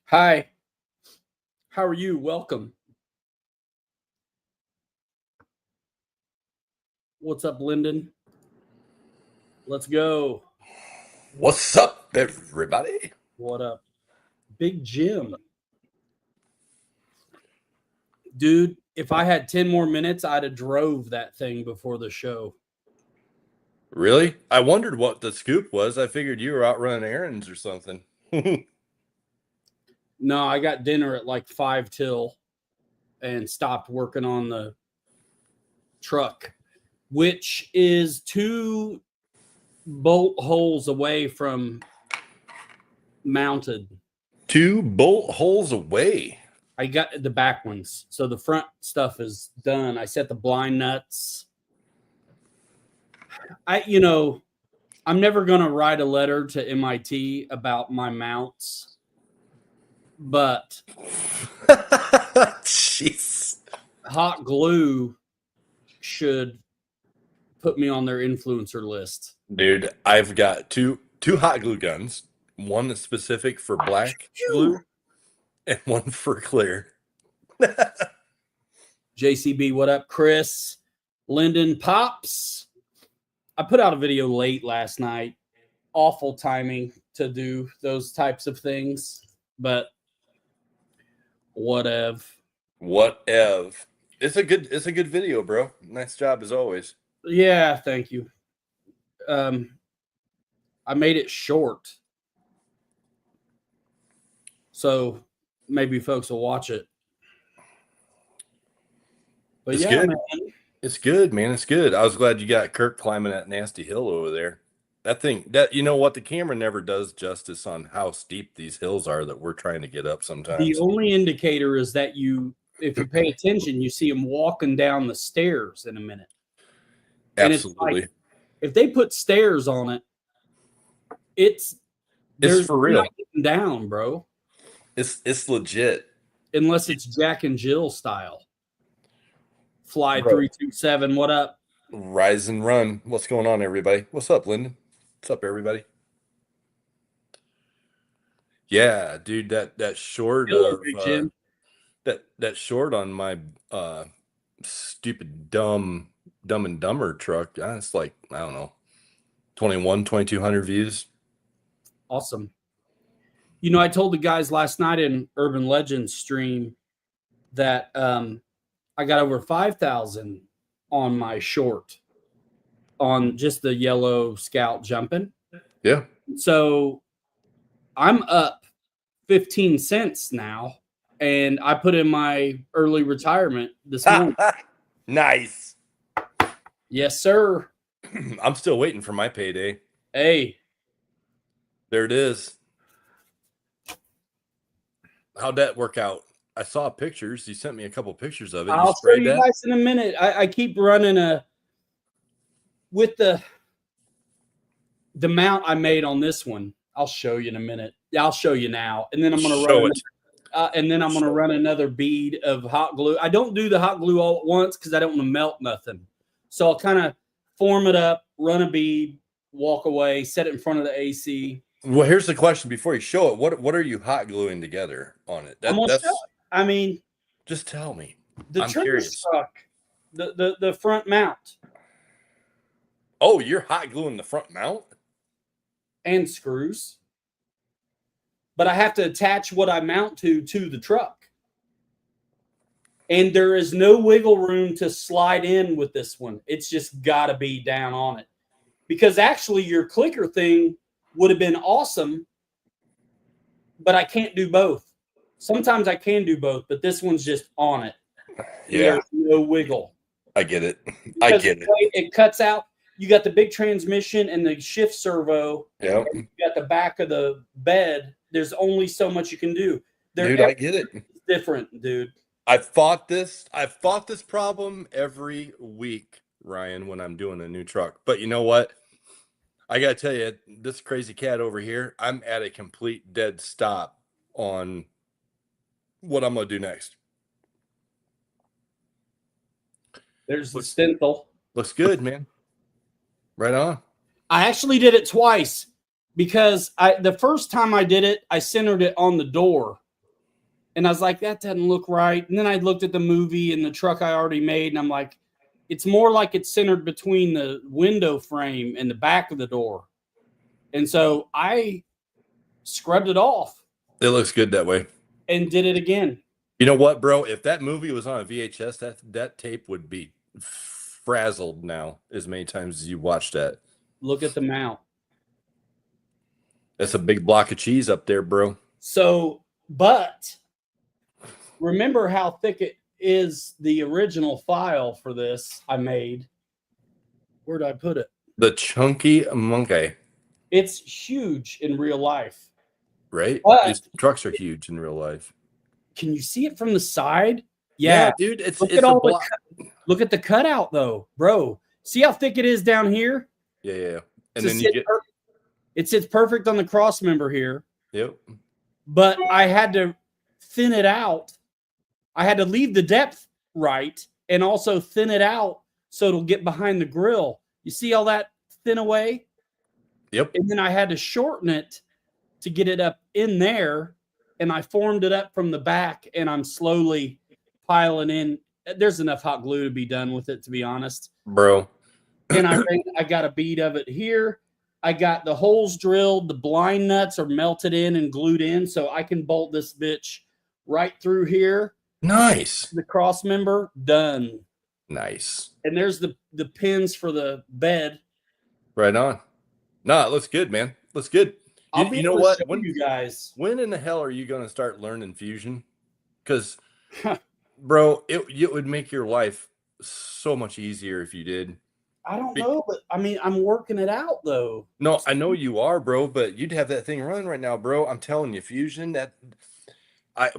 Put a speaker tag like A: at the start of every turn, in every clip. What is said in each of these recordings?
A: Hi, how are you? Welcome. What's up, Lyndon? Let's go.
B: What's up, everybody?
A: What up? Big Jim. Dude, if I had 10 more minutes, I'd have drove that thing before the show.
B: Really? I wondered what the scoop was. I figured you were out running errands or something.
A: No, I got dinner at like 5 till and stopped working on the truck, which is 2 bolt holes away from mounted.
B: 2 bolt holes away.
A: I got the back ones. So the front stuff is done. I set the blind nuts. I'm never going to write a letter to MIT about my mounts, but
B: Jeez.
A: hot glue should put me on their influencer list.
B: Dude, I've got two hot glue guns. One is specific for black glue and one for clear.
A: JCB, what up, Chris? Lyndon Pops. I put out a video late last night. Awful timing to do those types of things, but whatever.
B: It's a good video, bro. Nice job as always.
A: Yeah, thank you. I made it short, so maybe folks will watch it. But
B: It's
A: yeah,
B: good.
A: man.
B: It's good, man. It's good. I was glad you got Kirk climbing that nasty hill over there. You know what? The camera never does justice on how steep these hills are that we're trying to get up
A: The
B: sometimes.
A: only indicator is that if you pay attention, you see them walking down the stairs in a minute. And
B: Absolutely.
A: it's like, if they put stairs on it,
B: It's for real.
A: not getting down, bro.
B: It's legit.
A: Unless it's Jack and Jill style. Fly
B: Bro.
A: 327. What up?
B: Rise and run. What's going on, everybody? What's up, Lyndon? What's up, everybody? Yeah, dude, that short
A: Hello,
B: of
A: Big Jim.
B: that short on my stupid dumb and dumber truck. It's like, I don't know, 2,200 views.
A: Awesome. You know, I told the guys last night in Urban Legends stream that I got over 5,000 on my short on just the yellow Scout jumping.
B: Yeah.
A: So I'm up 15 cents now, and I put in my early retirement this month.
B: Nice.
A: Yes, sir.
B: I'm still waiting for my payday.
A: Hey.
B: There it is. How'd that work out? I saw pictures. You sent me a couple pictures of it.
A: I'll show you guys in a minute. I keep running with the mount I made on this one. I'll show you in a minute. I'll show you now, and then I'm going to run another bead of hot glue. I don't do the hot glue all at once because I don't want to melt nothing. So I'll kind of form it up, run a bead, walk away, set it in front of the AC.
B: Well, here's the question before you show it. What are you hot gluing together on it?
A: Just
B: tell me.
A: I'm curious. The front mount.
B: Oh, you're hot gluing the front mount?
A: And screws. But I have to attach what I mount to the truck. And there is no wiggle room to slide in with this one. It's just got to be down on it. Because actually your clicker thing would have been awesome, but I can't do both. Sometimes I can do both, but this one's just on it.
B: Yeah.
A: There's no wiggle.
B: I get it.
A: It cuts out. You got the big transmission and the shift servo.
B: Yeah.
A: You got the back of the bed. There's only so much you can do.
B: Dude, I get it.
A: It's different, dude.
B: I've fought this problem every week, Ryan, when I'm doing a new truck. But you know what? I got to tell you, this crazy cat over here, I'm at a complete dead stop on what I'm going to do next.
A: There's the Stenthal.
B: Looks good, man. Right on.
A: I actually did it twice because the first time I did it, I centered it on the door And I was like, that doesn't look right. And then I looked at the movie and the truck I already made, and I'm like, it's more like it's centered between the window frame and the back of the door. And so I scrubbed it off.
B: It looks good that way.
A: And did it again.
B: You know what, bro? If that movie was on a VHS, that tape would be frazzled now as many times as you watched that.
A: Look at the mount.
B: That's a big block of cheese up there, bro.
A: So, but remember how thick it is, the original file for this I made. Where did I put it?
B: The chunky monkey.
A: It's huge in real life.
B: Right?
A: But
B: these trucks are huge in real life.
A: Can you see it from the side? Yeah,
B: dude. It's
A: look
B: it's
A: at
B: a
A: all
B: block.
A: look at the cutout though, bro. See how thick it is down here?
B: Yeah. And
A: So
B: then you get
A: it sits perfect on the cross member here.
B: Yep.
A: But I had to thin it out. I had to leave the depth right and also thin it out so it'll get behind the grill. You see all that thin away?
B: Yep.
A: And then I had to shorten it to get it up in there. And I formed it up from the back, and I'm slowly piling in. There's enough hot glue to be done with it, to be honest.
B: Bro.
A: And I got a bead of it here. I got the holes drilled. The blind nuts are melted in and glued in, so I can bolt this bitch right through here.
B: Nice.
A: The cross member, done.
B: Nice.
A: And there's the pins for the bed.
B: Right on. Nah, it looks good, man. Looks good. You know what?
A: You guys.
B: When in the hell are you going to start learning Fusion? Because, bro, it would make your life so much easier if you did.
A: I don't know, but I mean, I'm working it out though.
B: No, I know you are, bro, but you'd have that thing running right now, bro. I'm telling you, Fusion.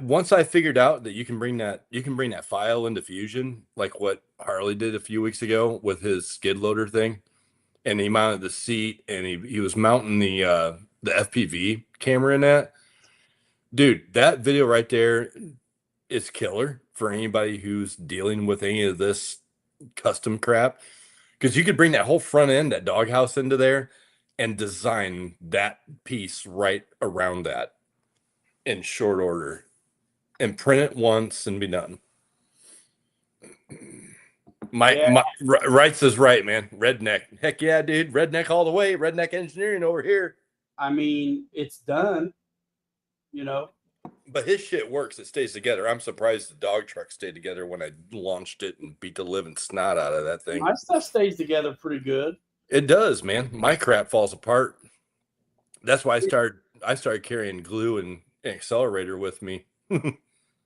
B: Once I figured out that you can bring that file into Fusion, like what Harley did a few weeks ago with his skid loader thing, and he mounted the seat, and he was mounting the FPV camera in that. Dude, that video right there is killer for anybody who's dealing with any of this custom crap. Because you could bring that whole front end, that doghouse into there, and design that piece right around that in short order. And print it once and be done. Right is right, man. Redneck. Heck yeah, dude. Redneck all the way. Redneck engineering over here.
A: I mean, it's done, you know.
B: But his shit works. It stays together. I'm surprised the dog truck stayed together when I launched it and beat the living snot out of that thing.
A: My stuff stays together pretty good.
B: It does, man. My crap falls apart. That's why I started carrying glue and an accelerator with me.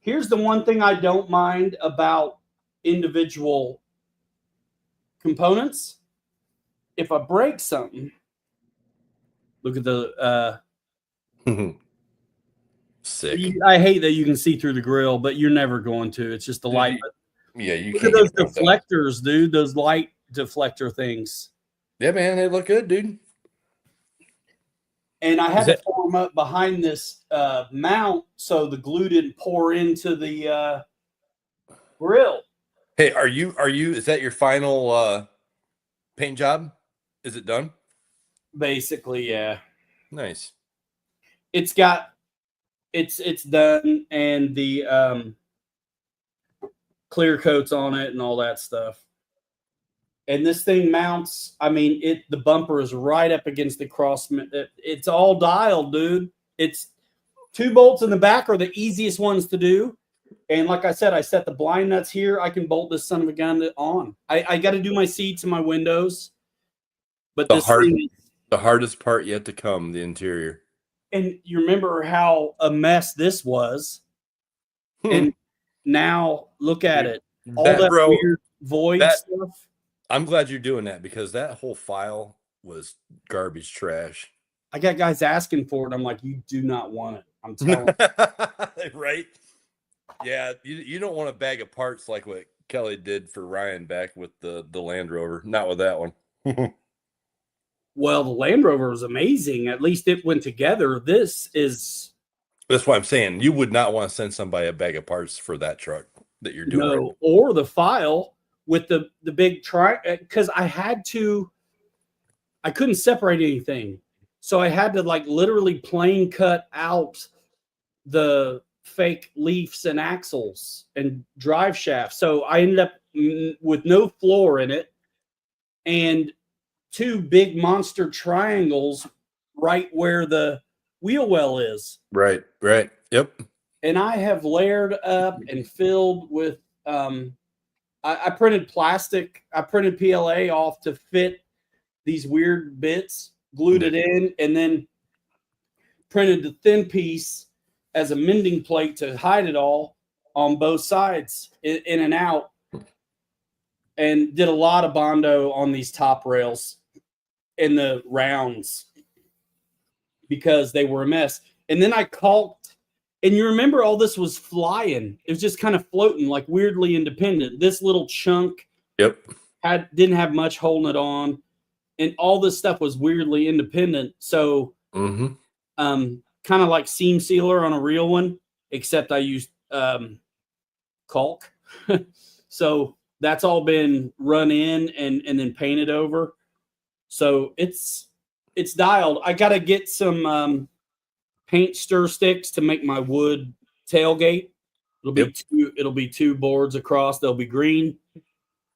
A: Here's the one thing I don't mind about individual components. If I break something, look at the
B: sick.
A: I hate that you can see through the grill, but you're never going to. It's just the light.
B: Yeah, you
A: look
B: can't.
A: Look at those deflectors, dude. Those light deflector things.
B: Yeah, man, they look good, dude.
A: And I had to form up behind this mount so the glue didn't pour into the grill.
B: Hey, is that your final paint job? Is it done?
A: Basically, yeah.
B: Nice.
A: It's done, and the clear coats on it and all that stuff. And this thing mounts, I mean, the bumper is right up against the cross. It's all dialed, dude. It's 2 bolts in the back are the easiest ones to do. And like I said, I set the blind nuts here. I can bolt this son of a gun on. I got to do my seats and my windows. But the
B: hardest part yet to come, the interior.
A: And you remember how a mess this was. And now look at it. All that weird void stuff.
B: I'm glad you're doing that because that whole file was garbage trash.
A: I got guys asking for it. I'm like, you do not want it. I'm telling
B: you. Right? Yeah, you don't want a bag of parts like what Kelly did for Ryan back with the Land Rover. Not with that one.
A: Well, the Land Rover was amazing. At least it went together. That's
B: why I'm saying you would not want to send somebody a bag of parts for that truck that you're doing.
A: No, or the file with the big because I couldn't separate anything. So I had to like literally plane cut out the fake leafs and axles and drive shafts. So I ended up with no floor in it and 2 big monster triangles right where the wheel well is.
B: Right. Yep.
A: And I have layered up and filled with I printed plastic. I printed PLA off to fit these weird bits, glued it in, and then printed the thin piece as a mending plate to hide it all on both sides, in and out, and did a lot of Bondo on these top rails in the rounds because they were a mess. And then I caulked, and you remember all this was flying. It was just kind of floating, like weirdly independent. This little chunk didn't have much holding it on, and all this stuff was weirdly independent. So kind of like seam sealer on a real one, except I used caulk. So that's all been run in and then painted over. So it's dialed. I got to get some paint stir sticks to make my wood tailgate. It'll be 2 boards across. They'll be green.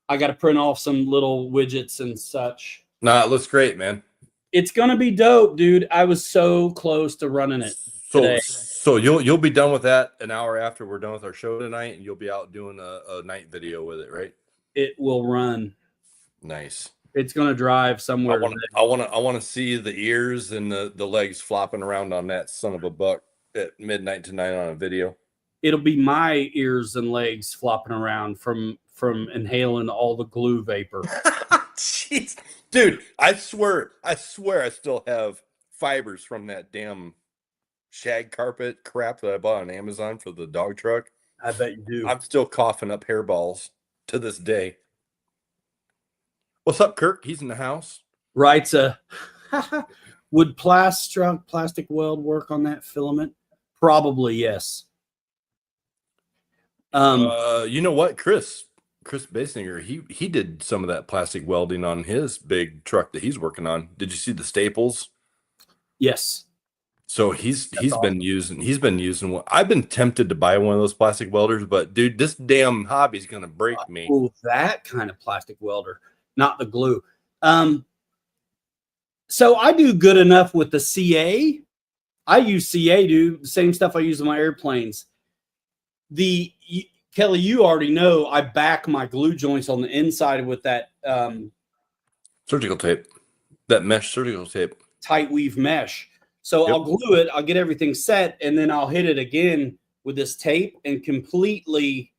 A: I got to print off some little widgets and such.
B: Nah, it looks great, man.
A: It's gonna be dope, dude. I was so close to running it today.
B: So you'll be done with that an hour after we're done with our show tonight, and you'll be out doing a night video with it, right?
A: It will run.
B: Nice.
A: It's gonna drive somewhere.
B: I want to see the ears and the legs flopping around on that son of a buck at midnight tonight on a video.
A: It'll be my ears and legs flopping around from inhaling all the glue vapor.
B: Jeez. Dude, I swear I still have fibers from that damn shag carpet crap that I bought on Amazon for the dog truck.
A: I bet you do.
B: I'm still coughing up hairballs to this day. What's up, Kirk? He's in the house.
A: Writes would plastic weld work on that filament? Probably yes.
B: You know what, Chris Basinger, he did some of that plastic welding on his big truck that he's working on. Did you see the staples?
A: Yes.
B: So he's been using one. I've been tempted to buy one of those plastic welders, but dude, this damn hobby's gonna break me.
A: Oh, that kind of plastic welder, not the glue. So I do good enough with the CA. I use CA, dude. The same stuff I use in my airplanes. Kelly, you already know I back my glue joints on the inside with that
B: surgical tape, that mesh surgical tape,
A: tight weave mesh. So I'll glue it, I'll get everything set, and then I'll hit it again with this tape and completely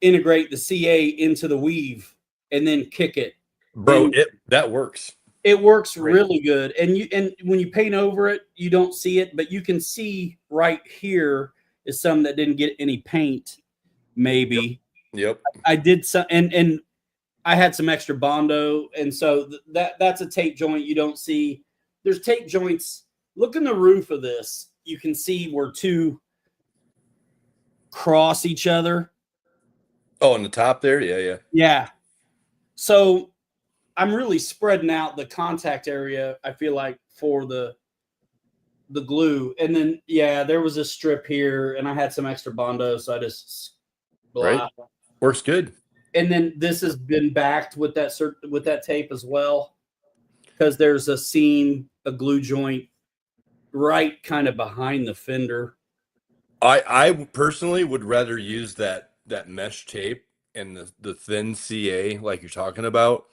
A: integrate the CA into the weave and then kick it.
B: Bro, that works.
A: It works really good. And when you paint over it, you don't see it, but you can see right here is some that didn't get any paint, maybe.
B: Yep.
A: I did some, and I had some extra Bondo, and so that's a tape joint you don't see. There's tape joints. Look in the roof of this. You can see where 2 cross each other.
B: Oh, on the top there? Yeah.
A: So I'm really spreading out the contact area, I feel like, for the glue. And then, there was a strip here, and I had some extra Bondo, so I just
B: works good.
A: And then this has been backed with that tape as well, because there's a seam, a glue joint right kind of behind the fender.
B: I personally would rather use that mesh tape and the thin CA like you're talking about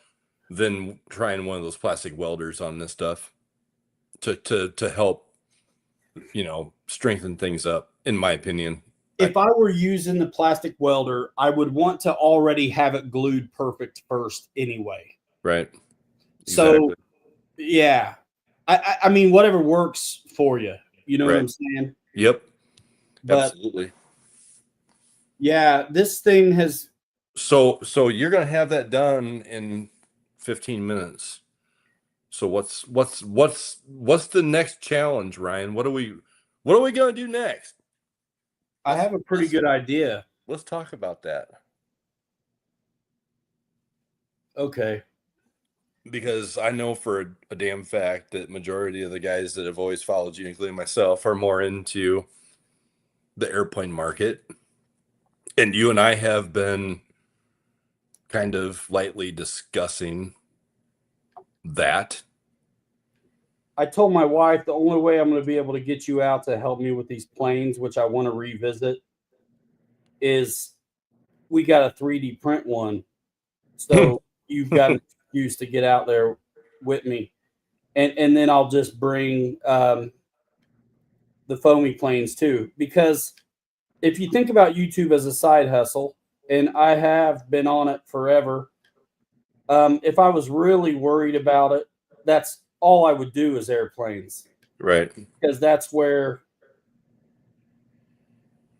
B: than trying one of those plastic welders on this stuff to help, strengthen things up, in my opinion.
A: If I were using the plastic welder, I would want to already have it glued perfect first anyway.
B: Right.
A: Exactly. So, yeah. I mean, whatever works for you. You know what I'm saying?
B: Yep. Absolutely.
A: Yeah, this thing has.
B: So you're gonna have that done in 15 minutes. So what's the next challenge, Ryan? What are we gonna do next?
A: I have a pretty good idea.
B: Let's talk about that.
A: Okay.
B: Because I know for a damn fact that majority of the guys that have always followed you, including myself, are more into the airplane market, and you and I have been kind of lightly discussing that.
A: I told my wife the only way I'm going to be able to get you out to help me with these planes, which I want to revisit, is we got a 3D print one. So you've got an excuse to get out there with me. And then I'll just bring the foamy planes too. Because if you think about YouTube as a side hustle, and I have been on it forever, if I was really worried about it, that's all I would do is airplanes.
B: Right.
A: Because that's where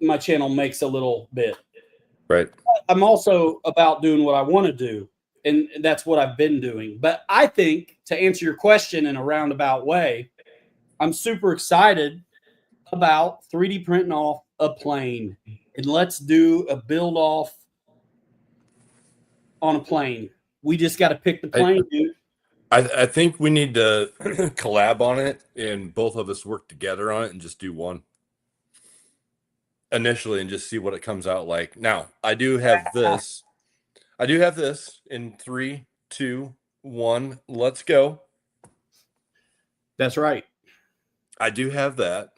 A: my channel makes a little bit.
B: Right.
A: I'm also about doing what I want to do, and that's what I've been doing. But I think, to answer your question in a roundabout way, I'm super excited about 3D printing off a plane, and let's do a build off on a plane. We just got to pick the plane, dude.
B: I think we need to collab on it, and both of us work together on it and just do one initially and just see what it comes out like. Now, I do have this. I do have this in 3, 2, 1. Let's go.
A: That's right.
B: I do have that.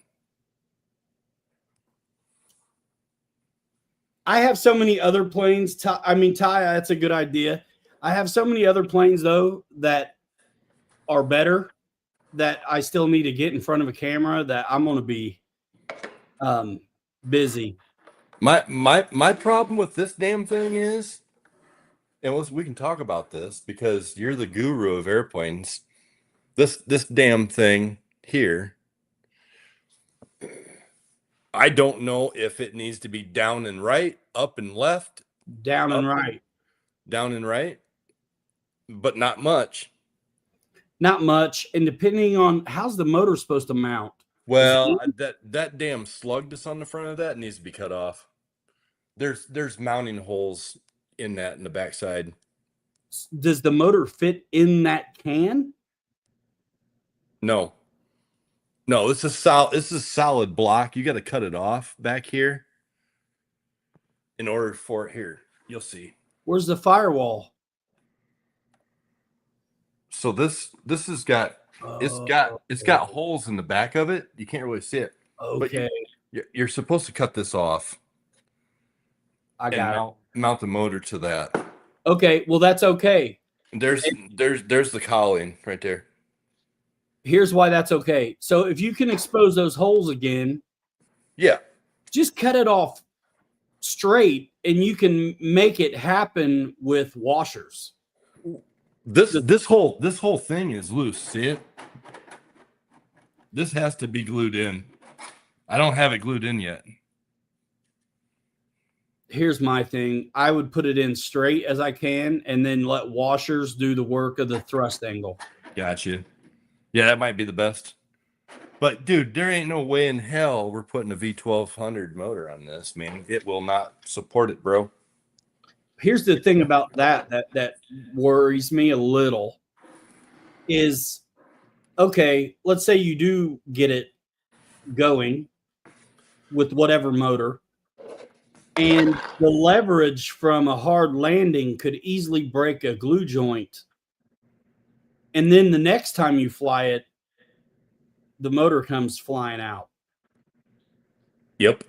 A: I have so many other planes. I mean, Ty, that's a good idea. I have so many other planes, though, that are better that I still need to get in front of a camera that I'm going to be busy.
B: My problem with this damn thing is, and we can talk about this because you're the guru of airplanes. This damn thing here, I don't know if it needs to be down and right, up and left,
A: down and right,
B: down and right, but not much.
A: Not much. And depending on how's the motor supposed to mount.
B: Well, that damn slug that's on the front of that needs to be cut off. There's mounting holes in that in the backside.
A: Does the motor fit in that can?
B: No. No, this is solid block. You got to cut it off back here in order for it here. You'll see.
A: Where's the firewall?
B: So this has got it's got holes in the back of it. You can't really see it.
A: Okay.
B: But you're supposed to cut this off.
A: I got it.
B: Mount the motor to that.
A: Okay, well that's okay.
B: There's the cowling right there.
A: Here's why that's okay. So if you can expose those holes again,
B: yeah,
A: just cut it off straight, and you can make it happen with washers.
B: This whole thing is loose. See it? This has to be glued in. I don't have it glued in yet.
A: Here's my thing. I would put it in straight as I can and then let washers do the work of the thrust angle.
B: Gotcha. Yeah, that might be the best. But dude, there ain't no way in hell we're putting a V1200 motor on this, man. It will not support it, bro.
A: Here's the thing about that worries me a little is, okay, let's say you do get it going with whatever motor, and the leverage from a hard landing could easily break a glue joint. And then the next time you fly it, the motor comes flying out.
B: Yep.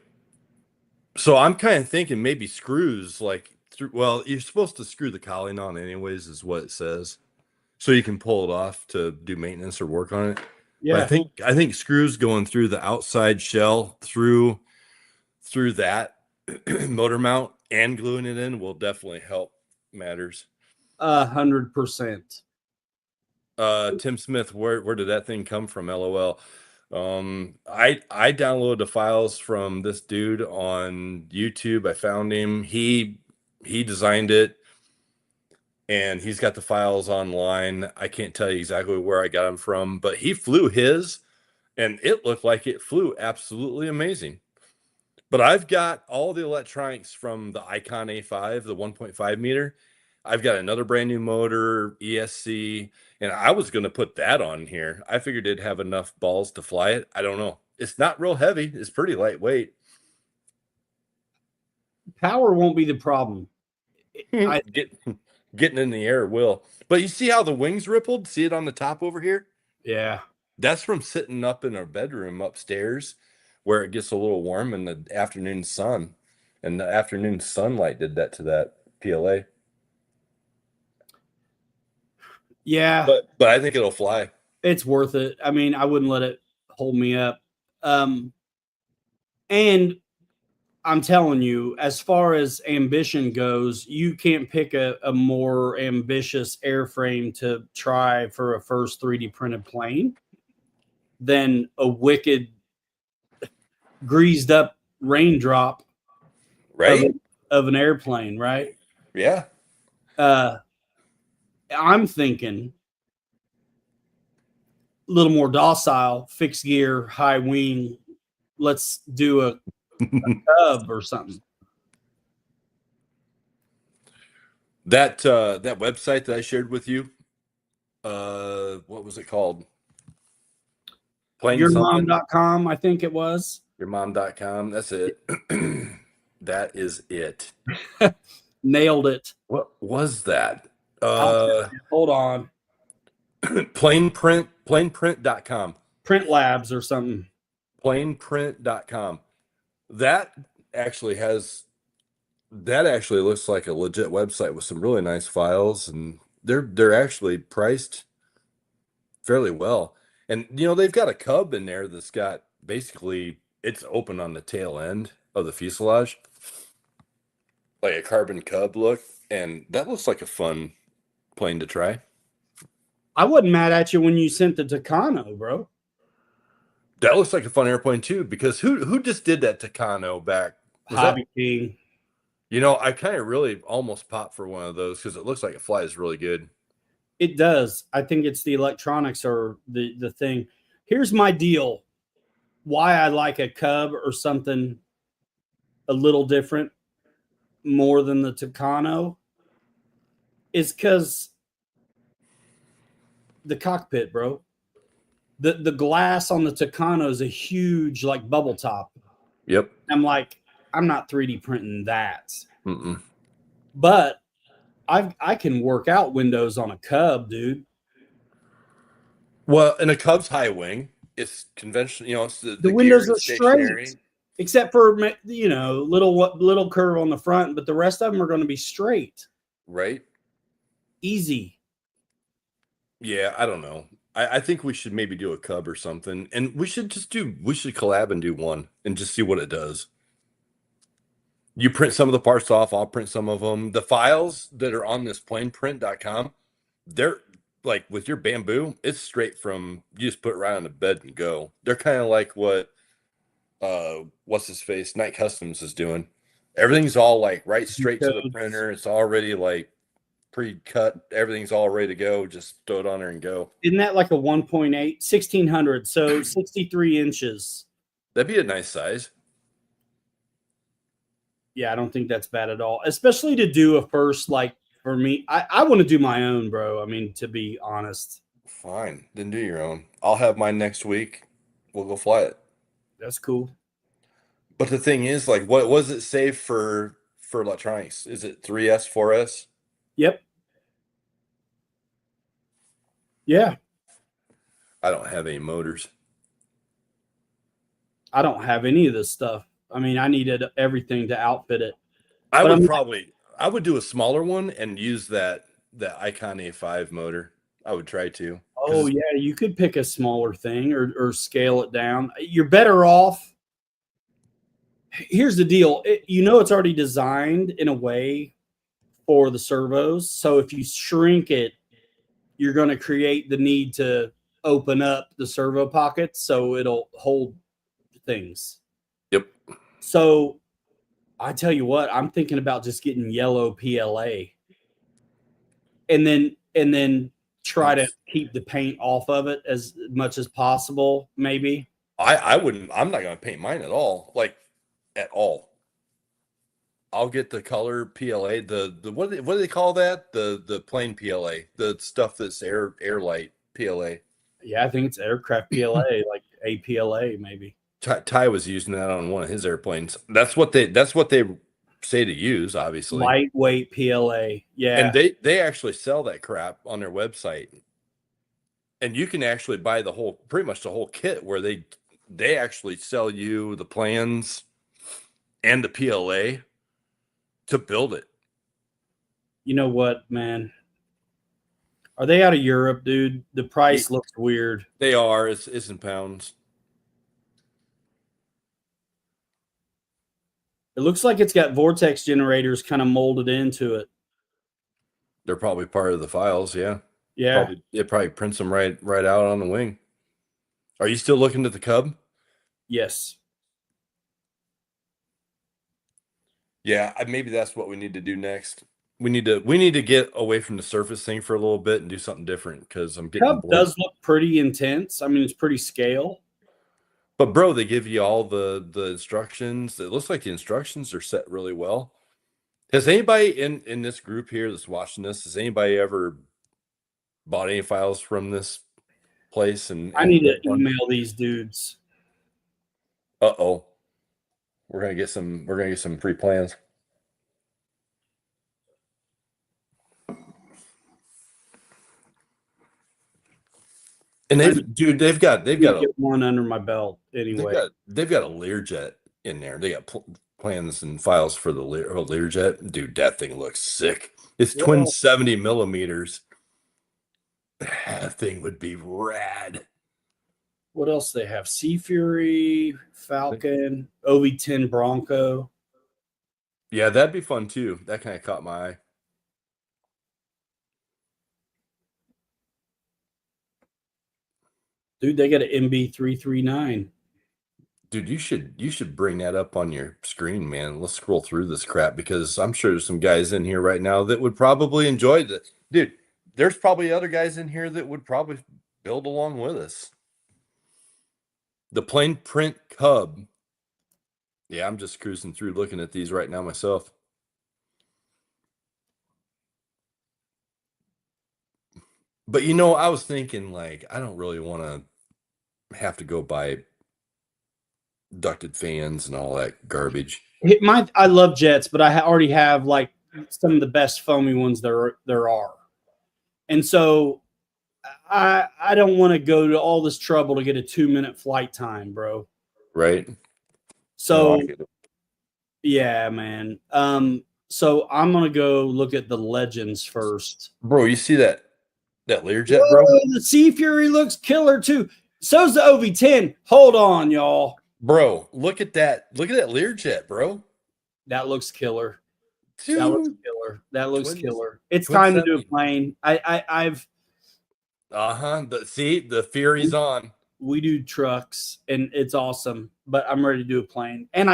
B: So I'm kind of thinking maybe screws like through. Well, you're supposed to screw the cowling on anyways, is what it says, so you can pull it off to do maintenance or work on it. Yeah. But I think screws going through the outside shell through that motor mount and gluing it in will definitely help matters.
A: 100%.
B: Tim Smith, where did that thing come from? LOL. I downloaded the files from this dude on YouTube. I found him. He designed it, and he's got the files online. I can't tell you exactly where I got them from, but he flew his, and it looked like it flew absolutely amazing. But I've got all the electronics from the Icon A5, the 1.5 meter. I've got another brand new motor, ESC, and I was going to put that on here. I figured it'd have enough balls to fly it. I don't know. It's not real heavy. It's pretty lightweight.
A: Power won't be the problem.
B: Getting in the air will. But you see how the wings rippled? See it on the top over here?
A: Yeah.
B: That's from sitting up in our bedroom upstairs where it gets a little warm in the afternoon sun. And the afternoon sunlight did that to that PLA.
A: Yeah.
B: But I think it'll fly.
A: It's worth it. I mean, I wouldn't let it hold me up. And I'm telling you, as far as ambition goes, you can't pick a more ambitious airframe to try for a first 3D printed plane than a wicked, greased up raindrop
B: Right?
A: of an airplane, right?
B: Yeah.
A: I'm thinking a little more docile, fixed gear, high wing. Let's do a Cub or something.
B: That website that I shared with you, what was it called?
A: Yourmom.com, I think it was.
B: Yourmom.com. That's it. That is it.
A: Nailed it.
B: What was that?
A: Hold on.
B: planeprint.com.
A: Print Labs or something.
B: Planeprint.com. That actually looks like a legit website with some really nice files, and they're actually priced fairly well. And they've got a Cub in there that's got basically it's open on the tail end of the fuselage, like a carbon Cub look, and that looks like a fun plane to try.
A: I wasn't mad at you when you sent the Tucano, bro.
B: That looks like a fun airplane too, because who just did that Tucano back?
A: Hobby King.
B: I kind of really almost popped for one of those because it looks like it flies really good.
A: It does. I think it's the electronics or the thing. Here's my deal. Why I like a Cub or something a little different more than the Tucano is because the cockpit, bro. The glass on the Tucano is a huge like bubble top.
B: Yep.
A: I'm like, I'm not 3D printing that.
B: Mm-mm.
A: But I can work out windows on a Cub, dude.
B: Well, in a Cub's high wing, it's conventional. It's the
A: windows are straight, except for little curve on the front, but the rest of them are going to be straight.
B: Right.
A: Easy.
B: Yeah, I don't know. I think we should maybe do a Cub or something, and we should collab and do one and just see what it does. You print some of the parts off, I'll print some of them. The files that are on this planeprint.com, they're like with your bamboo, it's straight from you just put it right on the bed and go. They're kind of like what what's his face Night Customs is doing. Everything's all like right straight to the printer. It's already like pre-cut. Everything's all ready to go. Just throw it on there and go.
A: Isn't that like a 1.8 1600? So 63 inches.
B: That'd be a nice size.
A: Yeah, I don't think that's bad at all, especially to do a first. Like for me, I want to do my own, bro. I mean, to be honest.
B: Fine, then do your own. I'll have mine next week. We'll go fly it.
A: That's cool.
B: But the thing is, like, what was it saved for electronics? Is it 3S, 4S?
A: Yep. Yeah.
B: I don't have any motors.
A: I don't have any of this stuff. I mean, I needed everything to outfit it.
B: I would do a smaller one and use that Icon A5 motor. I would try to.
A: Oh yeah, you could pick a smaller thing or scale it down. You're better off. Here's the deal. It's already designed in a way for the servos. So if you shrink it, you're going to create the need to open up the servo pockets so it'll hold things.
B: Yep.
A: So I tell you what, I'm thinking about just getting yellow PLA and then try to keep the paint off of it as much as possible. Maybe
B: I'm not going to paint mine at all. Like at all. I'll get the color PLA, the what do they call that? The plain PLA, the stuff that's airlight PLA.
A: Yeah, I think it's aircraft PLA, like APLA maybe.
B: Ty was using that on one of his airplanes. That's what they say to use, obviously.
A: Lightweight PLA. Yeah.
B: And they actually sell that crap on their website. And you can actually buy pretty much the whole kit where they actually sell you the plans and the PLA to build it.
A: You know what, man? Are they out of Europe, dude? The price looks weird.
B: They are. It's in pounds.
A: It looks like it's got vortex generators kind of molded into it.
B: They're probably part of the files, yeah.
A: Yeah.
B: It probably prints them right out on the wing. Are you still looking at the Cub?
A: Yes.
B: Yeah, maybe that's what we need to do next. We need to get away from the surface thing for a little bit and do something different because I'm getting
A: Cub
B: bored.
A: does look pretty intense. I mean, it's pretty scale.
B: But bro, they give you all the instructions. It looks like the instructions are set really well. Has anybody in this group here that's watching this, has anybody ever bought any files from this place? And
A: I need to email these dudes.
B: Uh-oh. We're gonna get some free plans. And they've got
A: one under my belt anyway.
B: They've got a Learjet in there. They got plans and files for the Learjet. Dude, that thing looks sick. It's twin 70 millimeters. That thing would be rad.
A: What else they have? Sea Fury, Falcon, OV10 Bronco.
B: Yeah, that'd be fun too. That kind of caught my eye.
A: Dude, they got an MB339.
B: Dude, you should bring that up on your screen, man. Let's scroll through this crap because I'm sure there's some guys in here right now that would probably enjoy this. Dude, there's probably other guys in here that would probably build along with us. The plain print Cub. Yeah, I'm just cruising through looking at these right now myself. But you know, I was thinking like I don't really want to have to go buy ducted fans and all that garbage.
A: I love jets, but I already have like some of the best foamy ones there are. And so I don't want to go to all this trouble to get a 2-minute flight time, bro.
B: Right.
A: So yeah, man. So I'm gonna go look at the Legends first.
B: Bro, you see that Learjet, bro?
A: The Sea Fury looks killer too. So's the OV10. Hold on, y'all.
B: Bro, look at that. Look at that Learjet, bro.
A: That looks killer.
B: Dude.
A: That looks killer. That looks killer. It's time to do a plane. I've
B: the Fury's on.
A: We do trucks and it's awesome, but I'm ready to do a plane. And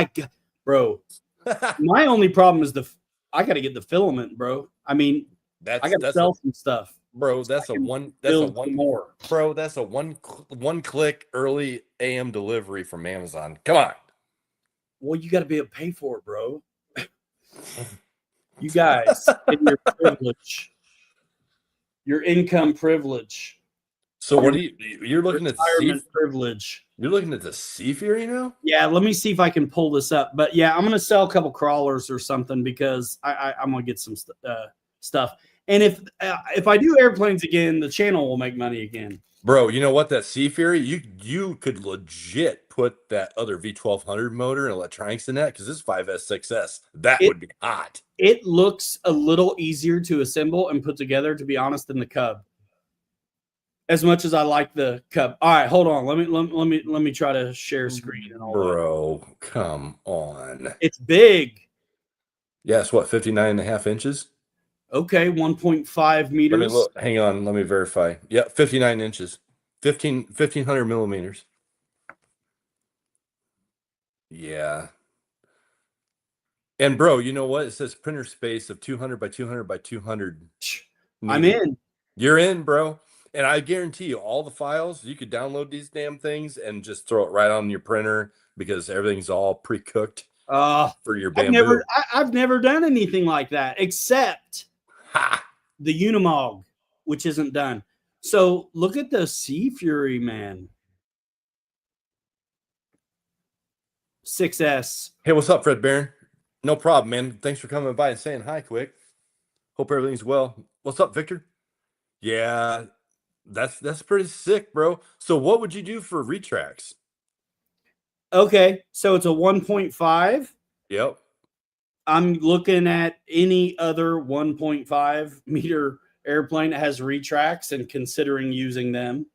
A: my only problem is I got to get the filament, bro. I mean, I got to sell some stuff.
B: Bro, that's a one click early AM delivery from Amazon. Come on.
A: Well, you got to be able to pay for it, bro. You guys, in your privilege, your income privilege.
B: So what you're looking at
A: retirement privilege.
B: You're looking at the Sea Fury now?
A: Yeah, let me see if I can pull this up. But yeah, I'm gonna sell a couple crawlers or something because I'm gonna get some stuff. And if I do airplanes again, the channel will make money again.
B: Bro, you know what? That Sea Fury, you could legit put that other V1200 motor and electronics in that because this 5S6S, that would be hot.
A: It looks a little easier to assemble and put together, to be honest, than the Cub. As much as I like the Cub. All right, hold on. Let me try to share screen and all
B: Bro, that. Come on.
A: It's big.
B: Yeah, it's what, 59.5 inches?
A: Okay, 1.5 meters.
B: Let me look. Hang on, let me verify. Yeah, 59 inches. 1,500 millimeters. Yeah. And bro, you know what? It says printer space of 200 by 200 by 200.
A: I'm in.
B: You're in, bro. And I guarantee you, all the files, you could download these damn things and just throw it right on your printer because everything's all pre-cooked for your bamboo.
A: I've never done anything like that except the Unimog, which isn't done. So look at the Sea Fury, man. 6S.
B: Hey, what's up, Fred Barron? No problem, man. Thanks for coming by and saying hi quick. Hope everything's well. What's up, Victor? Yeah, that's pretty sick, bro. So what would you do for retracts?
A: Okay, so it's a 1.5.
B: Yep.
A: I'm looking at any other 1.5 meter airplane that has retracts and considering using them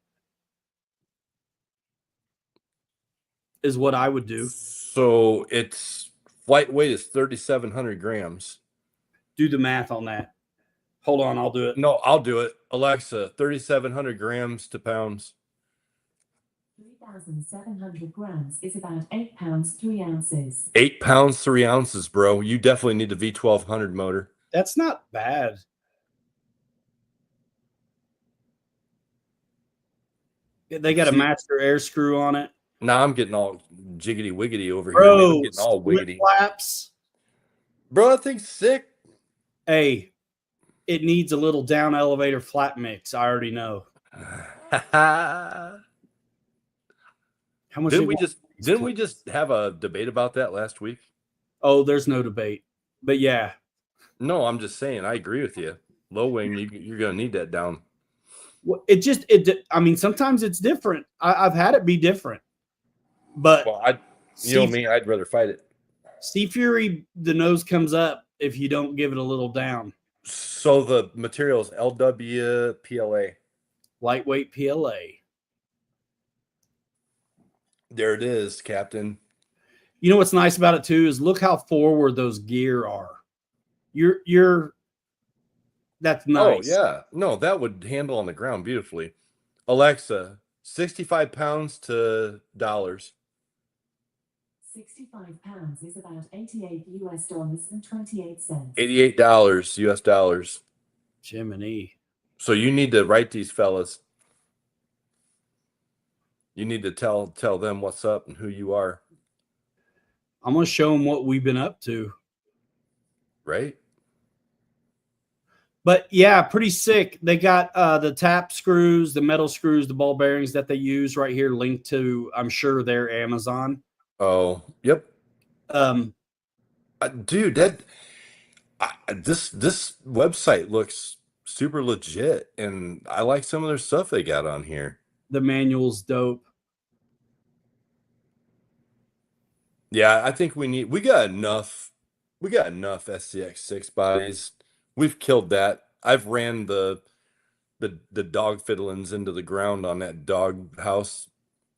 A: is what I would do.
B: So its flight weight is 3,700 grams.
A: Do the math on that. Hold on, I'll do it.
B: No, I'll do it. Alexa, 3,700 grams to pounds.
C: 3,700 grams is about 8 pounds 3 ounces.
B: 8 pounds 3 ounces, bro. You definitely need a V1200 motor.
A: That's not bad. They got a master air screw on it.
B: Now I'm getting all jiggity wiggity over
A: Bro,
B: here. I'm getting all wiggity.
A: Flaps.
B: Bro, that thing's sick.
A: Hey, it needs a little down elevator flap mix. I already know.
B: How much didn't we just have a debate about that last week?
A: Oh, there's no debate. But yeah.
B: No, I'm just saying I agree with you. Low wing, you're gonna need that down.
A: Well, I mean, sometimes it's different. I've had it be different. But
B: me, I'd rather fight it.
A: Sea Fury, the nose comes up if you don't give it a little down.
B: So the material is LWPLA.
A: Lightweight PLA.
B: There it is, Captain.
A: You know what's nice about it too is look how forward those gear are. That's nice.
B: Oh yeah. No, that would handle on the ground beautifully. Alexa, 65 pounds to dollars.
C: 65 pounds is about $88 and 28 cents.
B: $88 US dollars.
A: Jiminy.
B: So you need to write these fellas. You need to tell them what's up and who you are.
A: I'm gonna show them what we've been up to.
B: Right?
A: But yeah, pretty sick. They got the tap screws, the metal screws, the ball bearings that they use right here linked to, I'm sure, their Amazon.
B: Oh, yep. Dude, this website looks super legit, and I like some of their stuff they got on here.
A: The manual's dope.
B: Yeah, I think we got enough SCX6 bodies. We've killed that. I've ran the dog fiddlings into the ground on that dog house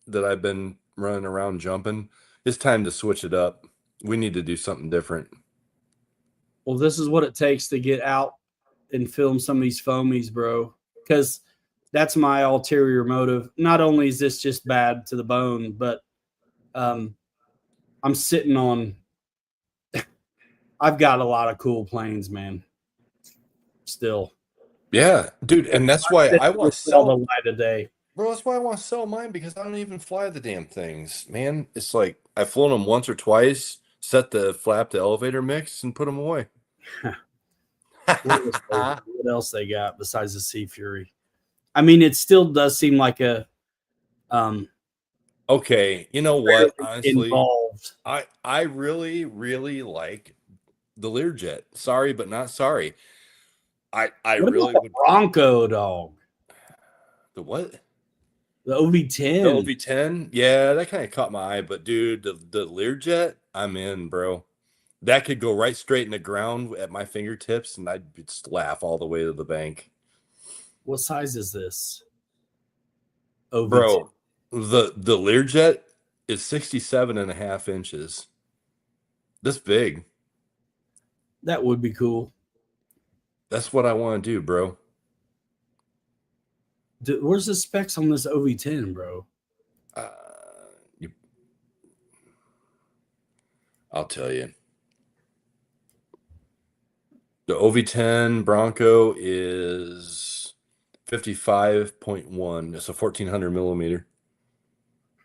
B: that I've been running around jumping. It's time to switch it up. We need to do something different.
A: Well, this is what it takes to get out and film some of these foamies, bro. Because that's my ulterior motive. Not only is this just bad to the bone, but I'm sitting on. I've got a lot of cool planes, man. Still.
B: Yeah, dude, and that's why I want to sell
A: the light today.
B: Bro, that's why I want to sell mine, because I don't even fly the damn things, man. It's like I've flown them once or twice, set the flap to elevator mix, and put them away.
A: What else they got besides the Sea Fury? I mean, it still does seem like a
B: okay, you know what? Honestly,
A: involved.
B: I really, really like the Learjet. Sorry, but not sorry. I really would.
A: Bronco dog.
B: The what?
A: The OV10.
B: The OV10? Yeah, that kind of caught my eye, but dude, the Learjet, I'm in, bro. That could go right straight in the ground at my fingertips, and I'd just laugh all the way to the bank.
A: What size is this? OV10.
B: Bro, the Learjet is 67.5 inches. This big.
A: That would be cool.
B: That's what I want to do, bro.
A: Where's the specs on this OV10, bro?
B: I'll tell you. The OV10 Bronco is 55.1. It's a 1400 millimeter.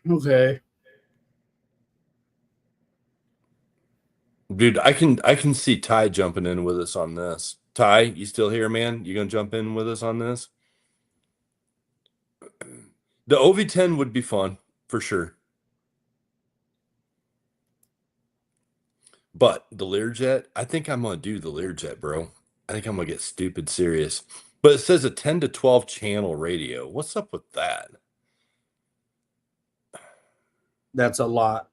A: Okay.
B: Dude, I can see Ty jumping in with us on this. Ty, you still here, man? You gonna jump in with us on this? The OV10 would be fun for sure. But the Learjet, I think I'm going to do the Learjet, bro. I think I'm going to get stupid serious. But it says a 10 to 12 channel radio. What's up with that?
A: That's a lot.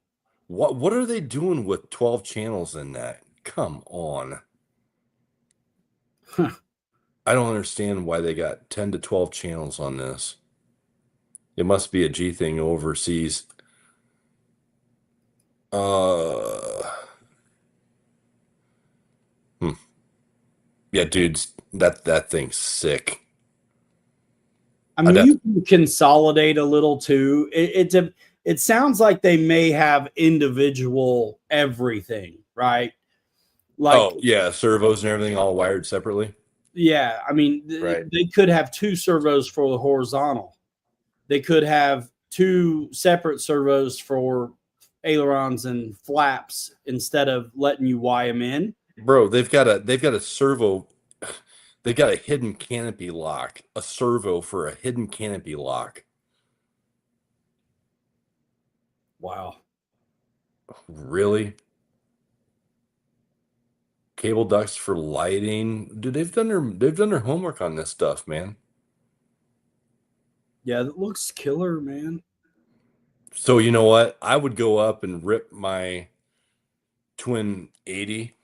B: What are they doing with 12 channels in that? Come on.
A: Huh.
B: I don't understand why they got 10 to 12 channels on this. It must be a G thing overseas. Yeah, dudes, that thing's sick.
A: I mean, you can consolidate a little too. It sounds like they may have individual everything, right? Like,
B: oh yeah, servos and everything all wired separately.
A: yeah, I mean,
B: Right.
A: they could have two servos for the horizontal. They could have two separate servos for ailerons and flaps instead of letting you wire them in.
B: Bro, they've got a servo. They've got a hidden canopy lock, a servo for a hidden canopy lock.
A: Wow.
B: Really? Cable ducts for lighting. Dude, they've done their homework on this stuff, man.
A: Yeah, that looks killer, man.
B: So you know what? I would go up and rip my twin 80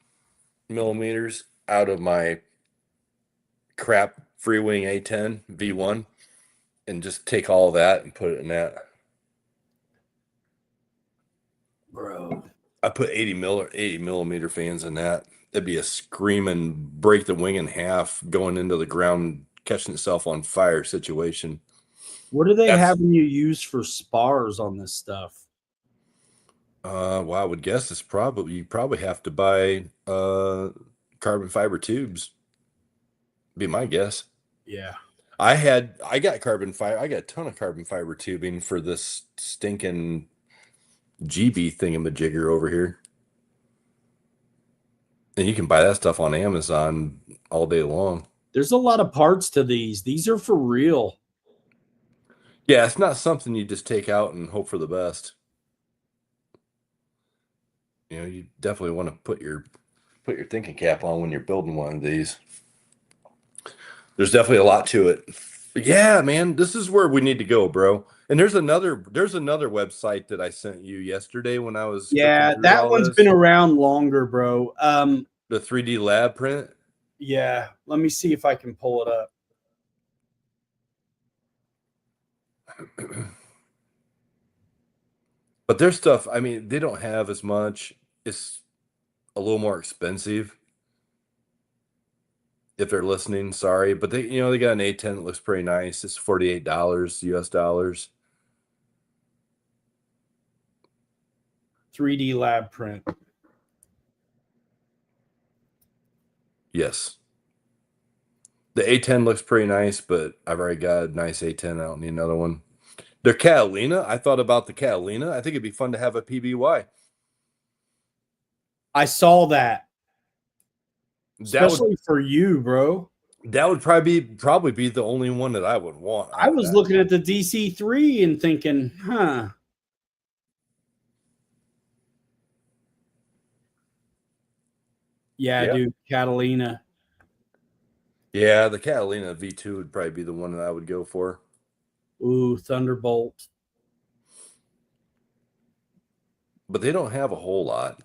B: millimeters out of my crap free wing A10 V1 and just take all that and put it in that.
A: Bro.
B: I put 80 millimeter fans in that. It'd be a screaming break the wing in half going into the ground, catching itself on fire situation.
A: What are they having you use for spars on this stuff?
B: Well, I would guess it's probably you probably have to buy carbon fiber tubes. Be my guess.
A: Yeah.
B: I got carbon fiber. I got a ton of carbon fiber tubing for this stinking GB thingamajigger over here. And you can buy that stuff on Amazon all day long.
A: There's a lot of parts to these. These are for real.
B: Yeah, it's not something you just take out and hope for the best. You know, you definitely want to put your thinking cap on when you're building one of these. There's definitely a lot to it. But yeah, man, this is where we need to go, bro. And there's another website that I sent you yesterday when I was
A: that one's been around longer, bro.
B: The 3D lab print.
A: Yeah, let me see if I can pull it up.
B: But their stuff, I mean, they don't have as much. It's a little more expensive. If they're listening, sorry, but they got an A10 that looks pretty nice. It's $48 US dollars.
A: 3D lab print.
B: Yes. The A10 looks pretty nice, but I've already got a nice A10. I don't need another one. Their Catalina, I thought about the Catalina. I think it'd be fun to have a PBY.
A: I saw that. Especially for you, bro.
B: That would probably be the only one that I would want.
A: I was looking at the DC3 and thinking, huh. Yeah, dude, Catalina.
B: Yeah, the Catalina V2 would probably be the one that I would go for.
A: Ooh, Thunderbolt.
B: But they don't have a whole lot.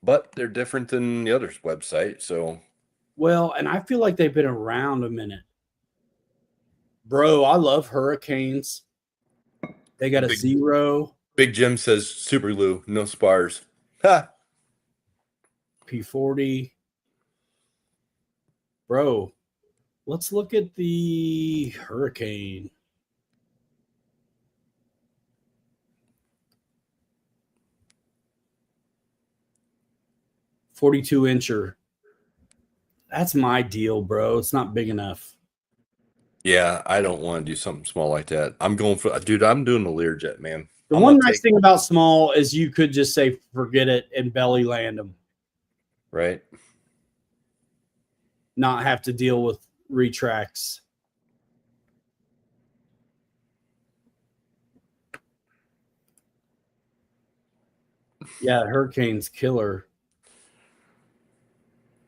B: But they're different than the other website, so.
A: Well, and I feel like they've been around a minute. Bro, I love Hurricanes. They got a 0.
B: Big Jim says Super Glue, no spars. Ha!
A: P40. Bro, let's look at the Hurricane. .42-incher. That's my deal, bro. It's not big enough.
B: Yeah, I don't want to do something small like that. I'm going for, dude, I'm doing the Learjet, man.
A: The one nice thing about small is you could just say, forget it, and belly land them.
B: Right.
A: Not have to deal with retracts. Yeah, Hurricane's killer.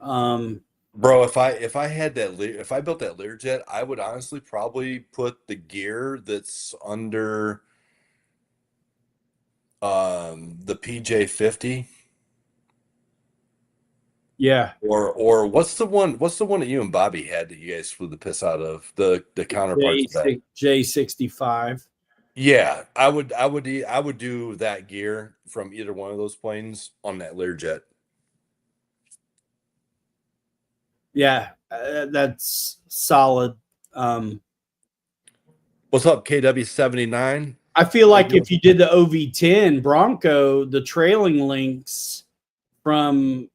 B: Bro, if I had that, if I built that Learjet, I would honestly probably put the gear that's under the PJ50.
A: Yeah.
B: Or what's the one that you and Bobby had that you guys flew the piss out of? The counterparts of that.
A: J65.
B: Yeah, I would do that gear from either one of those planes on that Learjet.
A: Yeah, that's solid.
B: What's up, KW79?
A: I feel like if you did the OV10 Bronco, the trailing links from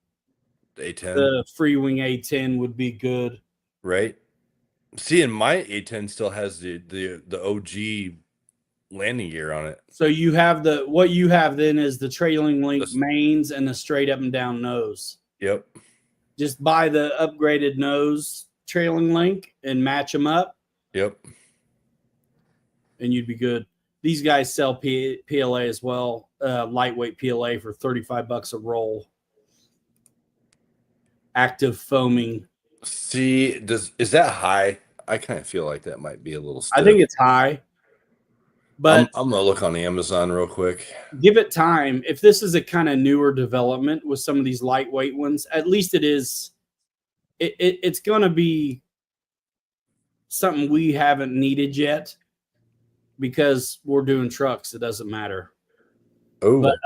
B: A10,
A: the Freewing A10 would be good.
B: right? See, and my A10 still has the OG landing gear on it.
A: So you have what you have then is the trailing link
B: This-
A: mains and the straight up and down nose.
B: Yep.
A: Just buy the upgraded nose trailing link and match them up.
B: Yep.
A: And you'd be good. These guys sell PLA as well, lightweight PLA for $35 a roll. Active foaming.
B: See, is that high? I kind of feel like that might be a little stiff.
A: I think it's high, but
B: I'm gonna look on Amazon real quick.
A: give it time. If this is a kind of newer development with some of these lightweight ones, at least it is. It's going to be something we haven't needed yet because we're doing trucks. It doesn't matter.
B: Oh,
A: But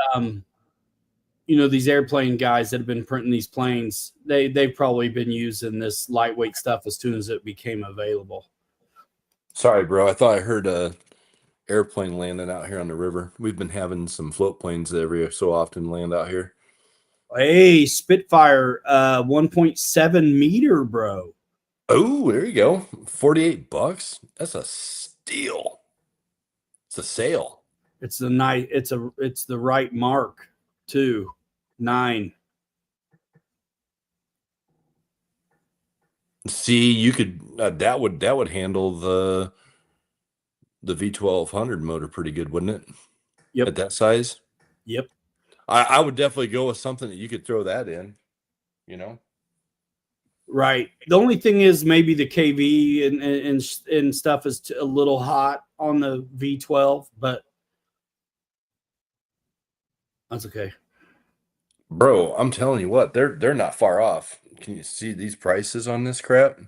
A: these airplane guys that have been printing these planes, they've probably been using this lightweight stuff as soon as it became available.
B: sorry, bro. I thought I heard a airplane landing out here on the river. We've been having some float planes that every so often land out here.
A: Hey, Spitfire, 1.7 meter, bro.
B: Oh, there you go. $48. That's a steal. It's a sale.
A: It's the night. It's the right mark too. 9.
B: See, you could that would handle the V1200 motor pretty good, wouldn't it?
A: Yep.
B: At that size.
A: Yep.
B: I would definitely go with something that you could throw that in.
A: Right. The only thing is maybe the KV and stuff is a little hot on the V12, but that's okay.
B: Bro, I'm telling you what, they're not far off. Can you see these prices on this crap?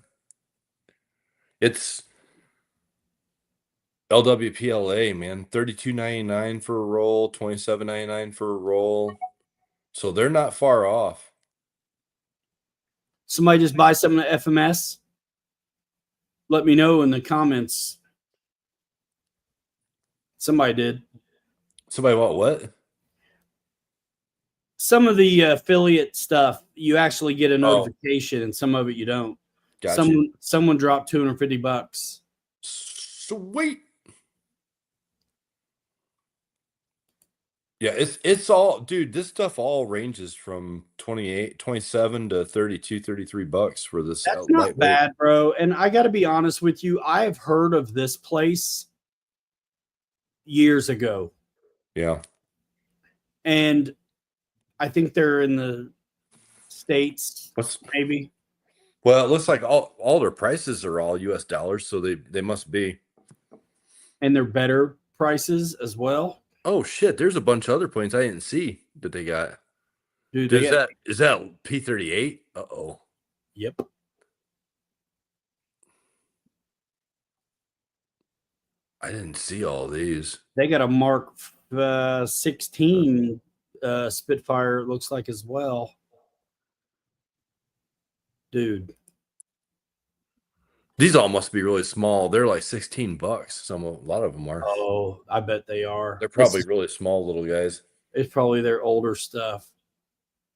B: It's LWPLA, man. $32.99 for a roll, $27.99 for a roll. So they're not far off.
A: Somebody just buy something at FMS. Let me know in the comments. Somebody did.
B: Somebody bought what?
A: Some of the affiliate stuff, you actually get a notification, and some of it you don't.
B: Gotcha.
A: Someone dropped $250.
B: Sweet. Yeah, it's all, dude, this stuff all ranges from 27 to 32, $33 for this.
A: That's not bad, bro. And I got to be honest with you. I have heard of this place years ago.
B: Yeah.
A: And I think they're in the States, maybe.
B: Well, it looks like all their prices are all US dollars, so they must be.
A: And they're better prices as well.
B: Oh shit, there's a bunch of other planes I didn't see that they got.
A: Dude,
B: is that P-38? Uh-oh.
A: Yep.
B: I didn't see all these.
A: They got a Mark 16 Spitfire, it looks like, as well. Dude.
B: These all must be really small. They're like $16. A lot of them are.
A: Oh, I bet they are.
B: They're probably really small little guys.
A: It's probably their older stuff.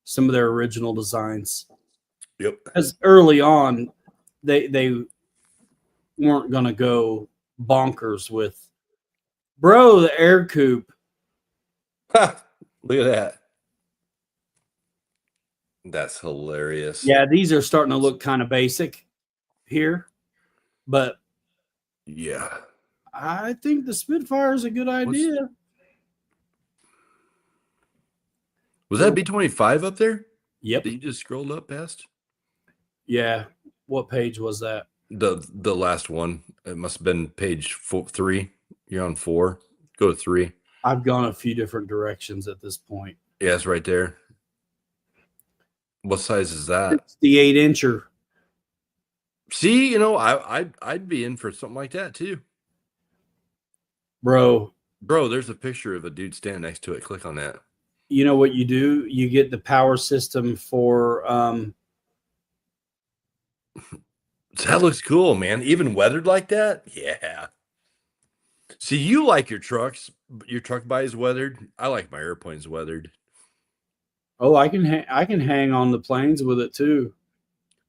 A: Some of their original designs.
B: Yep.
A: Because early on, they weren't going to go bonkers with, bro, the air coupe.
B: Look at that. That's hilarious.
A: Yeah, these are starting to look kind of basic here. But
B: yeah,
A: I think the Spitfire is a good idea.
B: Was that B-25 up there?
A: Yep.
B: That you just scrolled up past?
A: Yeah. What page was that?
B: The last one. It must have been page 3. You're on 4. Go to 3.
A: I've gone a few different directions at this point.
B: Yeah, it's right there. What size is that?
A: It's the 8-incher.
B: See, you know, I'd be in for something like that too.
A: Bro,
B: there's a picture of a dude standing next to it. Click on that.
A: You know what you do? You get the power system for
B: that looks cool, man. Even weathered like that? Yeah. See, you like your trucks. Your truck body is weathered. I like my airplanes weathered.
A: Oh, I can hang on the planes with it too.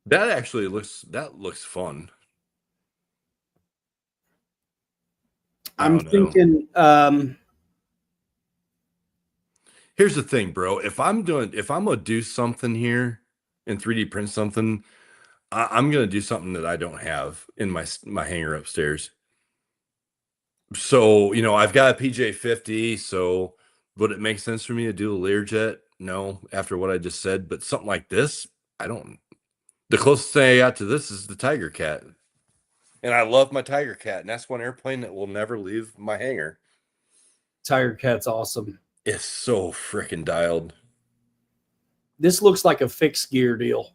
B: That actually looks fun.
A: I'm thinking
B: here's the thing, bro. If I'm gonna do something here and 3D print something, I'm gonna do something that I don't have in my hangar upstairs. So, you know, I've got a PJ50, so would it make sense for me to do a Learjet? No, after what I just said, but something like this, I don't. The closest thing I got to this is the Tiger Cat. And I love my Tiger Cat, and that's one airplane that will never leave my hangar.
A: Tiger Cat's awesome.
B: It's so freaking dialed.
A: This looks like a fixed gear deal.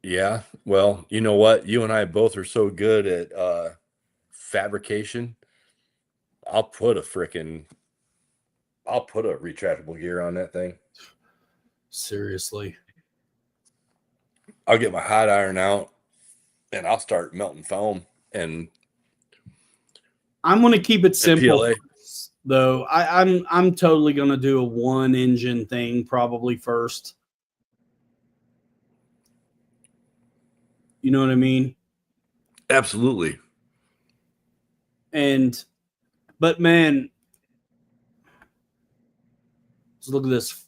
B: Yeah, well, you know what? You and I both are so good at fabrication. I'll put a retractable gear on that thing.
A: Seriously.
B: I'll get my hot iron out and I'll start melting foam. And
A: I'm going to keep it simple
B: PLA.
A: though. I'm totally going to do a 1-engine thing probably first. You know what I mean?
B: Absolutely.
A: But man, let's look at this.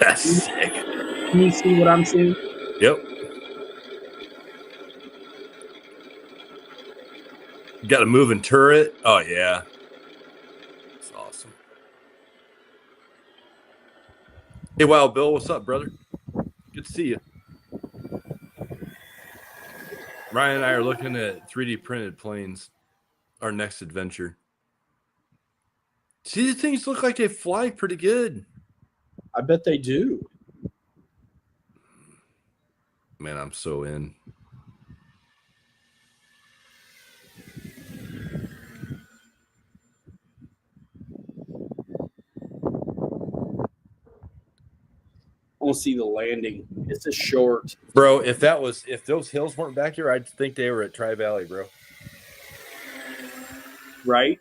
B: That's sick.
A: Can you see what I'm seeing?
B: Yep. Got a moving turret. Oh yeah. That's awesome. Hey, Wild Bill, what's up, brother? Good to see you. Ryan and I are looking at 3D printed planes. Our next adventure. See, these things look like they fly pretty good.
A: I bet they do.
B: Man, I'm so in.
A: I want to see the landing. It's a short.
B: Bro, if those hills weren't back here, I'd think they were at Tri Valley, bro.
A: Right?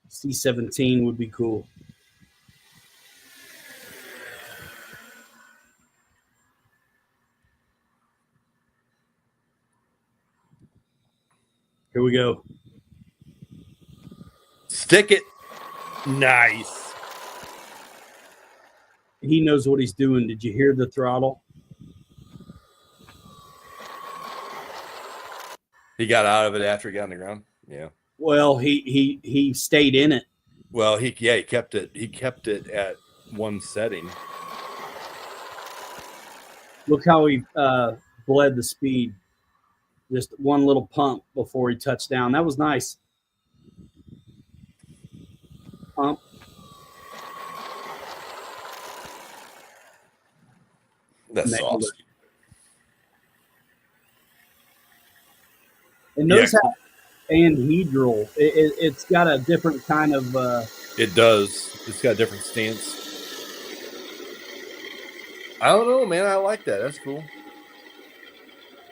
A: C-17 would be cool. Here we go.
B: Stick it. Nice.
A: He knows what he's doing. Did you hear the throttle?
B: He got out of it after he got on the ground. Yeah.
A: Well, he stayed in it.
B: Well, he kept it. He kept it at one setting.
A: Look how he bled the speed. Just one little pump before he touched down. That was nice. Pump.
B: That's
A: Nailed
B: awesome.
A: And notice how anhedral. It's got a different kind of.
B: It does. It's got a different stance. I don't know, man. I like that. That's cool.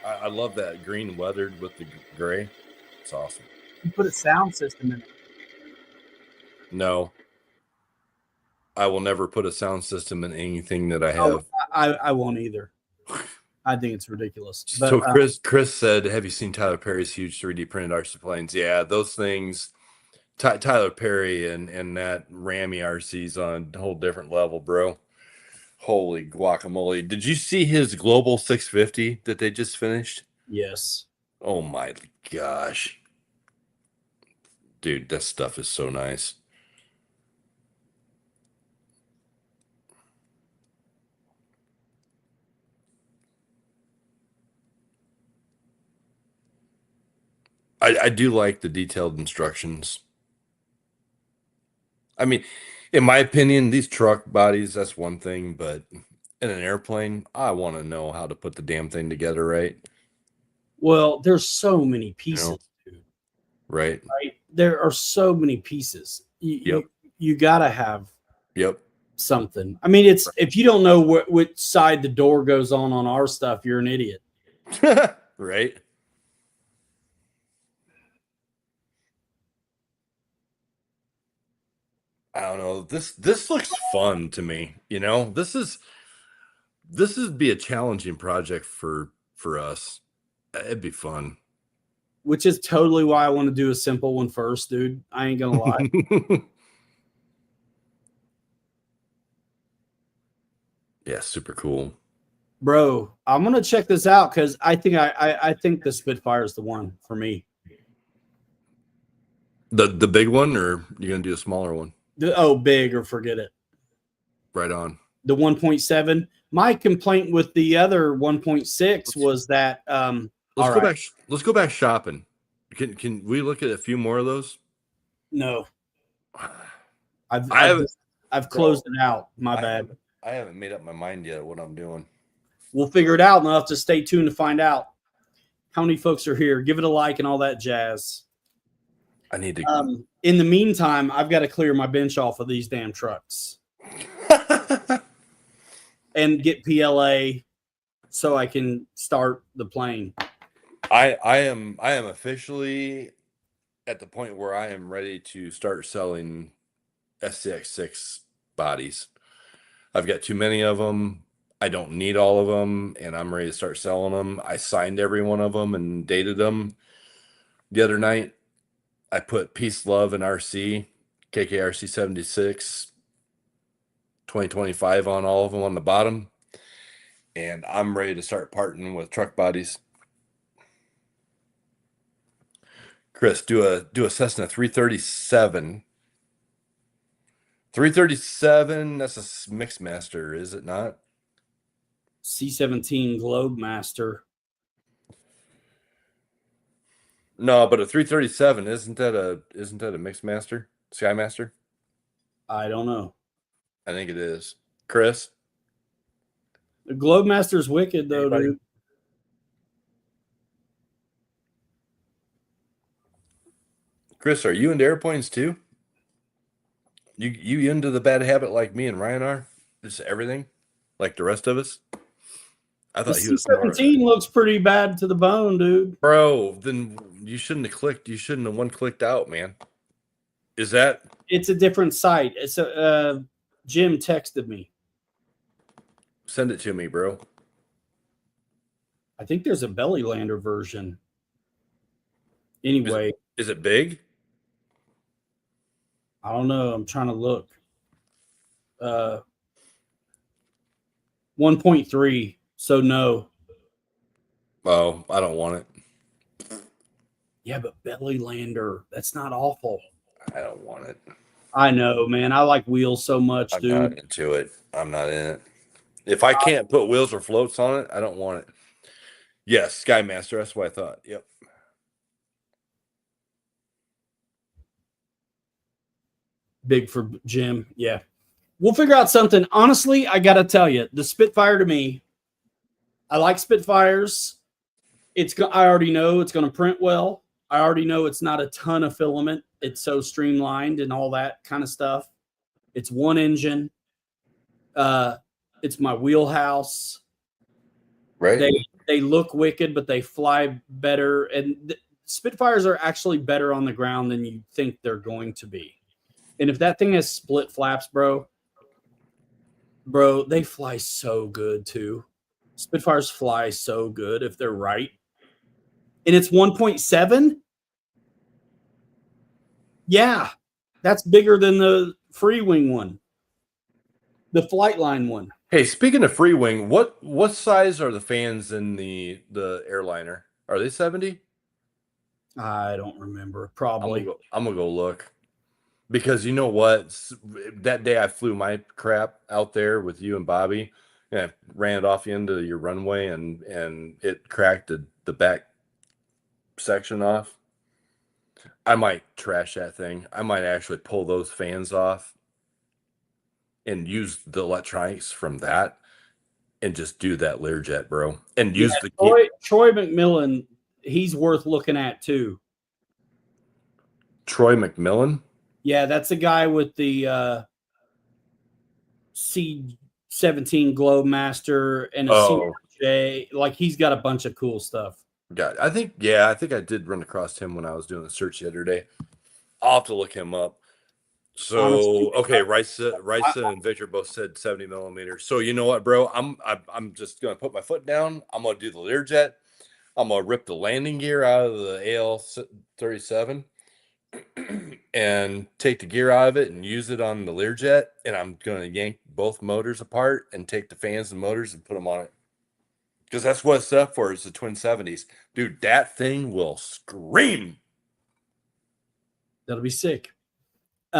B: I love that green weathered with the gray. It's awesome.
A: You put a sound system in it.
B: No. I will never put a sound system in anything that I have.
A: Oh, I won't either. I think it's ridiculous. But,
B: so Chris said, have you seen Tyler Perry's huge 3D printed RC planes? Yeah, those things, Tyler Perry and that Rammy RC's on a whole different level, bro. Holy guacamole. Did you see his Global 650 that they just finished?
A: Yes.
B: Oh my gosh. Dude, that stuff is so nice. I do like the detailed instructions. I mean, in my opinion, these truck bodies, that's one thing, but in an airplane, I want to know how to put the damn thing together right.
A: Well, there's so many
B: You
A: pieces,
B: know,
A: dude.
B: right?
A: Right? There are so many pieces.
B: Yep.
A: You gotta have
B: Yep.
A: something. I mean, it's if you don't know which side the door goes on our stuff, you're an idiot.
B: Right? I don't know. This looks fun to me. You know, this would be a challenging project for us. It'd be fun.
A: Which is totally why I want to do a simple one first, dude. I ain't gonna lie.
B: Yeah, super cool.
A: Bro, I'm gonna check this out because I think I think the Spitfire is the one for me.
B: The big one, or you're gonna do a smaller one?
A: Big or forget it.
B: Right on.
A: The 1.7. My complaint with the other 1.6 was that
B: Let's go back shopping. Can we look at a few more of those?
A: No. I've closed it out. My bad.
B: I haven't made up my mind yet what I'm doing.
A: We'll figure it out, and I'll have to stay tuned to find out how many folks are here. Give it a like and all that jazz.
B: I need to.
A: In the meantime, I've got to clear my bench off of these damn trucks and get PLA so I can start the plane.
B: I am officially at the point where I am ready to start selling F86 bodies. I've got too many of them. I don't need all of them, and I'm ready to start selling them. I signed every one of them and dated them the other night. I put Peace, Love, and RC, KKRC 76, 2025 on all of them on the bottom. And I'm ready to start parting with truck bodies. Chris, do a Cessna 337. 337, that's a Mixmaster, is it not?
A: C-17 Globemaster.
B: No, but a 337, isn't that a Mixmaster? Skymaster?
A: I don't know.
B: I think it is. Chris?
A: The Globemaster's wicked though,
B: Anybody?
A: dude.
B: Chris, are you into airplanes too? You into the bad habit like me and Ryan are? Just everything? Like the rest of us? I thought
A: The
B: he was smart.
A: C-17 looks pretty bad to the bone, dude.
B: Bro, then you shouldn't have clicked. You shouldn't have one clicked out, man. Is that?
A: It's a different site. It's a Jim texted me.
B: Send it to me, bro.
A: I think there's a belly lander version. Anyway,
B: Is it big?
A: I don't know. I'm trying to look. 1.3. So no.
B: Oh, I don't want it.
A: Yeah, but belly lander, that's not awful.
B: I don't want it.
A: I know, man. I like wheels so much,
B: I'm
A: dude.
B: not into it. I'm not in it. If I can't put wheels or floats on it, I don't want it. Yes, Skymaster. That's what I thought. Yep.
A: Big for Jim. Yeah. We'll figure out something. Honestly, I got to tell you, the Spitfire to me, I like Spitfires. I already know it's going to print well. I already know it's not a ton of filament. It's so streamlined and all that kind of stuff. It's one engine. It's my wheelhouse.
B: Right.
A: They look wicked, but they fly better. And Spitfires are actually better on the ground than you think they're going to be. And if that thing has split flaps, bro, they fly so good too. Spitfires fly so good if they're right. And it's 1.7. Yeah, that's bigger than the free wing one, the Flightline one.
B: Hey, speaking of free wing, what size are the fans in the airliner? Are they 70?
A: I don't remember.
B: I'm
A: Probably.
B: gonna go look. Because you know what? That day I flew my crap out there with you and Bobby, and I ran it off the end of your runway, and it cracked the back section off. I might trash that thing. I might actually pull those fans off and use the electronics from that and just do that Learjet, bro. And use the
A: Troy McMillan, he's worth looking at too.
B: Troy McMillan.
A: Yeah, that's the guy with the C-17 Globemaster and a CJ. Like, he's got a bunch of cool stuff.
B: God, I think I did run across him when I was doing the search the other day. I'll have to look him up. So
A: Honestly,
B: okay, Risa and Victor both said 70 millimeters. So you know what, bro? I'm just gonna put my foot down. I'm gonna do the Learjet. I'm gonna rip the landing gear out of the AL-37 and take the gear out of it and use it on the Learjet. And I'm gonna yank both motors apart and take the fans and motors and put them on it. Because that's what it's set for, is the twin 70s. Dude, that thing will scream.
A: That'll be sick. We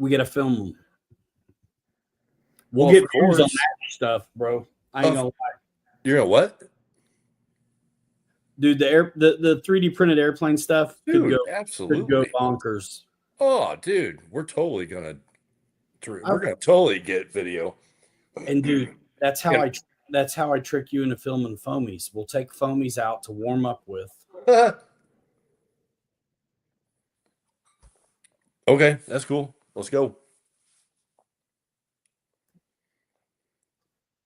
A: got to film them. We'll get views on that stuff, bro. I ain't gonna lie.
B: You're gonna what?
A: Dude, the 3D printed airplane stuff could go bonkers.
B: Oh, dude, we're gonna totally get video.
A: And dude, that's how I trick you into filming foamies. We'll take foamies out to warm up with.
B: Okay, that's cool. Let's go.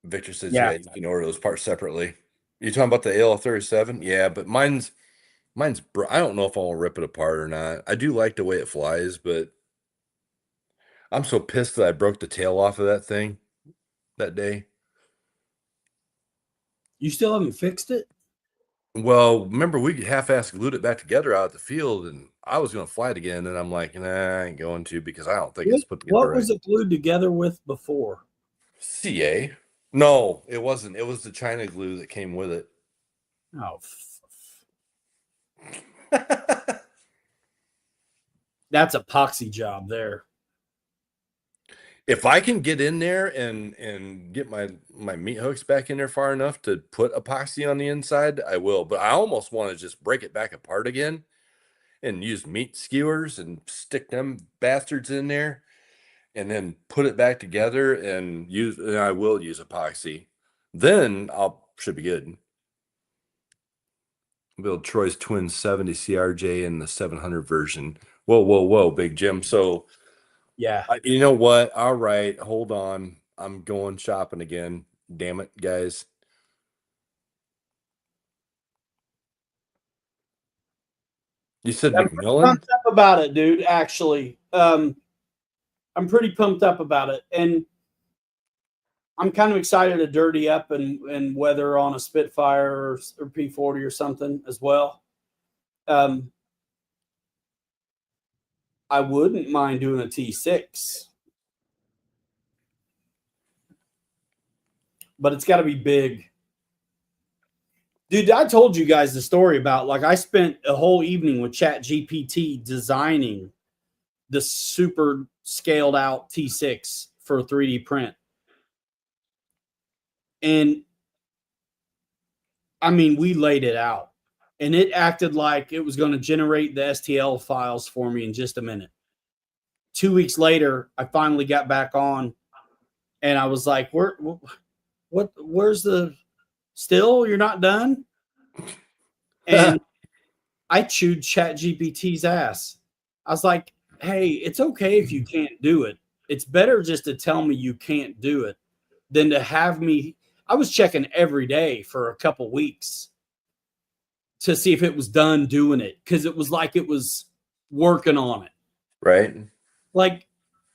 B: Victor says, yeah, you can order those parts separately. You talking about the AL-37? Yeah, but mine's I don't know if I'll rip it apart or not. I do like the way it flies, but I'm so pissed that I broke the tail off of that thing that day.
A: You still haven't fixed it?
B: Well, remember we half-assed glued it back together out at the field, and I was going to fly it again, and I'm like, nah, I ain't going to, because I don't think it's put together.
A: What was it glued together with before?
B: CA? No, it wasn't. It was the China glue that came with it.
A: Oh, that's epoxy job there.
B: If I can get in there and get my meat hooks back in there far enough to put epoxy on the inside, I will. But I almost want to just break it back apart again and use meat skewers and stick them bastards in there and then put it back together and I will use epoxy. Then should be good. Build Troy's twin 70 CRJ in the 700 version. Whoa, Big Jim. So
A: yeah,
B: you know what? All right, hold on. I'm going shopping again. Damn it, guys. You said McMillan?
A: I'm pumped up about it, dude. Actually, I'm pretty pumped up about it, and I'm kind of excited to dirty up and weather on a Spitfire or P-40 or something as well. I wouldn't mind doing a T6, but it's got to be big. Dude, I told you guys the story about, like, I spent a whole evening with ChatGPT designing the super scaled out T6 for a 3D print. And I mean, we laid it out, and it acted like it was going to generate the STL files for me in just a minute. 2 weeks later, I finally got back on, and I was like, where's the still? You're not done? And I chewed ChatGPT's ass. I was like, hey, it's okay if you can't do it. It's better just to tell me you can't do it than to have me. I was checking every day for a couple weeks to see if it was done doing it, because it was like it was working on it.
B: Right.
A: Like,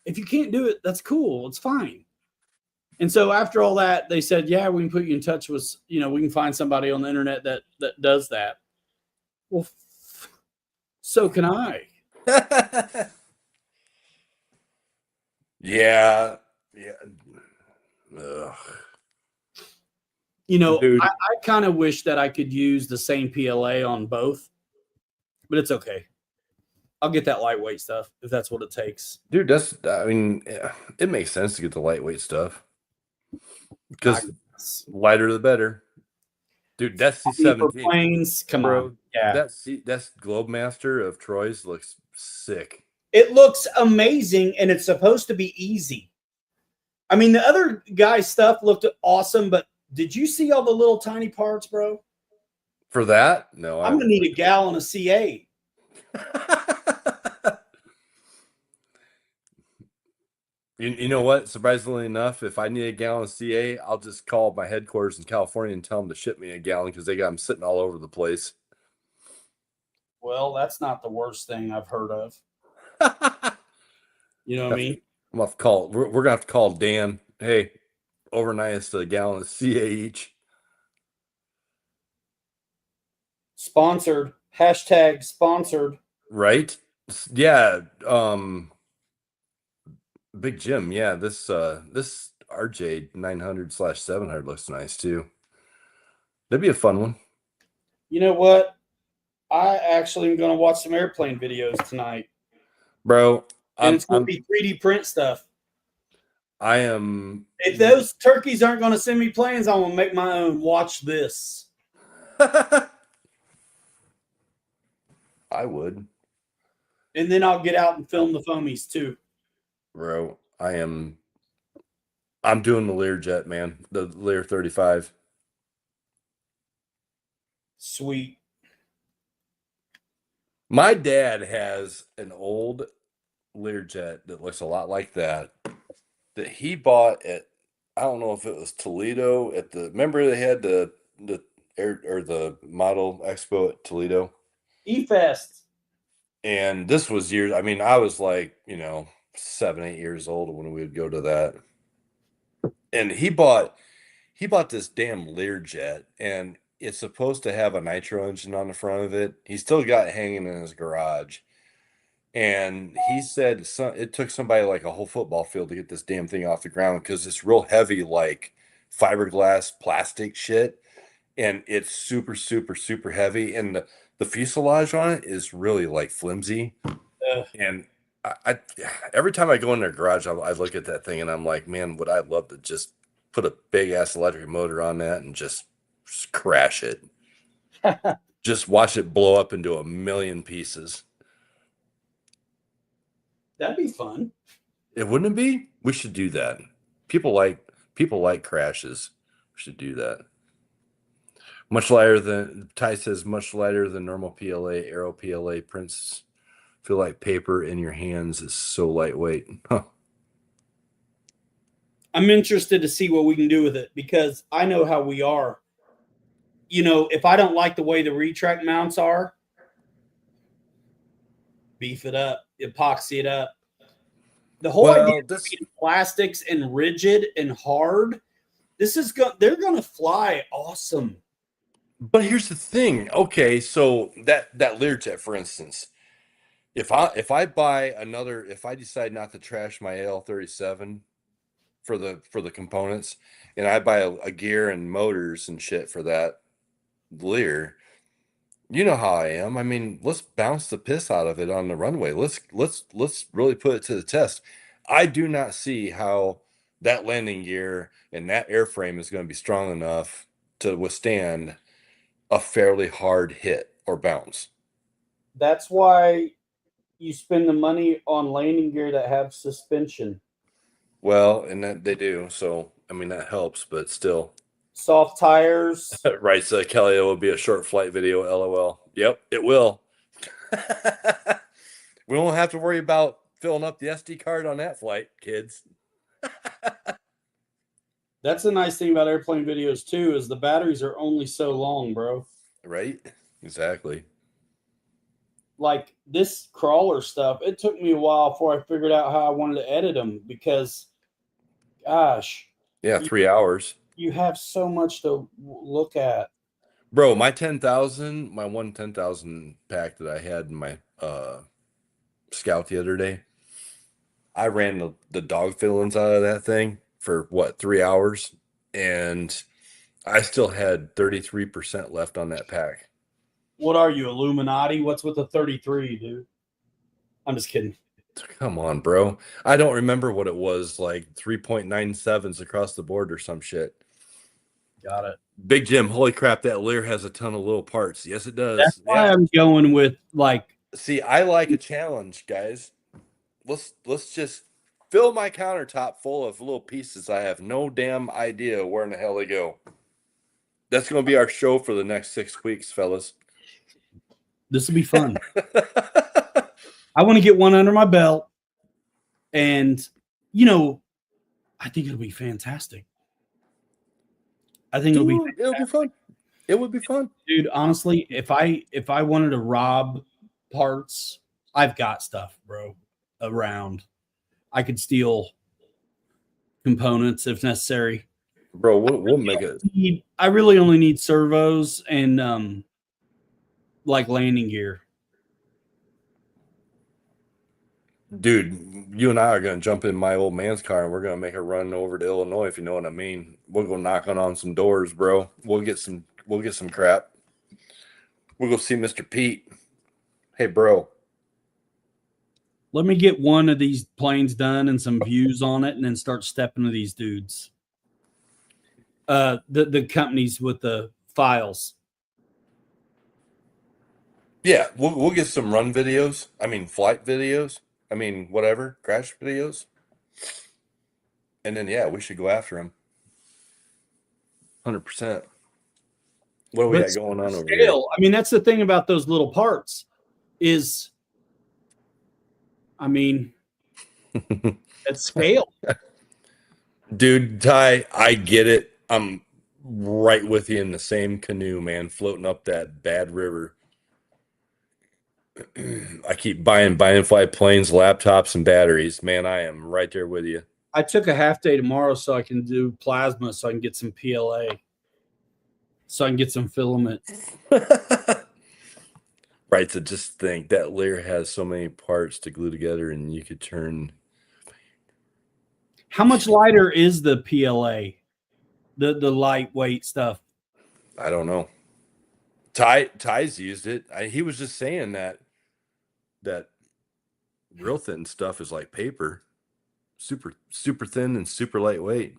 A: if you can't do it, that's cool. It's fine. And so after all that, they said, yeah, we can put you in touch with, we can find somebody on the internet that does that. Well, so can I.
B: Yeah. Ugh.
A: You know,
B: Dude.
A: I kind of wish that I could use the same PLA on both, but it's okay. I'll get that lightweight stuff if that's what it takes.
B: Dude, it makes sense to get the lightweight stuff because lighter the better. Dude, that's C17
A: planes. Come
B: bro,
A: on, yeah.
B: That's Globemaster of Troy's looks sick.
A: It looks amazing, and it's supposed to be easy. I mean, the other guy's stuff looked awesome, but did you see all the little tiny parts, bro?
B: For that, no.
A: I'm gonna need a gallon of CA.
B: You know what? Surprisingly enough, if I need a gallon of CA, I'll just call my headquarters in California and tell them to ship me a gallon because they got them sitting all over the place.
A: Well, that's not the worst thing I've heard of. You know what I mean?
B: I'm gonna have to call. We're gonna have to call Dan. Hey, overnight us a gallon of CA each.
A: Sponsored. Hashtag sponsored.
B: Right? Yeah. Big Jim. Yeah. This RJ 900/700 looks nice too. That'd be a fun one.
A: You know what? I actually am going to watch some airplane videos tonight,
B: bro.
A: And it's going to be 3D print stuff.
B: I am.
A: If those turkeys aren't going to send me planes, I'm going to make my own. Watch this.
B: I would.
A: And then I'll get out and film the foamies too.
B: Bro, I'm doing the Learjet, man. The Lear 35.
A: Sweet.
B: My dad has an old Learjet that looks a lot like that he bought at, I don't know if it was Toledo at remember they had the air or the model expo at Toledo?
A: E-Fest.
B: And this was years, I mean, I was like, 7, 8 years old when we would go to that. And he bought this damn Learjet, and it's supposed to have a nitro engine on the front of it. He still got it hanging in his garage. And he said it took somebody like a whole football field to get this damn thing off the ground because it's real heavy, like fiberglass plastic shit. And it's super, super, super heavy. And the fuselage on it is really like flimsy. And I every time I go in their garage, I look at that thing and I'm like, man, would I love to just put a big ass electric motor on that and just crash it. Just watch it blow up into a million pieces.
A: That'd be fun.
B: It wouldn't it be? We should do that. People like crashes. We should do that. Much lighter than Ty says, much lighter than normal PLA, Aero PLA prints. Feel like paper in your hands is so lightweight. Huh.
A: I'm interested to see what we can do with it because I know how we are. If I don't like the way the retract mounts are, beef it up, epoxy it up. The whole idea of plastics and rigid and hard, they're going to fly awesome.
B: But here's the thing. Okay, so that Learjet, for instance, if I decide not to trash my AL37 for the components, and I buy a gear and motors and shit for that Lear, you know how I am. I mean, let's bounce the piss out of it on the runway. Let's really put it to the test. I do not see how that landing gear and that airframe is going to be strong enough to withstand a fairly hard hit or bounce.
A: That's why you spend the money on landing gear that have suspension.
B: Well, and that they do. So, I mean, that helps, but still.
A: Soft tires.
B: Right, so Kelly, it will be a short flight video, LOL. Yep, it will. We won't have to worry about filling up the SD card on that flight, kids.
A: That's the nice thing about airplane videos, too, is the batteries are only so long, bro.
B: Right? Exactly.
A: Like this crawler stuff, it took me a while before I figured out how I wanted to edit them because, gosh.
B: Yeah, 3 hours.
A: You have so much to look at.
B: Bro, my 10,000, my 10,000 pack that I had in my Scout the other day, I ran the dog fillings out of that thing for 3 hours, and I still had 33% left on that pack.
A: What are you, Illuminati? What's with the 33, dude? I'm just kidding.
B: Come on, bro. I don't remember what it was, like 3.97s across the board or some shit.
A: Got it.
B: Big Jim, holy crap, that Lear has a ton of little parts. Yes, it does.
A: That's why I'm going with like.
B: See, I like a challenge, guys. Let's just fill my countertop full of little pieces. I have no damn idea where in the hell they go. That's going to be our show for the next 6 weeks, fellas.
A: This will be fun. I want to get one under my belt, and I think it'll be fantastic. I think it'll be
B: fun. It would be fun,
A: dude. Honestly, if I wanted to rob parts, I've got stuff, bro, around. I could steal components if necessary.
B: Bro, we'll make it.
A: I really only need servos and like landing gear.
B: Dude, you and I are going to jump in my old man's car and we're going to make a run over to Illinois, if you know what I mean. We'll go knocking on some doors, bro. We'll get some crap. We'll go see Mr. Pete. Hey, bro.
A: Let me get one of these planes done and some views on it and then start stepping to these dudes. The companies with the files.
B: Yeah, we'll get some run videos. I mean, flight videos. I mean, whatever, crash videos. And then, yeah, we should go after him. 100%. What do we got going on over here?
A: I mean, that's the thing about those little parts is, I mean, at scale.
B: Dude, Ty, I get it. I'm right with you in the same canoe, man, floating up that bad river. I keep buying fly planes, laptops, and batteries. Man, I am right there with you.
A: I took a half day tomorrow so I can do plasma, so I can get some PLA, so I can get some filament.
B: Right, so just think that Lear has so many parts to glue together, and you could turn.
A: How much lighter is the PLA? The lightweight stuff.
B: I don't know. Ty's used it. He was just saying that real thin stuff is like paper, super thin and super lightweight.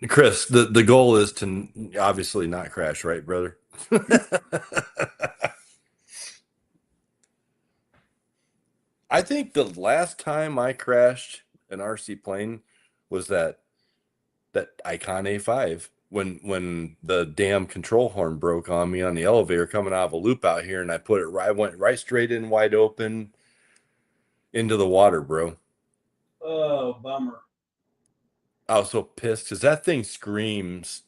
B: Chris, the goal is to obviously not crash, right, brother? I think the last time I crashed an RC plane was that Icon A5 when the damn control horn broke on me on the elevator coming out of a loop out here, and I went right straight in wide open into the water, bro.
A: Oh, bummer.
B: I was so pissed because that thing screams.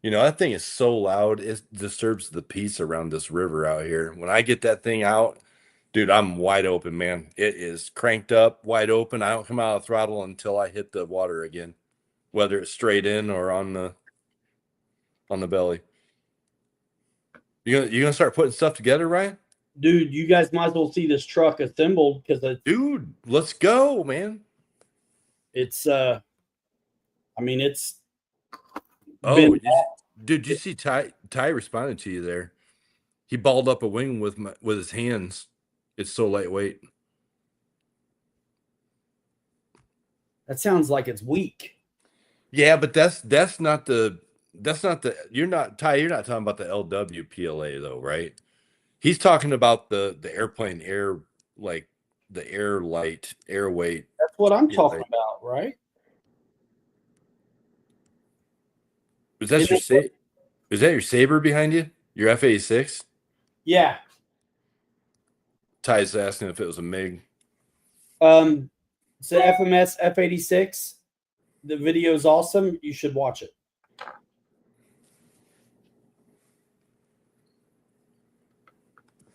B: That thing is so loud, it disturbs the peace around this river out here. When I get that thing out, dude, I'm wide open, man. It is cranked up, wide open. I don't come out of the throttle until I hit the water again, whether it's straight in or on the belly. You gonna start putting stuff together, Ryan?
A: Dude, you guys might as well see this truck assembled because
B: Dude, let's go, man.
A: It's I mean, it's.
B: Oh, did you see Ty responded to you there? He balled up a wing with his hands. It's so lightweight.
A: That sounds like it's weak.
B: Yeah, but that's not the you're not talking about the LW PLA though, right? He's talking about the airplane air, like the air light, air weight.
A: That's what I'm talking about, right?
B: Is that your Sabre behind you? Your F86?
A: Yeah.
B: Ty's asking if it was a MiG.
A: It's the FMS F86. The video is awesome. You should watch it.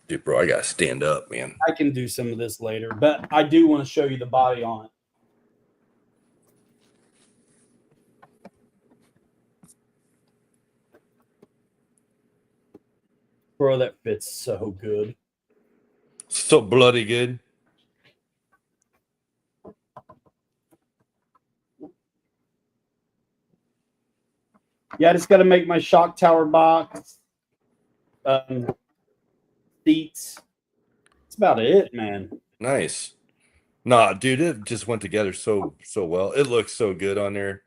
B: Dude, bro, I gotta stand up, man.
A: I can do some of this later, but I do want to show you the body on it. Bro, that fits so good.
B: So bloody good.
A: Yeah, I just got to make my shock tower box. Seats. That's about it, man.
B: Nice. Nah, dude, it just went together so well. It looks so good on there.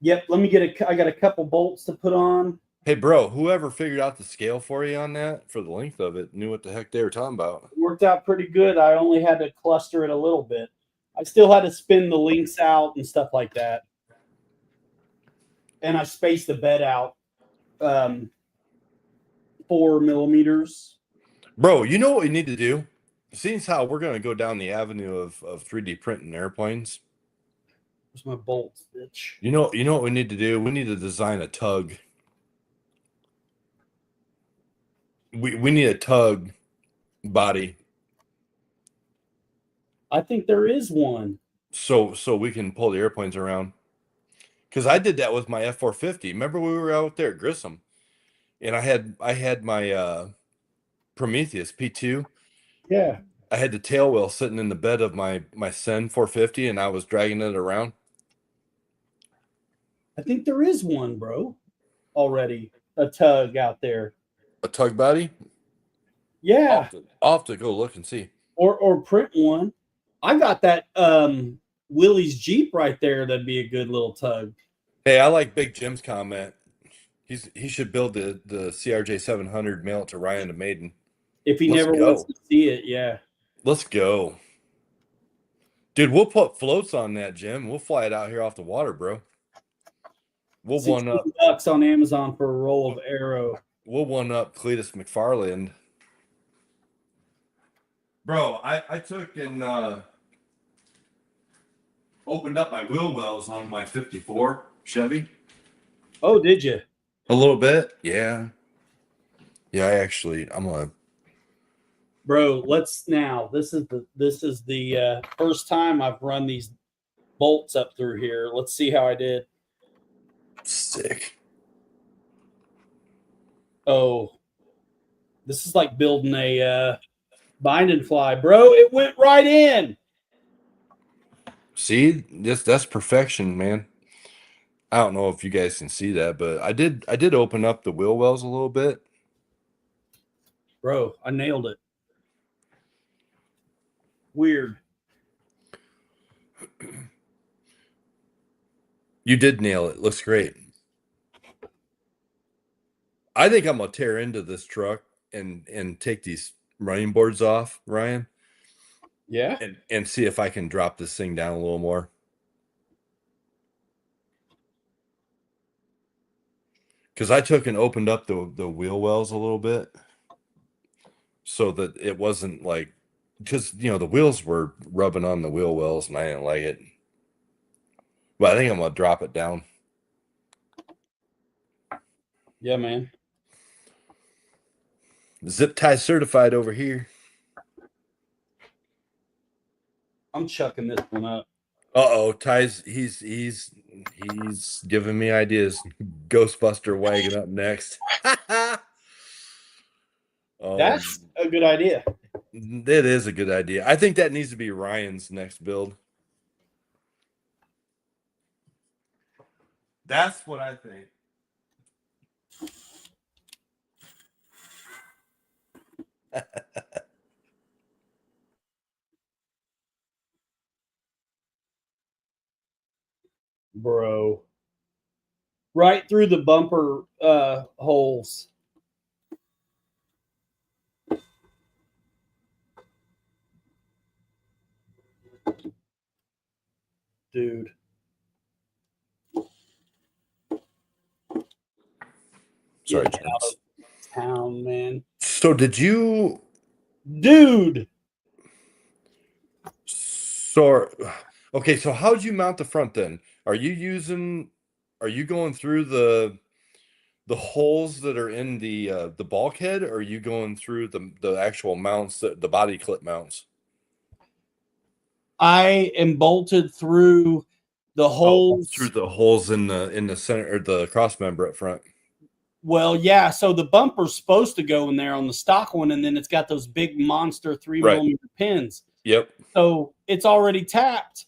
A: Yep, let me get I got a couple bolts to put on.
B: Hey, bro, whoever figured out the scale for you on that for the length of it knew what the heck they were talking about.
A: It worked out pretty good. I only had to cluster it a little bit. I still had to spin the links out and stuff like that. And I spaced the bed out 4 millimeters.
B: Bro, you know what we need to do? Seeing as how we're going to go down the avenue of 3D printing airplanes.
A: Where's my bolts, bitch?
B: You know what we need to do? We need to design a tug. We need a tug body.
A: I think there is one.
B: So we can pull the airplanes around. Because I did that with my F450. Remember we were out there at Grissom, and I had my Prometheus P2.
A: Yeah.
B: I had the tail wheel sitting in the bed of my Sen 450, and I was dragging it around.
A: I think there is one, bro. Already a tug out there.
B: A tug body?
A: Yeah.
B: I'll have to go look and see.
A: Or print one. I got that Willie's Jeep right there. That'd be a good little tug.
B: Hey, I like Big Jim's comment. He should build the CRJ 700, mail it to Ryan to Maiden.
A: If he never wants to see it, yeah.
B: Let's go. Dude, we'll put floats on that, Jim. We'll fly it out here off the water, bro. We'll one up
A: $16 on Amazon for a roll of Aero.
B: We'll one up Cletus McFarland. Bro, I took and opened up my wheel wells on my 54 Chevy.
A: Oh, did you?
B: A little bit, yeah. Yeah, I'm gonna.
A: Bro, let's now. This is the first time I've run these bolts up through here. Let's see how I did.
B: Sick.
A: Oh, this is like building a bind and fly, bro. It went right in.
B: See, that's perfection, man. I don't know if you guys can see that, but I did open up the wheel wells a little bit.
A: Bro, I nailed it. Weird.
B: You did nail it. Looks great. I think I'm gonna tear into this truck and take these running boards off, Ryan.
A: Yeah.
B: And see if I can drop this thing down a little more. Because I took and opened up the wheel wells a little bit so that it wasn't like, because the wheels were rubbing on the wheel wells and I didn't like it. But I think I'm gonna drop it down.
A: Yeah, man.
B: Zip tie certified over here.
A: I'm chucking this one up.
B: Uh-oh, Ty's he's giving me ideas. Ghostbuster wagon up next.
A: That's a good idea.
B: That is a good idea. I think that needs to be Ryan's next build. That's what I think.
A: Bro. Right through the bumper holes. Dude.
B: Sorry,
A: out of town, man.
B: So did you,
A: dude?
B: So okay, so how'd you mount the front then? Are you going through the holes that are in the bulkhead, or are you going through the actual mounts, the body clip mounts?
A: I am bolted through the holes
B: through the holes in the center or the cross member up front.
A: Well, yeah. So the bumper's supposed to go in there on the stock one, and then it's got those big monster 3mm pins.
B: Yep.
A: So it's already tapped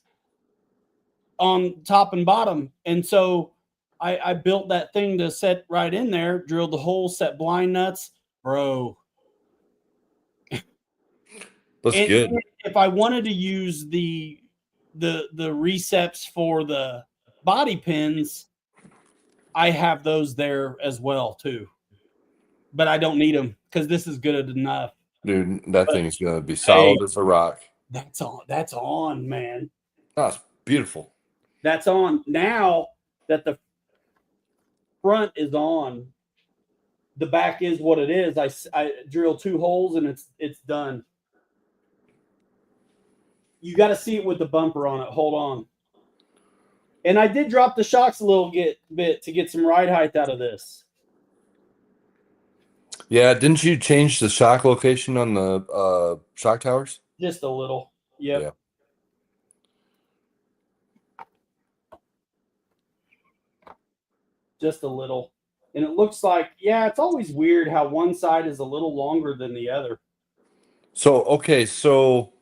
A: on top and bottom. And so I built that thing to set right in there, drilled the hole, set blind nuts. Bro.
B: That's good.
A: And if I wanted to use the receps for the body pins, I have those there as well too. But I don't need them because this is good enough.
B: Dude, that thing's gonna be solid as a rock.
A: That's on, man.
B: Oh, it's beautiful.
A: That's on. Now that the front is on, the back is what it is. I drill 2 holes and it's done. You got to see it with the bumper on it. Hold on. And I did drop the shocks a little bit to get some ride height out of this.
B: Yeah, didn't you change the shock location on the shock towers?
A: Just a little. Yep.
B: Yeah.
A: Just a little. And it looks like, yeah, it's always weird how one side is a little longer than the other.
B: So, okay, so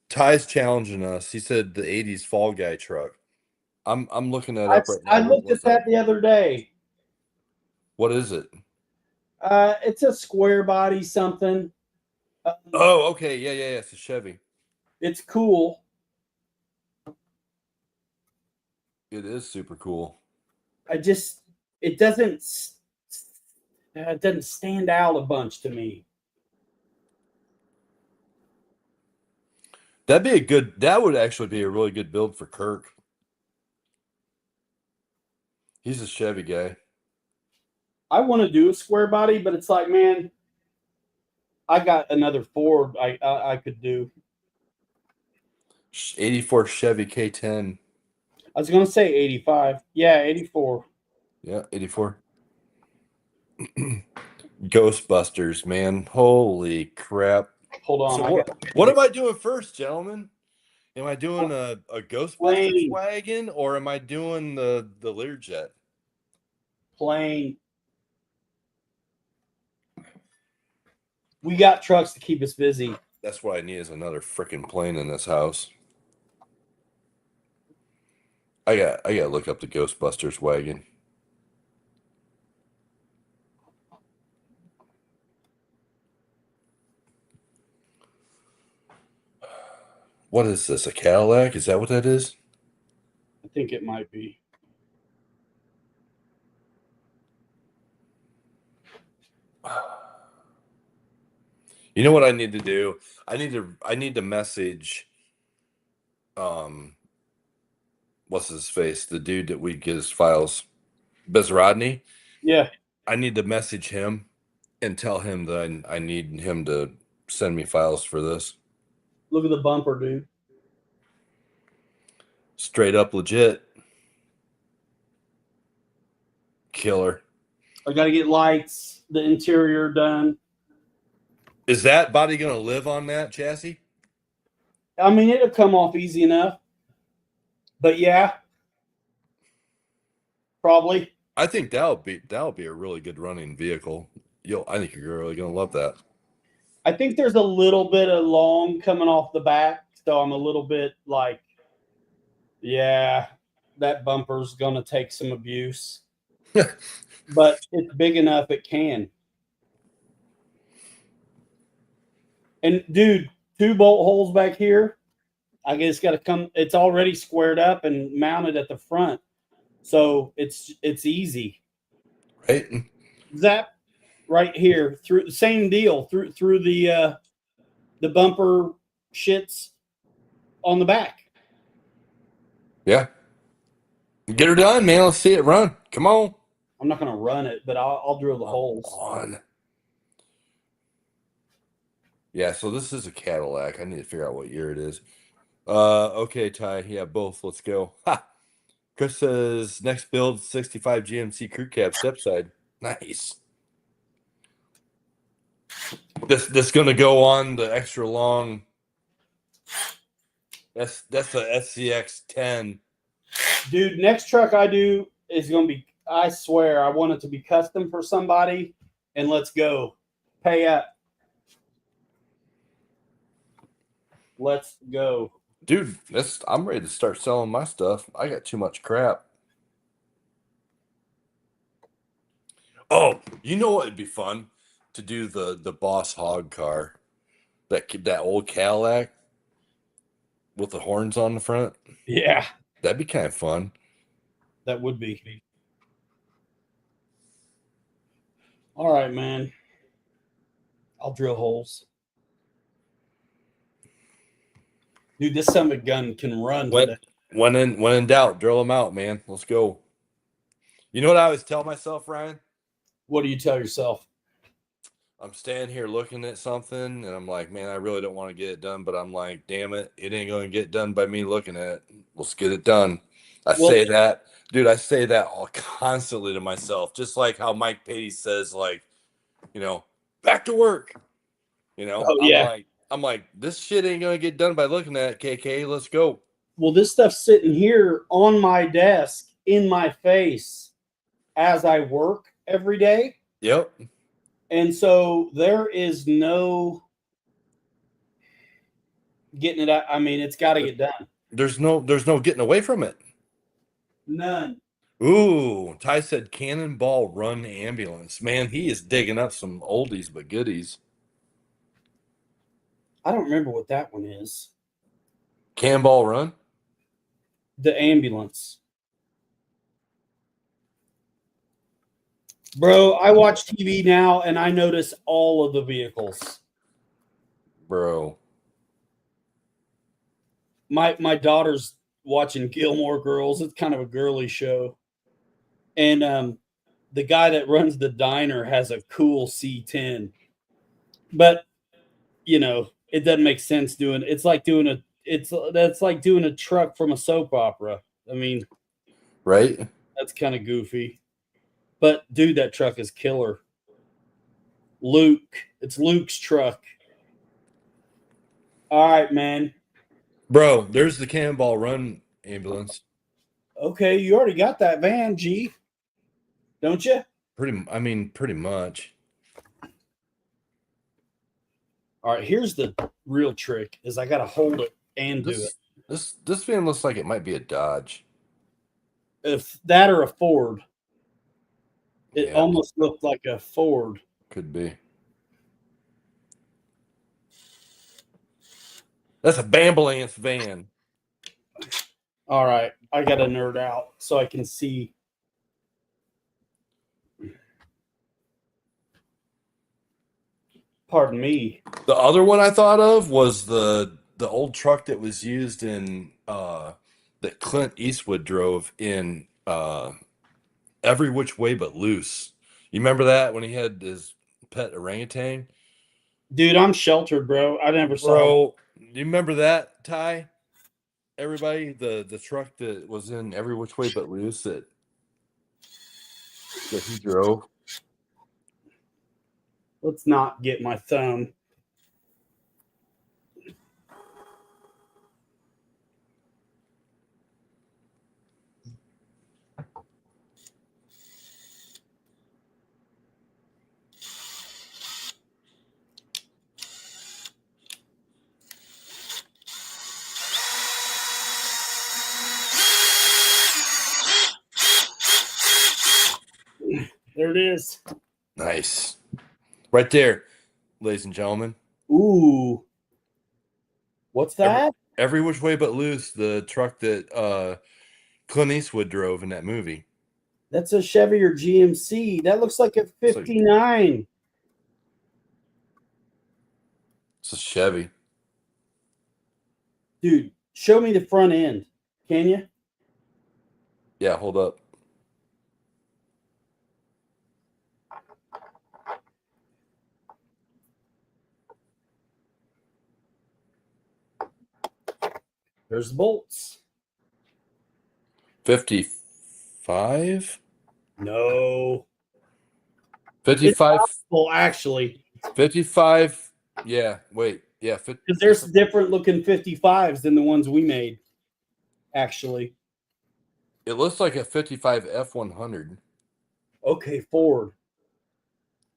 B: Ty's challenging us. He said the 80s Fall Guy truck. I'm looking that up right now.
A: I looked at that the other day.
B: What is it?
A: It's a square body something.
B: Oh, okay. Yeah. It's a Chevy.
A: It's cool.
B: It is super cool.
A: It doesn't stand out a bunch to me.
B: That would actually be a really good build for Kirk. He's a Chevy guy.
A: I want to do a square body, but it's like, man, I got another Ford I could do.
B: 84 Chevy K10.
A: I was going to say 85. Yeah, 84.
B: Yeah, 84. Ghostbusters, man. Holy crap.
A: Hold on.
B: So what am I doing first, gentlemen? Am I doing a Ghostbusters wagon or am I doing the Learjet?
A: Plane. We got trucks to keep us busy.
B: That's what I need is another freaking plane in this house. I got to look up the Ghostbusters wagon. What is this? A Cadillac? Is that what that is?
A: I think it might be.
B: You know what I need to do? I need to message what's his face? The dude that we get his files. Bezrodny.
A: Yeah.
B: I need to message him and tell him that I need him to send me files for this.
A: Look at the bumper, dude.
B: Straight up legit. Killer.
A: I got to get lights, the interior done.
B: Is that body going to live on that chassis?
A: I mean, it'll come off easy enough. But yeah, probably.
B: I think that'll be a really good running vehicle. I think you're really going to love that.
A: I think there's a little bit of long coming off the back, so I'm a little bit like, yeah, that bumper's going to take some abuse. But it's big enough it can. And dude, 2 bolt holes back here. I guess got to come. It's already squared up and mounted at the front, so it's easy.
B: Right.
A: Zap right here through same deal through the bumper shits on the back.
B: Yeah. Get her done, man. Let's see it run. Come on.
A: I'm not gonna run it, but I'll drill the holes.
B: On. Yeah, so this is a Cadillac. I need to figure out what year it is. Okay, Ty. Yeah, both. Let's go. Ha! Chris says next build 65 GMC crew cab stepside. Nice. This gonna go on the extra long. That's the SCX 10.
A: Dude, next truck I do is gonna be I swear, I want it to be custom for somebody, and let's go. Pay up. Let's go.
B: Dude, I'm ready to start selling my stuff. I got too much crap. Oh, you know what would be fun? To do the Boss Hog car. That old Cadillac with the horns on the front.
A: Yeah,
B: That'd be kind of fun.
A: that would be. All right, man. I'll drill holes. Dude, this son of a gun can run.
B: When in doubt, drill them out, man. Let's go. You know what I always tell myself, Ryan?
A: What do you tell yourself?
B: I'm standing here looking at something, and I'm like, man, I really don't want to get it done, but I'm like, damn it, it ain't going to get done by me looking at it. Let's get it done. I say that, dude. I say that all constantly to myself, just like how Mike Patey says, like, back to work. I'm like, this shit ain't gonna get done by looking at it, KK. Let's go.
A: Well, this stuff's sitting here on my desk in my face as I work every day.
B: Yep.
A: And so there is no getting it out. I mean, it's got to get done.
B: There's no getting away from it.
A: None.
B: Ooh, Ty said Cannonball Run Ambulance. Man, he is digging up some oldies but goodies.
A: I don't remember what that one is.
B: Cannonball Run?
A: The ambulance. Bro, I watch TV now and I notice all of the vehicles.
B: Bro.
A: My daughter's watching Gilmore Girls. It's kind of a girly show. And the guy that runs the diner has a cool C10. But, it doesn't make sense that's like doing a truck from a soap opera. I mean,
B: right?
A: That's kind of goofy. But dude, that truck is killer. Luke. It's Luke's truck. All right, man.
B: Bro, there's the Cannonball Run ambulance.
A: Okay, you already got that van, G. Don't you?
B: Pretty much.
A: All right, here's the real trick is I got to hold it and do it.
B: This van looks like it might be a Dodge.
A: If that or a Ford. It almost looked like a Ford.
B: Could be. That's a Bambulance van.
A: All right, I got to nerd out so I can see. Pardon me.
B: The other one I thought of was the old truck that was used in that Clint Eastwood drove in Every Which Way But Loose. You remember that when he had his pet orangutan?
A: Dude, I'm sheltered, bro. I never saw.
B: Bro, do you remember that, Ty? Everybody, the truck that was in Every Which Way But Loose that he drove.
A: Let's not get my thumb. There it is.
B: Nice. Right there, ladies and gentlemen.
A: Ooh. What's that?
B: Every Which Way But Loose, the truck that Clint Eastwood drove in that movie.
A: That's a Chevy or GMC. That looks like a 59.
B: It's a Chevy.
A: Dude, show me the front end. Can you?
B: Yeah, hold up.
A: There's the bolts.
B: 55?
A: No.
B: 55?
A: Well, actually.
B: 55? Yeah, wait. Yeah.
A: Because there's different looking 55s than the ones we made, actually.
B: It looks like a 55 F100.
A: Okay, Ford.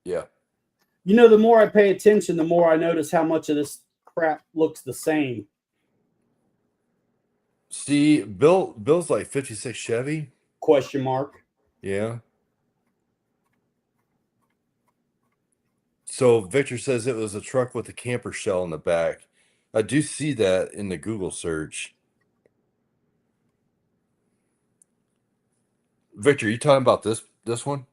B: Yeah.
A: You know, the more I pay attention, the more I notice how much of this crap looks the same.
B: See, Bill's like 56 Chevy.
A: Question mark.
B: Yeah. So Victor says it was a truck with a camper shell in the back. I do see that in the Google search. Victor, you talking about this one?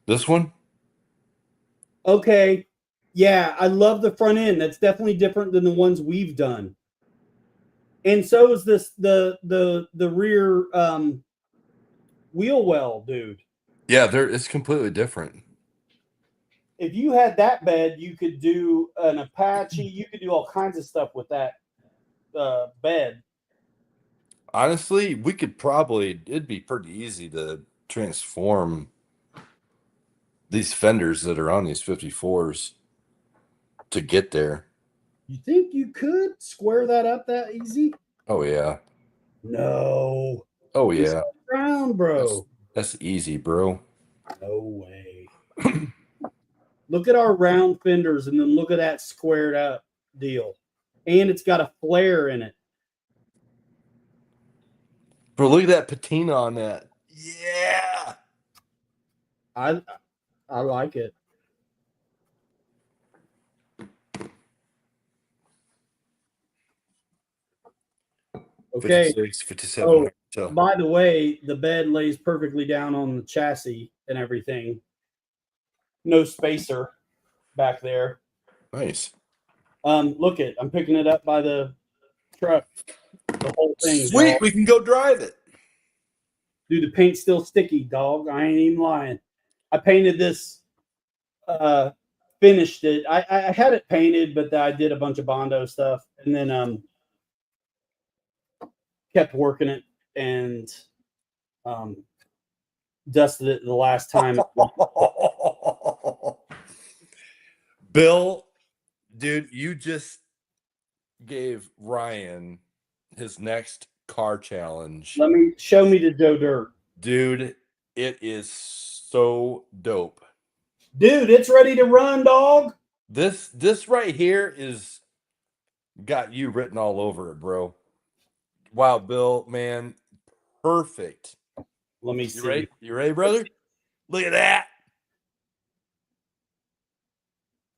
B: This one?
A: Okay. Yeah, I love the front end. That's definitely different than the ones we've done. And so is this the rear wheel well, dude.
B: Yeah, it's completely different.
A: If you had that bed, you could do an Apache. You could do all kinds of stuff with that bed.
B: Honestly, it'd be pretty easy to transform these fenders that are on these 54s to get there.
A: You think you could square that up that easy?
B: Oh yeah.
A: No.
B: Oh
A: It's
B: yeah.
A: round, bro.
B: That's easy, bro.
A: No way. Look at our round fenders and then look at that squared up deal. And it's got a flare in it.
B: Bro, look at that patina on that. Yeah.
A: I like it. Okay.
B: 56, 57.
A: Oh, by the way, the bed lays perfectly down on the chassis and everything. No spacer back there.
B: Nice.
A: Look it. I'm picking it up by the truck. The whole thing.
B: Sweet,
A: dog.
B: we can go drive it.
A: Dude, the paint's still sticky, dog. I ain't even lying. I painted this, finished it. I had it painted, but I did a bunch of Bondo stuff and then kept working it and dusted it the last time.
B: Bill, dude, you just gave Ryan his next car challenge.
A: Let me show me the Joe Dirt.
B: Dude, it is so dope.
A: Dude, it's ready to run, dog.
B: This right here is got you written all over it, bro. Wow, Bill, man, perfect.
A: Let me see.
B: You ready? You ready, brother? Look at that.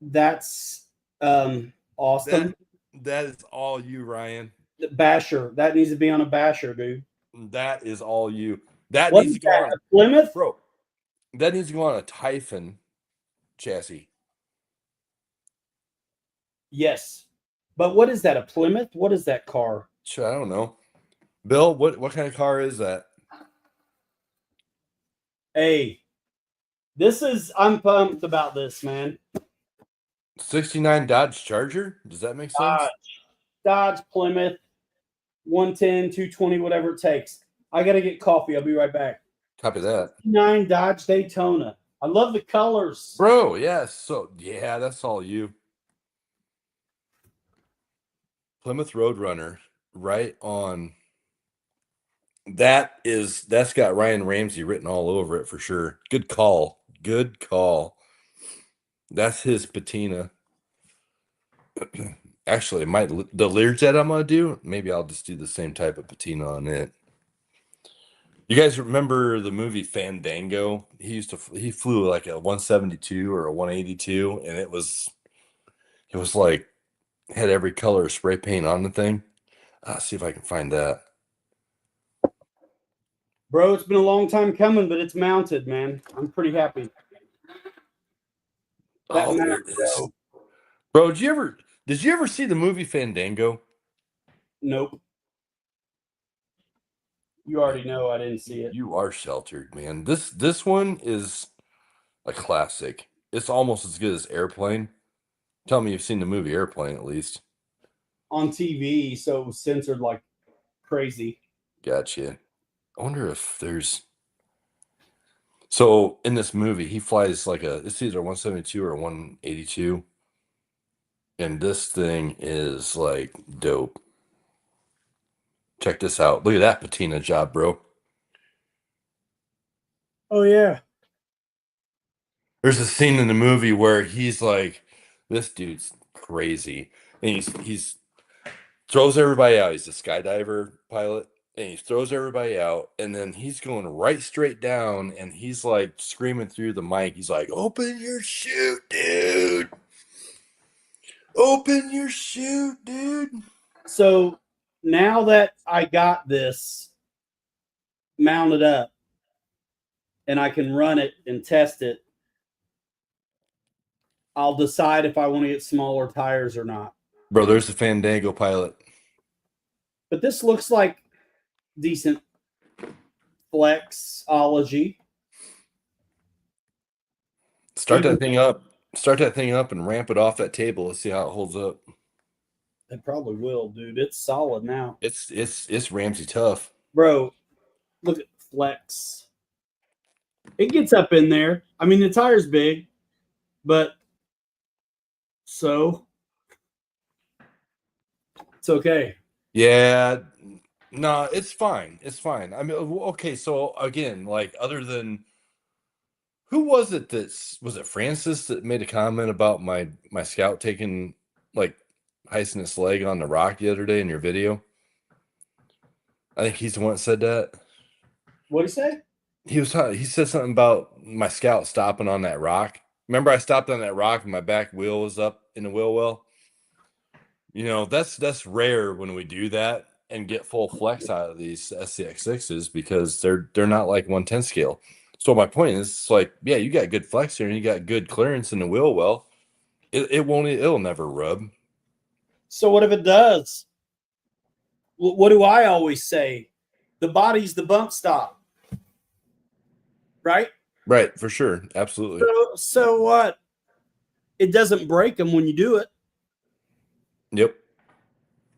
A: That's awesome.
B: That is all you, Ryan.
A: The Basher. That needs to be on a Basher, dude.
B: That is all you. That
A: What
B: needs
A: is
B: to go
A: that?
B: on
A: A Plymouth?
B: bro. That needs to go on a Typhon chassis.
A: Yes. But what is that? A Plymouth? What is that car?
B: Sure, I don't know. Bill, what kind of car is that?
A: Hey, I'm pumped about this, man.
B: 69 Dodge Charger? Does that make sense?
A: Dodge, Plymouth, 110, 220, whatever it takes. I got to get coffee. I'll be right back.
B: Copy that.
A: 9 Dodge Daytona. I love the colors.
B: Bro, yes. So, yeah, that's all you. Plymouth Roadrunner, right on. That's got Ryan Ramsey written all over it for sure. Good call. Good call. That's his patina. Actually, the Learjet I'm gonna do, maybe I'll just do the same type of patina on it. You guys remember the movie Fandango? He flew like a 172 or a 182, and it was like had every color of spray paint on the thing. I'll see if I can find that.
A: Bro, it's been a long time coming, but it's mounted, man. I'm pretty happy.
B: Oh, there it is. Bro, did you ever see the movie Fandango?
A: Nope. You already know I didn't see it.
B: You are sheltered, man. This one is a classic. It's almost as good as Airplane. Tell me you've seen the movie Airplane at least.
A: On TV, so it was censored like crazy.
B: Gotcha. I wonder if there's. So in this movie, he flies like it's either 172 or 182. And this thing is like dope. Check this out. Look at that patina job, bro.
A: Oh yeah.
B: There's a scene in the movie where he's like, this dude's crazy. And he's throws everybody out. He's a skydiver pilot. And he throws everybody out. And then he's going right straight down. And he's like screaming through the mic. He's like, open your chute, dude. Open your chute, dude.
A: So now that I got this mounted up and I can run it and test it, I'll decide if I want to get smaller tires or not.
B: Bro, there's the Fandango pilot.
A: But this looks like decent flexology.
B: Start that thing up. Start that thing up and ramp it off that table. Let's see how it holds up.
A: It probably will, dude. It's solid now.
B: It's Ramsey tough.
A: Bro, look at flex. It gets up in there. I mean, the tire's big, but so it's okay.
B: Yeah. No, it's fine. It's fine. I mean, okay, so again, like other than who was it was it Francis that made a comment about my scout taking like heisting his leg on the rock the other day in your video? I think he's the one that said that.
A: What'd he say?
B: He said something about my scout stopping on that rock. Remember I stopped on that rock and my back wheel was up in the wheel well? You know, that's rare when we do that and get full flex out of these SCX6s because they're not like 110 scale. So my point is, it's like, yeah, you got good flex here and you got good clearance in the wheel well. It'll never rub.
A: So what if it does? What do I always say? The body's the bump stop. Right?
B: Right, for sure. Absolutely.
A: So what? It doesn't break them when you do it.
B: Yep.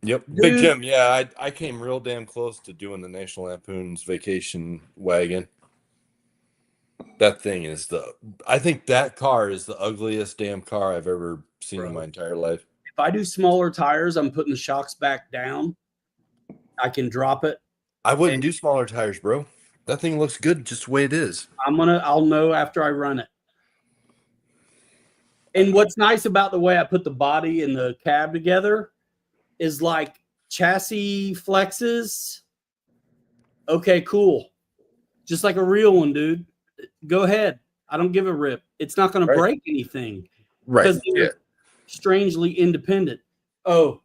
B: Dude. Big Jim, yeah, I came real damn close to doing the National Lampoon's Vacation Wagon. That thing is I think that car is the ugliest damn car I've ever seen in my entire life.
A: If I do smaller tires, I'm putting the shocks back down. I can drop it.
B: I wouldn't do smaller tires, bro. That thing looks good just the way it is.
A: I'll know after I run it. And what's nice about the way I put the body and the cab together is like chassis flexes. Okay, cool. Just like a real one, dude. Go ahead. I don't give a rip. It's not going to break anything.
B: Right.
A: Because they're strangely independent. Oh,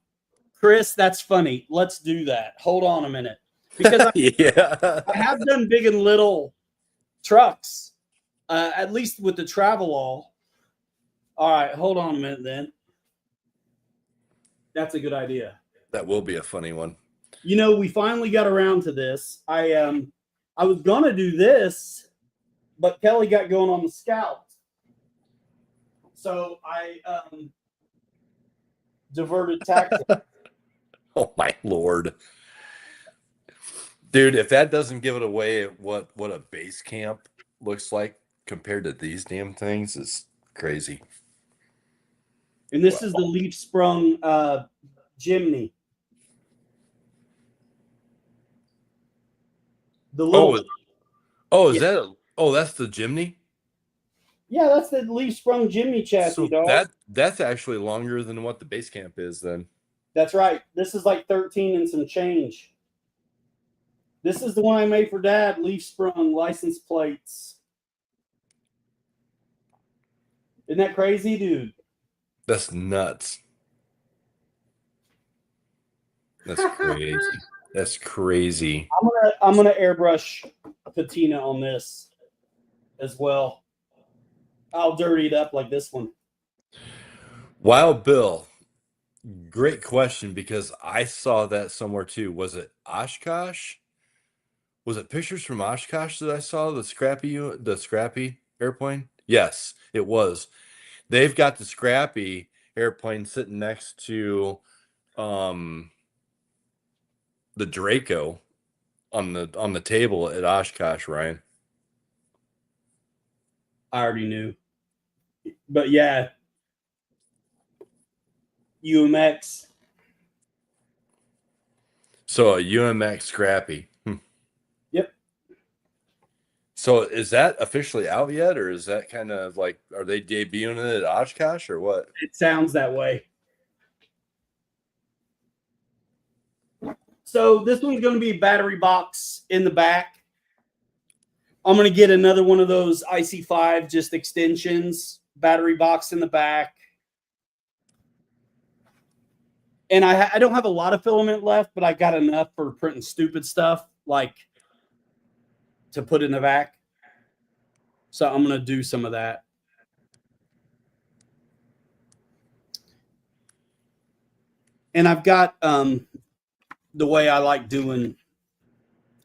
A: Chris, that's funny. Let's do that. Hold on a minute. Because I have done big and little trucks, at least with the travel all. All right, hold on a minute then. That's a good idea.
B: That will be a funny one.
A: You know, we finally got around to this. I was gonna do this, but Kelly got going on the Scout. So I diverted tactics.
B: Oh my Lord. Dude, if that doesn't give it away what a base camp looks like compared to these damn things, is crazy.
A: And this is the leaf sprung Jimny. The little
B: that's the Jimny?
A: Yeah, that's the leaf sprung Jimny chassis,
B: So
A: dog.
B: that's actually longer than what the base camp is then.
A: That's right. This is like 13 and some change. This is the one I made for Dad, leaf sprung license plates. Isn't that crazy, dude?
B: That's nuts. That's crazy. That's crazy.
A: I'm gonna airbrush patina on this as well. I'll dirty it up like this one.
B: Wild Bill, great question because I saw that somewhere too. Was it Oshkosh? Was it pictures from Oshkosh that I saw the Scrappy airplane? Yes, it was. They've got the Scrappy airplane sitting next to the Draco on the table at Oshkosh, Ryan.
A: I already knew. But yeah. UMX.
B: So a UMX Scrappy.
A: Yep.
B: So is that officially out yet, or is that kind of like, are they debuting it at Oshkosh or what?
A: It sounds that way. So this one's going to be a battery box in the back. I'm going to get another one of those IC5 just extensions, battery box in the back. And I don't have a lot of filament left, but I got enough for printing stupid stuff like to put in the back. So I'm going to do some of that. And I've got the way I like doing.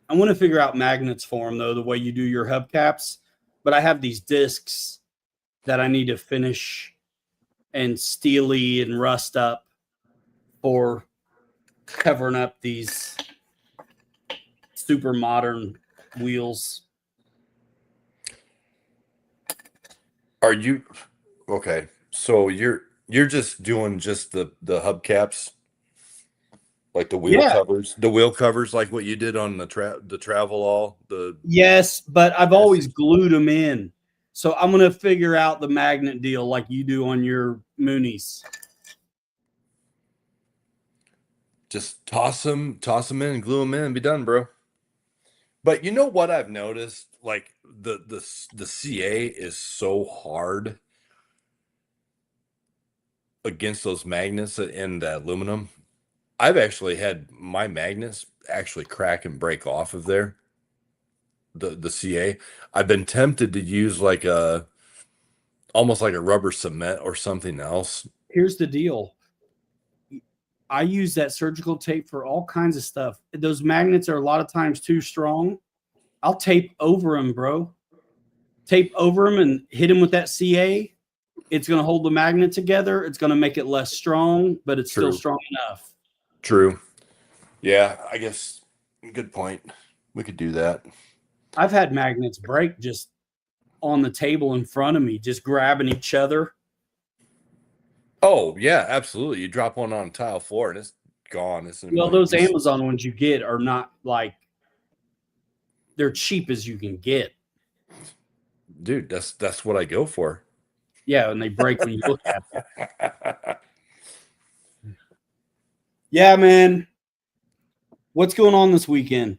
A: I want to figure out magnets for them, though, the way you do your hubcaps. But I have these discs that I need to finish and steely and rust up for covering up these super modern wheels.
B: Are you okay? So you're just doing just the hubcaps, like the wheel covers, like what you did on the travel all the.
A: Yes, but I've always glued them in. So I'm going to figure out the magnet deal like you do on your Moonies.
B: Just toss them in and glue them in and be done, bro. But you know what I've noticed? Like the CA is so hard against those magnets and the aluminum. I've actually had my magnets actually crack and break off of there. The CA. I've been tempted to use like almost like a rubber cement or something else.
A: Here's the deal. I use that surgical tape for all kinds of stuff. Those magnets are a lot of times too strong. I'll tape over them, bro. Tape over them and hit them with that CA. It's going to hold the magnet together. It's going to make it less strong, but it's still strong enough.
B: True. Yeah, I guess. Good point. We could do that.
A: I've had magnets break just on the table in front of me, just grabbing each other.
B: Oh, yeah, absolutely. You drop one on tile floor and it's gone.
A: Well, those Amazon ones you get are not like, they're cheap as you can get.
B: Dude, that's what I go for.
A: Yeah, and they break when you look at them. Yeah, man. What's going on this weekend?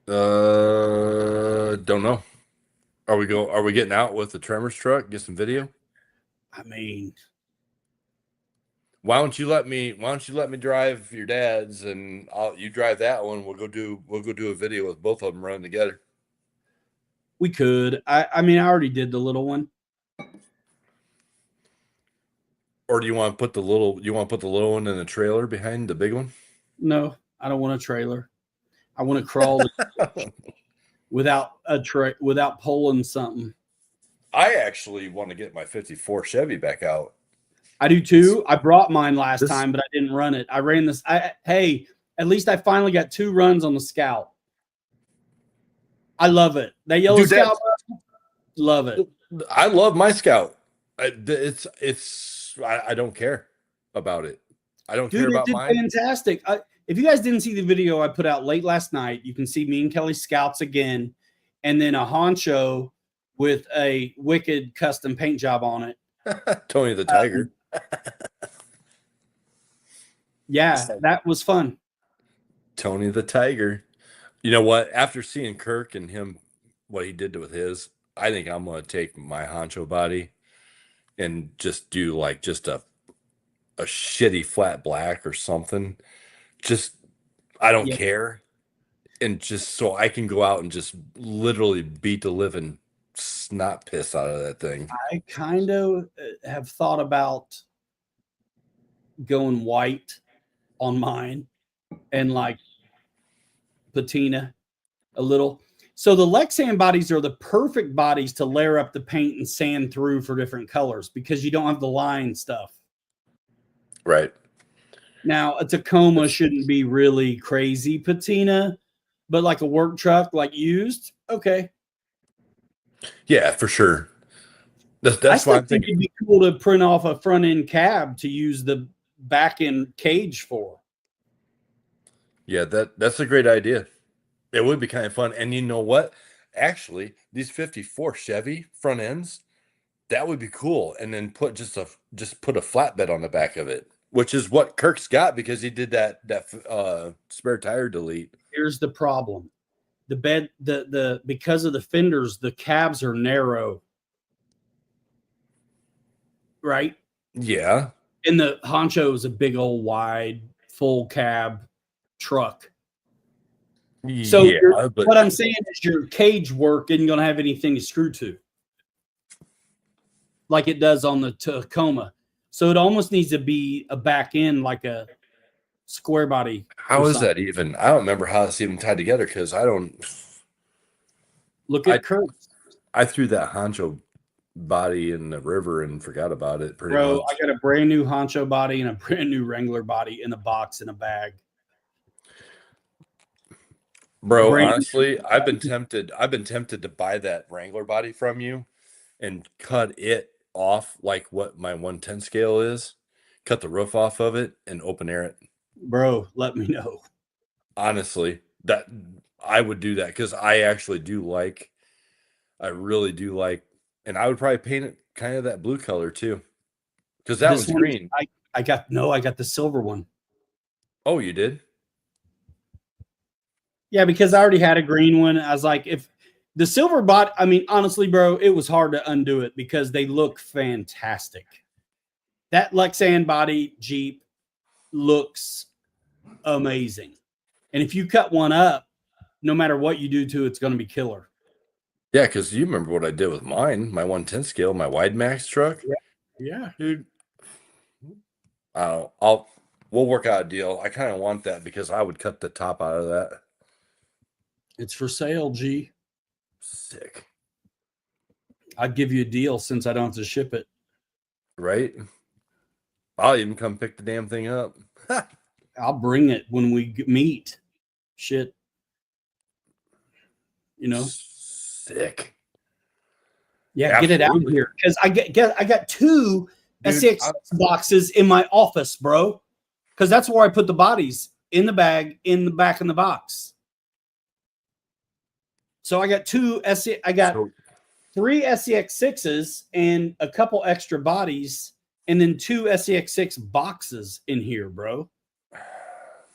B: Don't know. Are we getting out with the Tremors truck? Get some video?
A: I mean,
B: why don't you let me drive your dad's and you drive that one. We'll go do a video with both of them running together.
A: We could. I mean, I already did the little one.
B: Or do you want to put the little one in the trailer behind the big one?
A: No, I don't want a trailer. I want to crawl without pulling something.
B: I actually want to get my 54 Chevy back out.
A: I do too. I brought mine last time, but I didn't run it. I ran this. Hey, at least I finally got 2 runs on the Scout. I love it. That yellow Scout, love it.
B: I love my Scout. I don't care about it. I don't care about mine.
A: Fantastic. If you guys didn't see the video I put out late last night, you can see me and Kelly Scouts again, and then a honcho with a wicked custom paint job on it.
B: Tony the Tiger.
A: Yeah, that was fun.
B: Tony the Tiger. You know what? After seeing Kirk and him, what he did with his, I think I'm going to take my honcho body and just do like just a shitty flat black or something. Just, I don't care. And just so I can go out and just literally beat the living snot piss out of that thing.
A: I kind of have thought about going white on mine and like patina a little. So the Lexan bodies are the perfect bodies to layer up the paint and sand through for different colors because you don't have the line stuff.
B: Right.
A: Now, a Tacoma shouldn't be really crazy patina, but like a work truck, like used, okay.
B: Yeah, for sure.
A: I
B: That's
A: still
B: why I'm
A: think
B: thinking.
A: it'd be cool to print off a front end cab to use the back end cage for.
B: Yeah, that's a great idea. It would be kind of fun. And you know what? Actually, these 54 Chevy front ends, that would be cool. And then put put a flatbed on the back of it, which is what Kirk's got because he did that spare tire delete.
A: Here's the problem. The bed, the because of the fenders, the cabs are narrow. Right?
B: Yeah.
A: And the Honcho is a big old wide full cab truck. So
B: Yeah, but
A: what I'm saying is your cage work isn't going to have anything to screw to like it does on the Tacoma. So it almost needs to be a back end like a square body.
B: how is that even? I don't remember how it's even tied together because I don't.
A: Look at Kurt.
B: I threw that Honcho body in the river and forgot about it pretty
A: Bro,
B: much.
A: I got a brand new Honcho body and a brand new Wrangler body in a box in a bag.
B: Bro,
A: Brand
B: honestly, I've been tempted to buy that Wrangler body from you and cut it off like what my 110 scale is. Cut the roof off of it and open air it.
A: Bro, let me know.
B: Honestly, that I would do that because I actually do like, I really do like, and I would probably paint it kind of that blue color too. Because that one's green.
A: I got the silver one.
B: Oh, you did?
A: Yeah, because I already had a green one. I was like, if the silver bot, I mean, honestly, bro, it was hard to undo it because they look fantastic. That Lexan body Jeep looks amazing. And if you cut one up, no matter what you do to it, it's going to be killer.
B: Yeah, because you remember what I did with mine, my 110 scale, my wide max truck.
A: Yeah.
B: Dude. We'll work out a deal. I kind of want that because I would cut the top out of that.
A: It's for sale, G.
B: Sick.
A: I'd give you a deal since I don't have to ship it.
B: Right? I'll even come pick the damn thing up.
A: I'll bring it when we meet. Shit. You know?
B: Sick.
A: Yeah,
B: Absolutely.
A: get it out here. Because I got two S86 boxes in my office, bro. Because that's where I put the bodies in the bag, in the back in the box. So I got three SEX6s and a couple extra bodies, and then two SEX6 boxes in here, bro.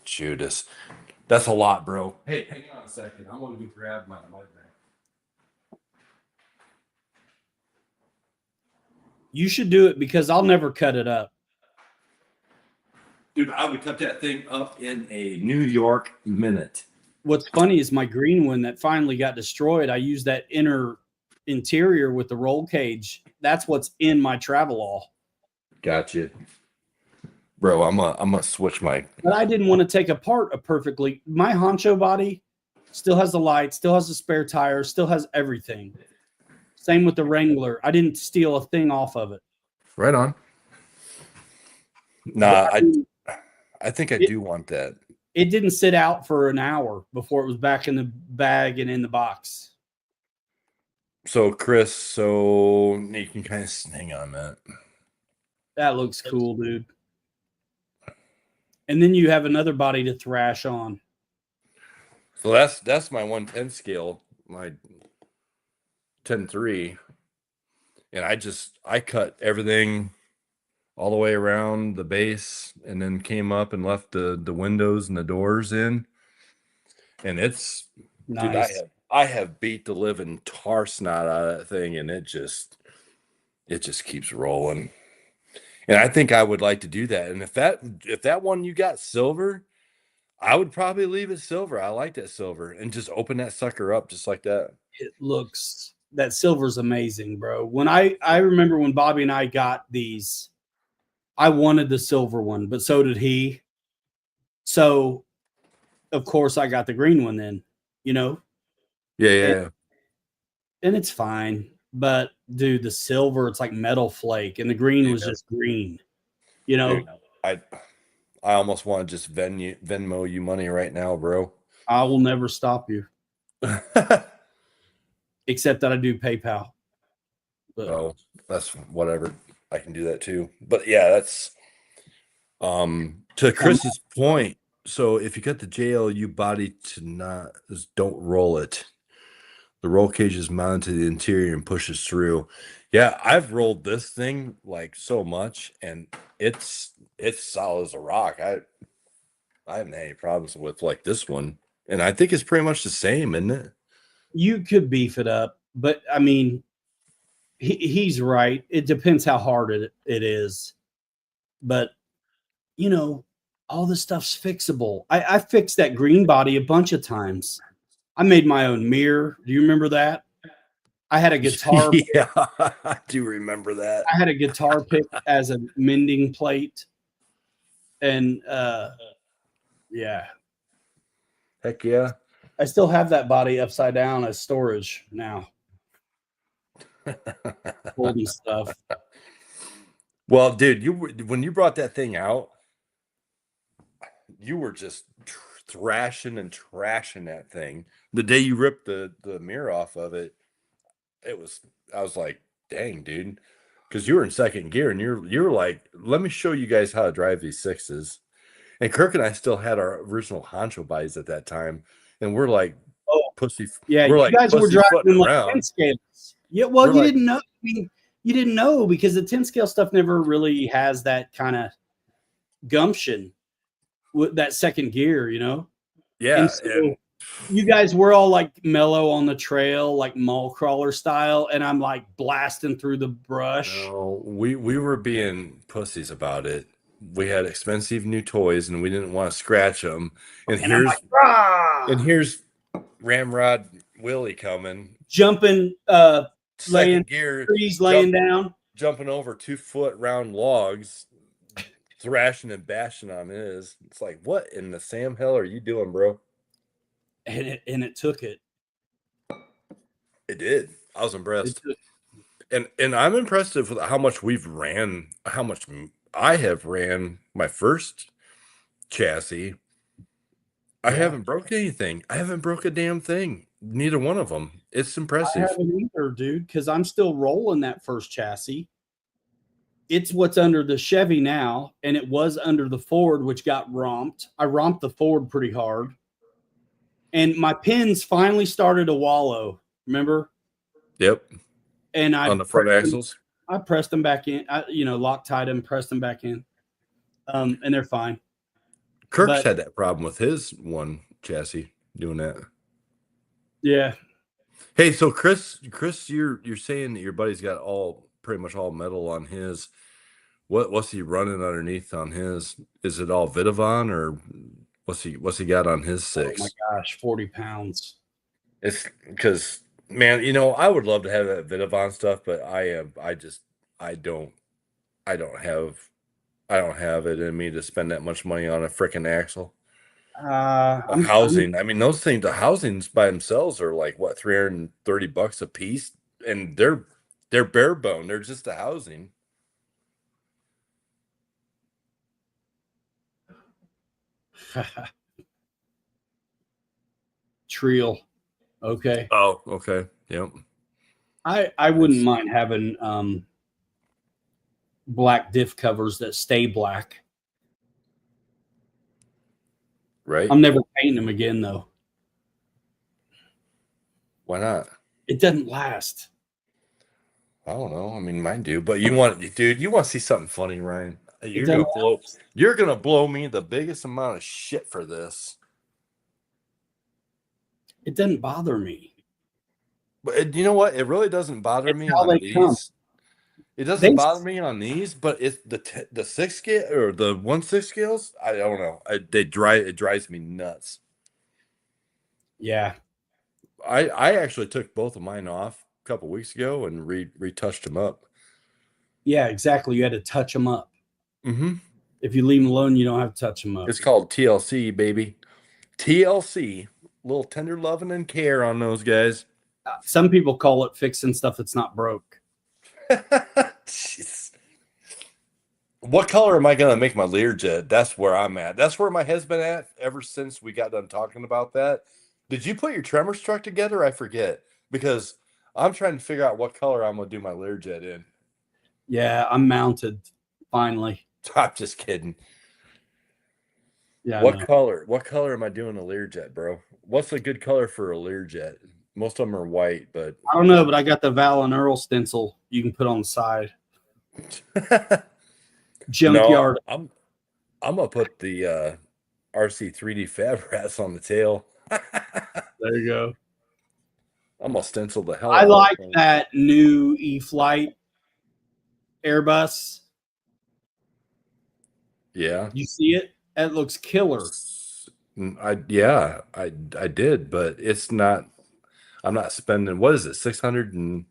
B: Judas. That's a lot, bro. Hey, hang on a second. I want to grab my bag.
A: You should do it because I'll never cut it up.
B: Dude, I would cut that thing up in a New York minute.
A: What's funny is my green one that finally got destroyed. I used that interior with the roll cage. That's what's in my Travelall.
B: Gotcha. Bro, I'm gonna switch my.
A: But I didn't want to take apart my Honcho body still has the light, still has the spare tire, still has everything. Same with the Wrangler. I didn't steal a thing off of it.
B: Right on. Nah, I think I do want that.
A: It didn't sit out for an hour before it was back in the bag and in the box.
B: So, Chris, you can kind of hang on that.
A: That looks cool, dude. And then you have another body to thrash on.
B: So that's my 110 scale, my 10.3. And I cut everything all the way around the base and then came up and left the windows and the doors in. And it's
A: nice.
B: Dude, I have beat the living tar snot out of that thing, and it just keeps rolling. And I think I would like to do that. And if that one you got silver, I would probably leave it silver. I like that silver and just open that sucker up just like that.
A: That silver's amazing, bro. When I remember when Bobby and I got these, I wanted the silver one, but so did he. So, of course, I got the green one then, you know?
B: Yeah.
A: And it's fine. But, dude, the silver, it's like metal flake, and the green was just green, you know?
B: Dude, I almost want to just Venmo you money right now, bro.
A: I will never stop you. Except that I do PayPal.
B: But, That's whatever. I can do that too. But yeah, that's to Chris's point. So if you got the JLU body don't roll it. The roll cage is mounted to the interior and pushes through. Yeah, I've rolled this thing like so much, and it's solid as a rock. I haven't had any problems with like this one, and I think it's pretty much the same, isn't it?
A: You could beef it up, but I mean, he's right. It depends how hard it is, but you know, all this stuff's fixable. I fixed that green body a bunch of times. I made my own mirror. Do you remember that? I had a guitar.
B: Yeah, I do remember that.
A: I had a guitar pick as a mending plate. And yeah.
B: Heck yeah.
A: I still have that body upside down as storage now. Holding stuff.
B: Well, dude, when you brought that thing out, you were just thrashing and trashing that thing. The day you ripped the mirror off of it, I was like, dang, dude. Because you were in second gear and you were like, let me show you guys how to drive these sixes. And Kirk and I still had our original honcho bodies at that time. And we're like, pussy.
A: Yeah,
B: we're
A: you
B: like
A: guys were driving like
B: around.
A: 10 scales. Yeah, well, you didn't know. I mean, you didn't know because the 10 scale stuff never really has that kind of gumption with that second gear, you know?
B: Yeah.
A: And you guys were all like mellow on the trail, like mall crawler style, and I'm like blasting through the brush.
B: No, we were being pussies about it. We had expensive new toys and we didn't want to scratch them. And here's Ramrod Willie coming,
A: jumping,
B: second gear,
A: trees laying down,
B: jumping over 2 foot round logs, thrashing and bashing on his. It's like, what in the Sam hell are you doing, bro?
A: And it took it.
B: It did. I was impressed. And I'm impressed with how much how much I have ran my first chassis. I haven't broken anything. I haven't broke a damn thing. Neither one of them. It's impressive.
A: I haven't either, dude, because I'm still rolling that first chassis. It's what's under the Chevy now, and it was under the Ford, which got romped. I romped the Ford pretty hard. And my pins finally started to wallow. Remember?
B: Yep.
A: And
B: on the front axles.
A: I pressed them back in. Loctite them, pressed them back in. And they're fine.
B: Kirk's had that problem with his one chassis doing that.
A: Yeah.
B: Hey, so Chris, you're saying that your buddy's got pretty much all metal on his. What's he running underneath on his? Is it all Vitavon or what's he got on his six?
A: Oh my gosh, 40 pounds.
B: It's because, man, I would love to have that Vitavon stuff, but I don't have it in me to spend that much money on a freaking axle. Housing. I mean, those things, the housings by themselves are like what, $330 a piece, and they're bare bone. They're just the housing.
A: Trial. Okay.
B: Oh, okay. Yep.
A: I wouldn't mind having black diff covers that stay black.
B: Right.
A: I'm never painting them again though.
B: Why not?
A: It doesn't last.
B: I don't know. I mean, mine do, but you want to see something funny, Ryan? You're gonna blow me the biggest amount of shit for this.
A: It doesn't bother me.
B: But you know what? It really doesn't bother me on these. It doesn't bother me on these, but it's the 6 scale or the 1/6 scales. I don't know. It drives me nuts.
A: Yeah.
B: I actually took both of mine off a couple weeks ago and retouched them up.
A: Yeah, exactly. You had to touch them up.
B: Mm-hmm.
A: If you leave them alone, you don't have to touch them up.
B: It's called TLC, baby. TLC. Little tender loving and care on those guys.
A: Some people call it fixing stuff that's not broke.
B: Jeez. What color am I going to make my Learjet? That's where I'm at. That's where my head's been at ever since we got done talking about that. Did you put your Tremors truck together? I forget. Because I'm trying to figure out what color I'm going to do my Learjet in.
A: Yeah, I'm mounted finally.
B: I'm just kidding.
A: Yeah.
B: What color? What color am I doing a Learjet, bro? What's a good color for a Learjet? Most of them are white, but
A: I don't know, but I got the Val and Earl stencil you can put on the side. Junkyard.
B: No, I'm gonna put the RC 3D Fab rats on the tail.
A: There you go.
B: I'm gonna stencil the hell
A: I
B: out
A: like
B: of that thing.
A: that new E-Flight Airbus.
B: Yeah.
A: You see it? It looks killer.
B: I did, but it's not. I'm not spending. What is it? 600 and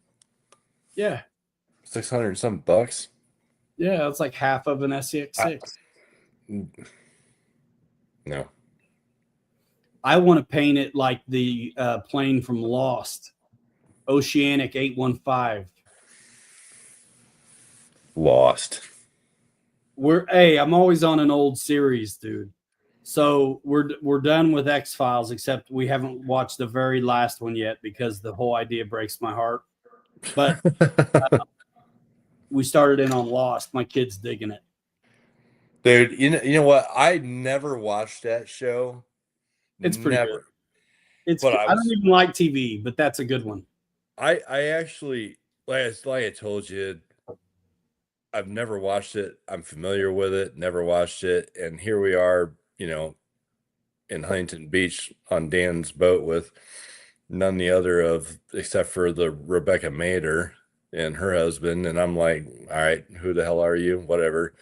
A: Yeah.
B: 600 and some bucks.
A: Yeah, it's like half of an SCX6.
B: No.
A: I want to paint it like the plane from Lost, Oceanic 815.
B: Lost.
A: I'm always on an old series, dude. So we're done with X-Files, except we haven't watched the very last one yet because the whole idea breaks my heart. But we started in on Lost. My kid's digging it.
B: Dude, you know what? I never watched that show.
A: It's pretty
B: Never.
A: good.
B: But
A: I don't even like TV, but that's a good one.
B: I actually, like I told you, I've never watched it. I'm familiar with it, never watched it. And here we are, in Huntington Beach on Dan's boat with none the other of, except for the Rebecca Mader and her husband. And I'm like, all right, who the hell are you? Whatever.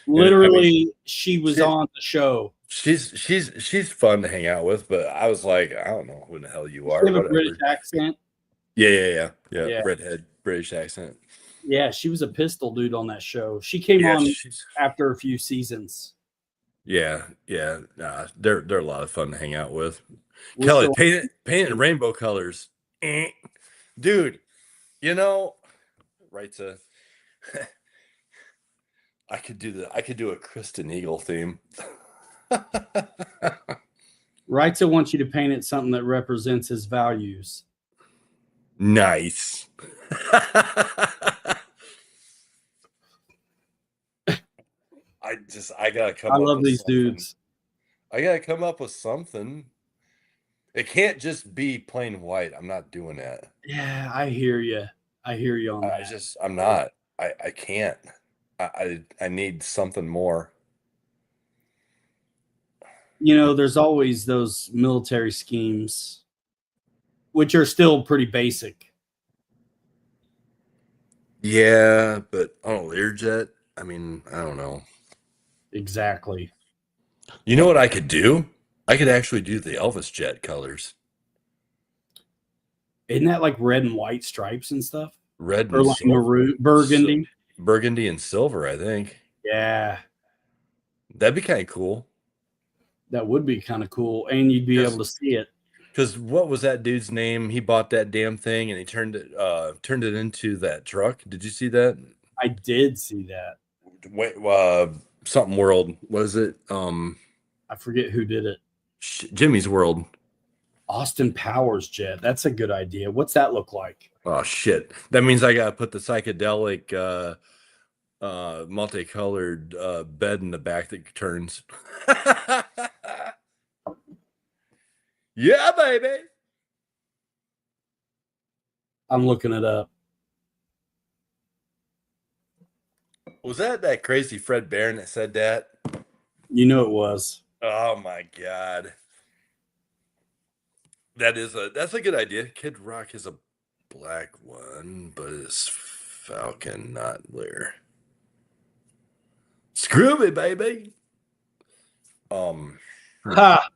A: Literally, she was on the show.
B: She's fun to hang out with, but I was like, I don't know who the hell you are.
A: She have
B: Whatever.
A: a British accent.
B: Yeah.
A: Yeah.
B: Redhead, British accent.
A: Yeah, she was a pistol dude on that show. She came on after a few seasons.
B: Yeah. Nah, they're a lot of fun to hang out with. Kelly, paint it in rainbow colors. Dude, right to I could do a Kristen Eagle theme.
A: Wrights wants you to paint it something that represents his values.
B: Nice. I gotta come.
A: I
B: up
A: love
B: with
A: these
B: something.
A: dudes.
B: I gotta come up with something. It can't just be plain white. I'm not doing that.
A: Yeah, I hear you. I hear you on that.
B: I'm not. I can't. I need something more.
A: There's always those military schemes, which are still pretty basic.
B: Yeah, but on a Learjet, I mean, I don't know.
A: Exactly.
B: You know what I could do? I could actually do the Elvis jet colors.
A: Isn't that like red and white stripes and stuff?
B: Red
A: or
B: and
A: like
B: silver.
A: maroon, burgundy.
B: Burgundy and silver, I think.
A: Yeah.
B: That'd be kind of cool.
A: That would be kind of cool. And you'd be able to see it.
B: Because what was that dude's name? He bought that damn thing and he turned it into that truck. Did you see that?
A: I did see that.
B: Wait, something World. Was it?
A: I forget who did it.
B: Jimmy's World.
A: Austin Powers jet. That's a good idea. What's that look like?
B: Oh shit. That means I gotta put the psychedelic multicolored bed in the back that turns. Yeah, baby.
A: I'm looking it up.
B: Was that crazy Fred Barron that said that?
A: It was.
B: Oh my god. That's a good idea. Kid Rock is a black one, but it's Falcon, not Lear. Screw me, baby.
A: Ha!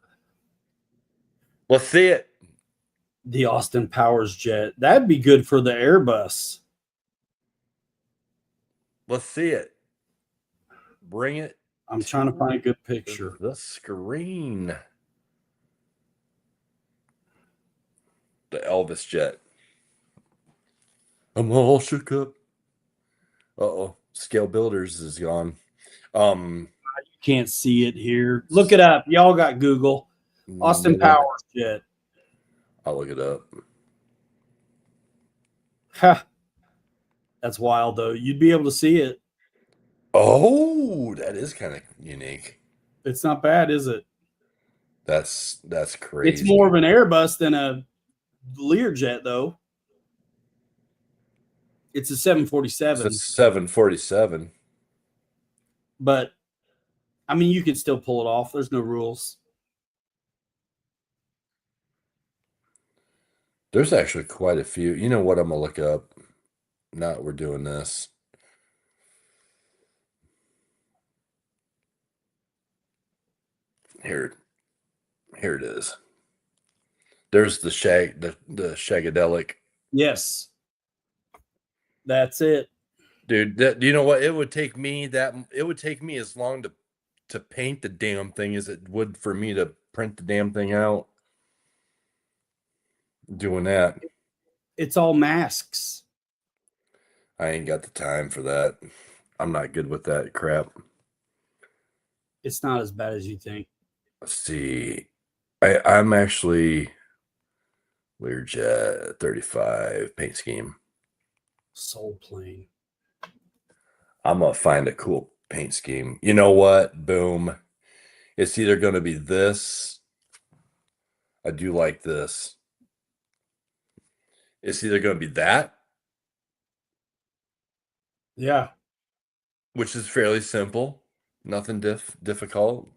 B: Let's see it.
A: The Austin Powers jet. That'd be good for the Airbus.
B: Let's see it. Bring it.
A: I'm trying to find a good picture.
B: The screen. The Elvis jet. I'm all shook up. Uh-oh. Scale Builders is gone.
A: You can't see it here. Look it up. Y'all got Google. Austin Powers jet.
B: I'll look it up.
A: Ha. That's wild, though. You'd be able to see it.
B: Oh, that is kind of unique.
A: It's not bad, is it?
B: That's crazy.
A: It's more of an Airbus than a Learjet, though. It's a 747.
B: It's a 747.
A: But, I mean, you could still pull it off. There's no rules.
B: There's actually quite a few. You know what? I'm going to look up. Now we're doing this. Here it is. There's the Shagadelic.
A: Yes. That's it.
B: Dude, you know what? It would take me as long to paint the damn thing as it would for me to print the damn thing out. Doing that.
A: It's all masks.
B: I ain't got the time for that. I'm not good with that crap.
A: It's not as bad as you think.
B: Let's see. I'm actually Learjet 35 paint scheme.
A: Soul plane.
B: I'm gonna find a cool paint scheme. You know what? Boom. It's either gonna be this. I do like this. It's either gonna be that.
A: Yeah.
B: Which is fairly simple. Nothing difficult.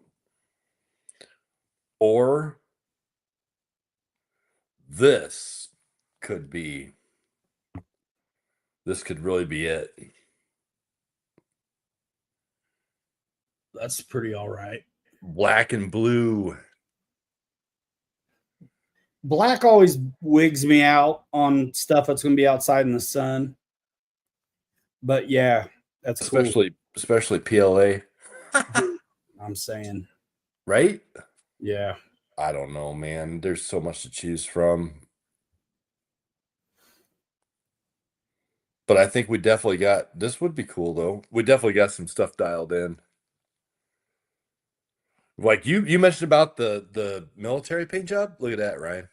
B: Or this could really be it.
A: That's pretty all right.
B: Black and blue.
A: Black always wigs me out on stuff that's going to be outside in the sun. But yeah, that's
B: especially PLA.
A: I'm saying.
B: Right?
A: Yeah.
B: I don't know, man. There's so much to choose from. But I think we definitely got, this would be cool though. We definitely got some stuff dialed in. Like you mentioned about the military paint job. Look at that, Ryan.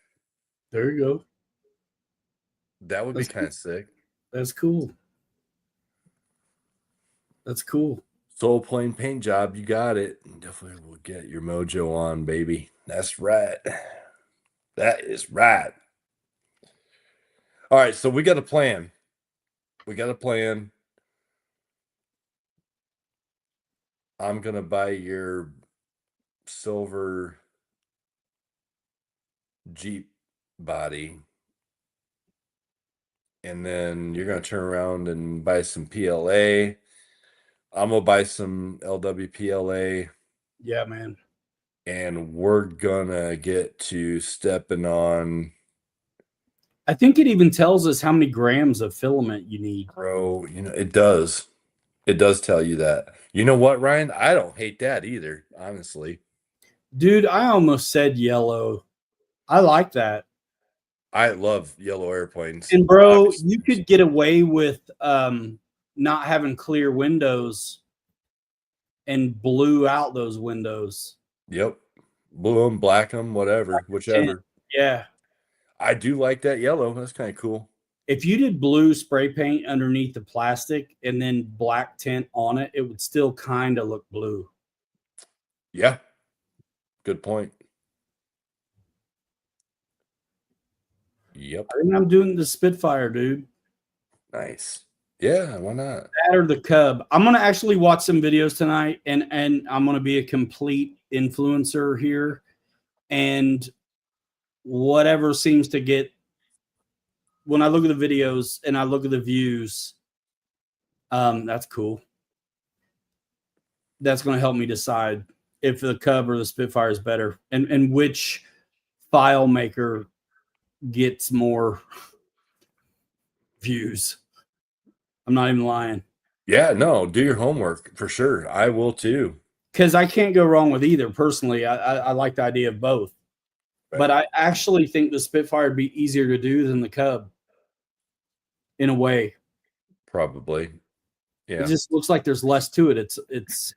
A: There you go.
B: That would be kind of sick.
A: That's cool. That's cool.
B: Soul plane paint job, you got it. Definitely will get your mojo on, baby. That's right. That is right. All right, so we got a plan. I'm gonna buy your silver Jeep body, and then you're gonna turn around and buy some PLA. I'm gonna buy some LWPLA.
A: Yeah, man.
B: And we're gonna get to stepping on.
A: I think it even tells us how many grams of filament you need.
B: Bro, you know, it does. It does tell you that. You know what, Ryan? I don't hate that either, honestly.
A: Dude, I almost said yellow. I like that.
B: I love yellow airplanes.
A: And bro, obviously, you could get away with not having clear windows and blue out those windows.
B: Yep. Blue them, black them, whatever, whichever.
A: Yeah.
B: I do like that yellow. That's kind of cool.
A: If you did blue spray paint underneath the plastic and then black tint on it, it would still kind of look blue.
B: Yeah. Good point. Yep.
A: I think I'm doing the Spitfire, dude.
B: Nice. Yeah, why not?
A: That or the Cub. I'm gonna actually watch some videos tonight, and I'm gonna be a complete influencer here, and whatever seems to get. When I look at the videos and I look at the views, that's cool. That's going to help me decide if the Cub or the Spitfire is better, and which file maker gets more views. I'm not even lying.
B: Yeah, no, do your homework for sure. I will too.
A: Because I can't go wrong with either. Personally, I like the idea of both. Right. But I actually think the Spitfire would be easier to do than the Cub. In a way.
B: Probably. Yeah.
A: It just looks like there's less to it. It's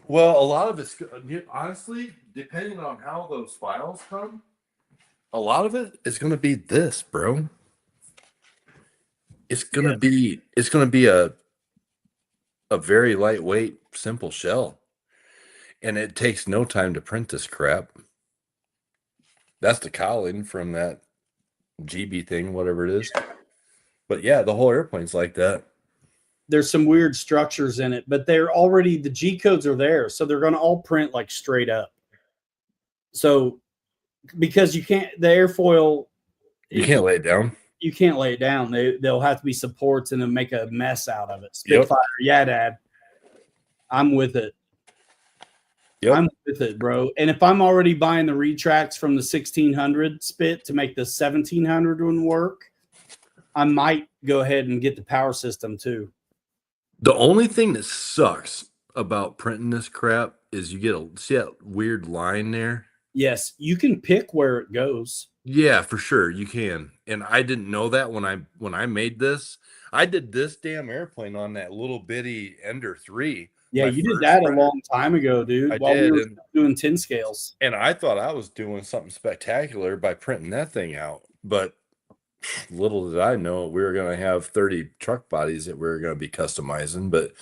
B: well, a lot of it's honestly, depending on how those files come, a lot of it is going to be this, bro. it's gonna be a very lightweight, simple shell. And it takes no time to print this crap. That's the cowling from that GB thing, whatever it is. But yeah, the whole airplane's like that.
A: There's some weird structures in it, but they're already, the G codes are there, so they're going to all print like straight up. So because you can't, the airfoil,
B: You can't lay it down.
A: You can't lay it down. They'll have to be supports and then make a mess out of it. Spitfire, yeah, Dad. I'm with it.
B: Yep.
A: I'm with it, bro. And if I'm already buying the retracts from the 1600 Spit to make the 1700 one work, I might go ahead and get the power system too.
B: The only thing that sucks about printing this crap is you get see that weird line there.
A: Yes, you can pick where it goes.
B: Yeah, for sure you can. And I didn't know that when I made this. I did this damn airplane on that little bitty Ender 3.
A: Yeah, you did that a long time ago, dude.
B: While we were
A: doing 10 scales.
B: And I thought I was doing something spectacular by printing that thing out. But little did I know we were going to have 30 truck bodies that we were going to be customizing. But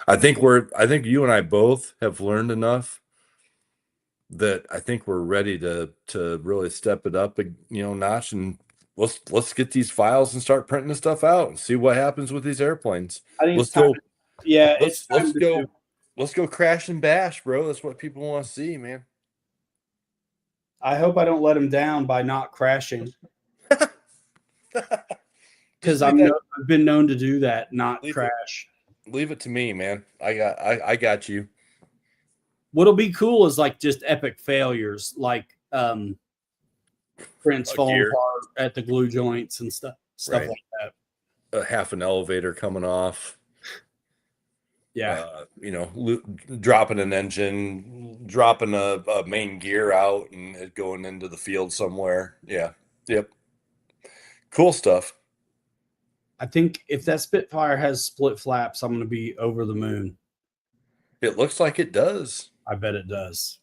B: I think you and I both have learned enough that I think we're ready to really step it up a notch, and let's get these files and start printing this stuff out and see what happens with these airplanes.
A: I think
B: let's go.
A: Let's
B: go crash and bash, bro. That's what people want to see, man.
A: I hope I don't let them down by not crashing. Because I've been known to do that, not crash.
B: Leave it to me, man. I got you.
A: What'll be cool is like just epic failures, like prints falling apart at the glue joints and stuff like that.
B: Half an elevator coming off.
A: Yeah.
B: Dropping an engine, dropping a main gear out and it going into the field somewhere. Yeah. Yep. Cool stuff.
A: I think if that Spitfire has split flaps, I'm going to be over the moon.
B: It looks like it does.
A: I bet it does.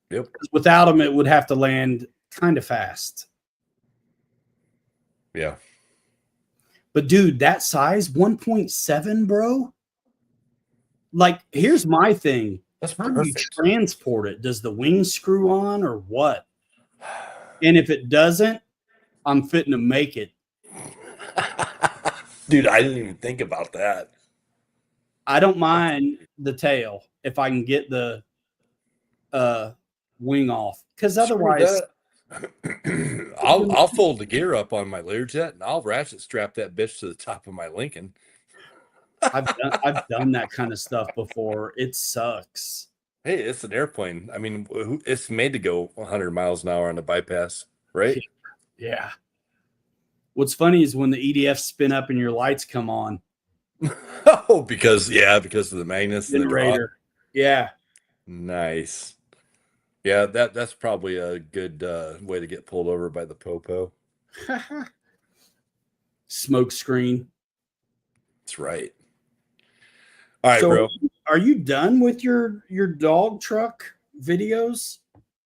B: Yep.
A: Without them, it would have to land kind of fast.
B: Yeah.
A: But dude, that size, 1.7, bro. Like, here's my thing.
B: That's
A: how do you transport it? Does the wing screw on or what? And if it doesn't, I'm fitting to make it.
B: Dude, I didn't even think about that.
A: I don't mind the tail if I can get the wing off, because otherwise
B: I'll fold the gear up on my Learjet and I'll ratchet strap that bitch to the top of my Lincoln.
A: I've done that kind of stuff before. It sucks.
B: Hey, it's an airplane. I mean, it's made to go 100 miles an hour on the bypass, right?
A: Yeah. What's funny is when the EDFs spin up and your lights come on.
B: Oh, because of the magnets and the
A: generator. Yeah.
B: Nice. Yeah, that's probably a good way to get pulled over by the popo.
A: Smoke screen.
B: That's right. All right,
A: so,
B: bro.
A: Are you done with your dog truck videos?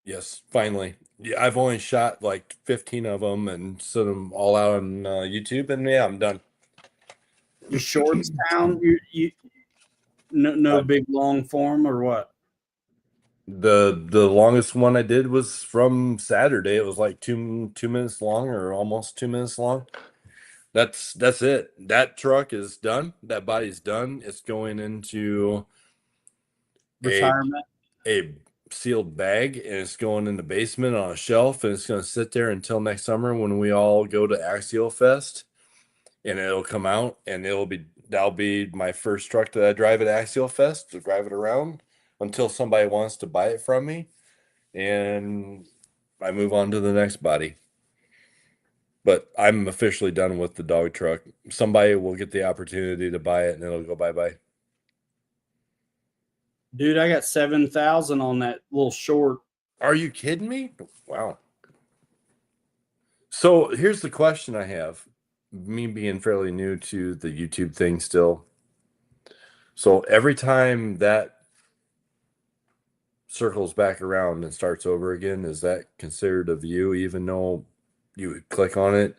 B: Yes, finally. Yeah, I've only shot like 15 of them and sent them all out on YouTube, and yeah, I'm done.
A: Your shorts down? You no big long form or what?
B: The longest one I did was from Saturday. It was like 2 minutes long, or almost 2 minutes long. That's it. That truck is done. That body's done. It's going into
A: retirement.
B: A sealed bag, and it's going in the basement on a shelf, and it's going to sit there until next summer when we all go to Axial Fest, and it'll come out, and that'll be my first truck that I drive at Axial Fest, to drive it around until somebody wants to buy it from me, and I move on to the next body. But I'm officially done with the dog truck. Somebody will get the opportunity to buy it, and it'll go bye-bye.
A: Dude, I got 7,000 on that little short.
B: Are you kidding me? Wow. So here's the question I have. Me being fairly new to the YouTube thing still. So every time that circles back around and starts over again, is that considered a view, even though you would click on it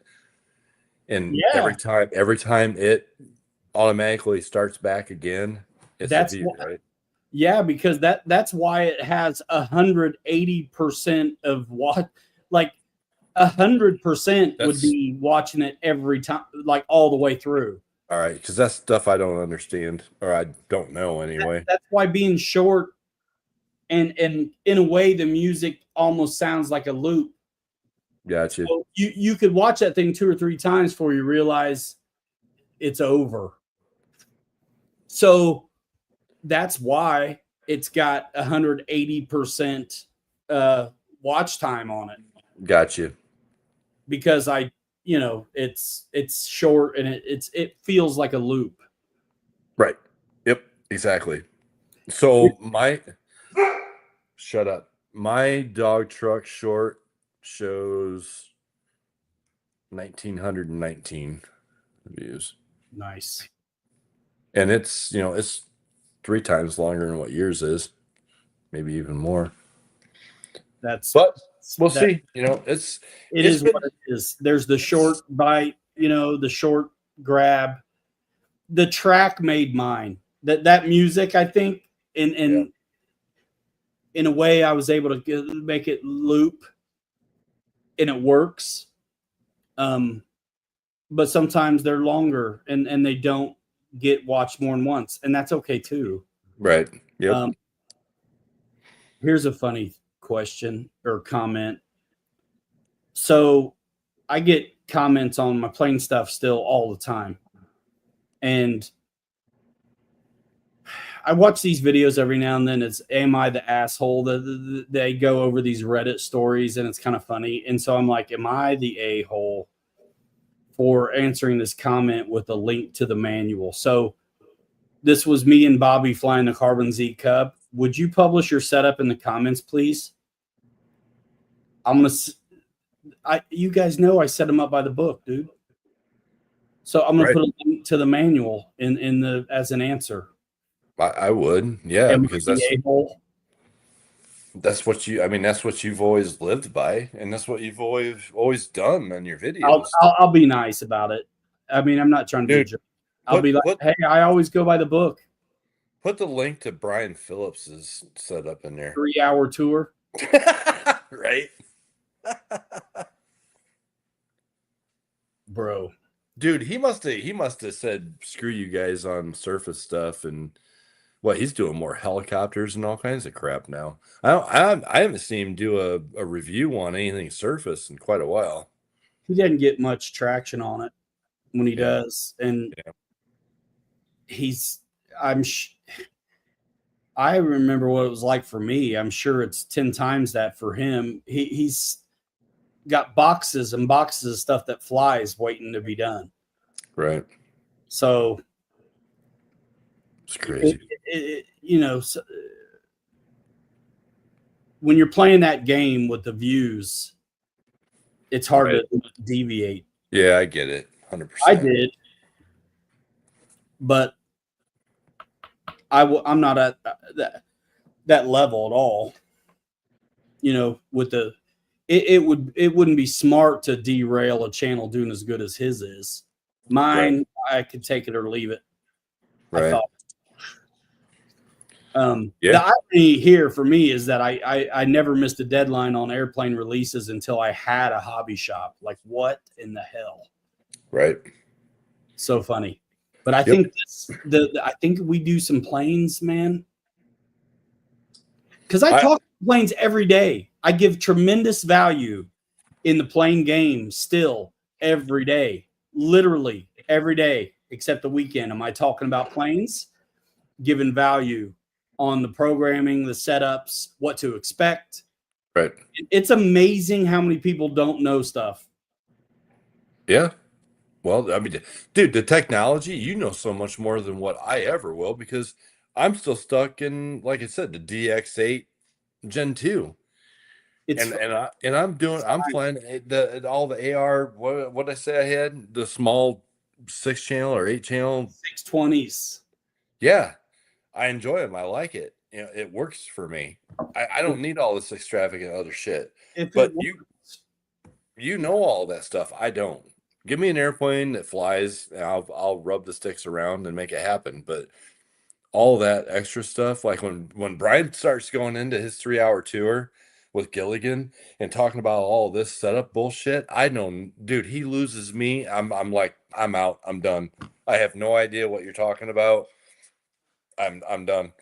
B: And
A: Yeah.
B: every time it automatically starts back again, it's a view, right?
A: Yeah, because that's why it has 180% of what, like 100% would be watching it every time, like all the way through.
B: All right, because that's stuff I don't understand, or I don't know anyway.
A: That's why being short and in a way the music almost sounds like a loop.
B: Gotcha.
A: So you could watch that thing 2 or 3 times before you realize it's over. So that's why it's got 180% watch time on it.
B: Gotcha.
A: Because it's short and it feels like a loop.
B: Right. Yep. Exactly. So shut up. My dog truck short shows 1,919 views.
A: Nice.
B: And it's 3 times longer than what yours is, maybe even more. But we'll see. It
A: is what it is. There's the short bite, the short grab. The track made mine. That music, I think, in a way, I was able to make it loop, and it works. But sometimes they're longer, and they don't get watched more than once, and that's okay too.
B: Right. Yep.
A: Here's a funny question or comment. So I get comments on my plane stuff still all the time. And I watch these videos every now and then. It's am I the asshole? They go over these Reddit stories and it's kind of funny. And so I'm like, am I the a-hole for answering this comment with a link to the manual? So this was me and Bobby flying the Carbon Z Cub. Would you publish your setup in the comments, please? You guys know I set them up by the book, dude. So I'm gonna put a link to the manual in the as an answer.
B: I would, yeah, because that's what you've always lived by, and that's what you've always done on your videos.
A: I'll be nice about it. I mean, I'm not trying to be a jerk. I'll be like, hey, I always go by the book.
B: Put the link to Brian Phillips's setup in there.
A: 3-hour tour.
B: Right.
A: Bro.
B: Dude, he must have said screw you guys on surface stuff, and he's doing more helicopters and all kinds of crap now. I haven't seen him do a review on anything surface in quite a while.
A: He doesn't get much traction on it when he does, and I remember what it was like for me. I'm sure it's 10 times that for him. He's got boxes and boxes of stuff that flies waiting to be done.
B: Right.
A: So
B: it's crazy.
A: When you're playing that game with the views, it's hard to deviate.
B: Yeah, I get it. 100%.
A: I did. But I'm not at that level at all. With it wouldn't be smart to derail a channel doing as good as his is. Mine, I could take it or leave it.
B: Right.
A: I thought. The irony here for me is that I never missed a deadline on airplane releases until I had a hobby shop. Like, what in the hell?
B: Right.
A: So funny. But I think I think we do some planes, man. Because I talk planes every day. I give tremendous value in the plane game still every day. Literally every day, except the weekend. Am I talking about planes? Giving value on the programming, the setups, what to expect.
B: Right.
A: It's amazing how many people don't know stuff.
B: Yeah. Well, I mean, dude, the technology, so much more than what I ever will, because I'm still stuck in, like I said, the DX8 Gen 2. I'm flying all the AR, what I say I had, the small 6-channel or 8-channel
A: 620s.
B: Yeah. I enjoy them. I like it. It works for me. I don't need all this extravagant other shit. But you know all that stuff. I don't. Give me an airplane that flies, and I'll rub the sticks around and make it happen. But all that extra stuff, like when Brian starts going into his 3-hour tour with Gilligan and talking about all this setup bullshit, I know, dude, he loses me. I'm like, I'm out. I'm done. I have no idea what you're talking about. I'm done.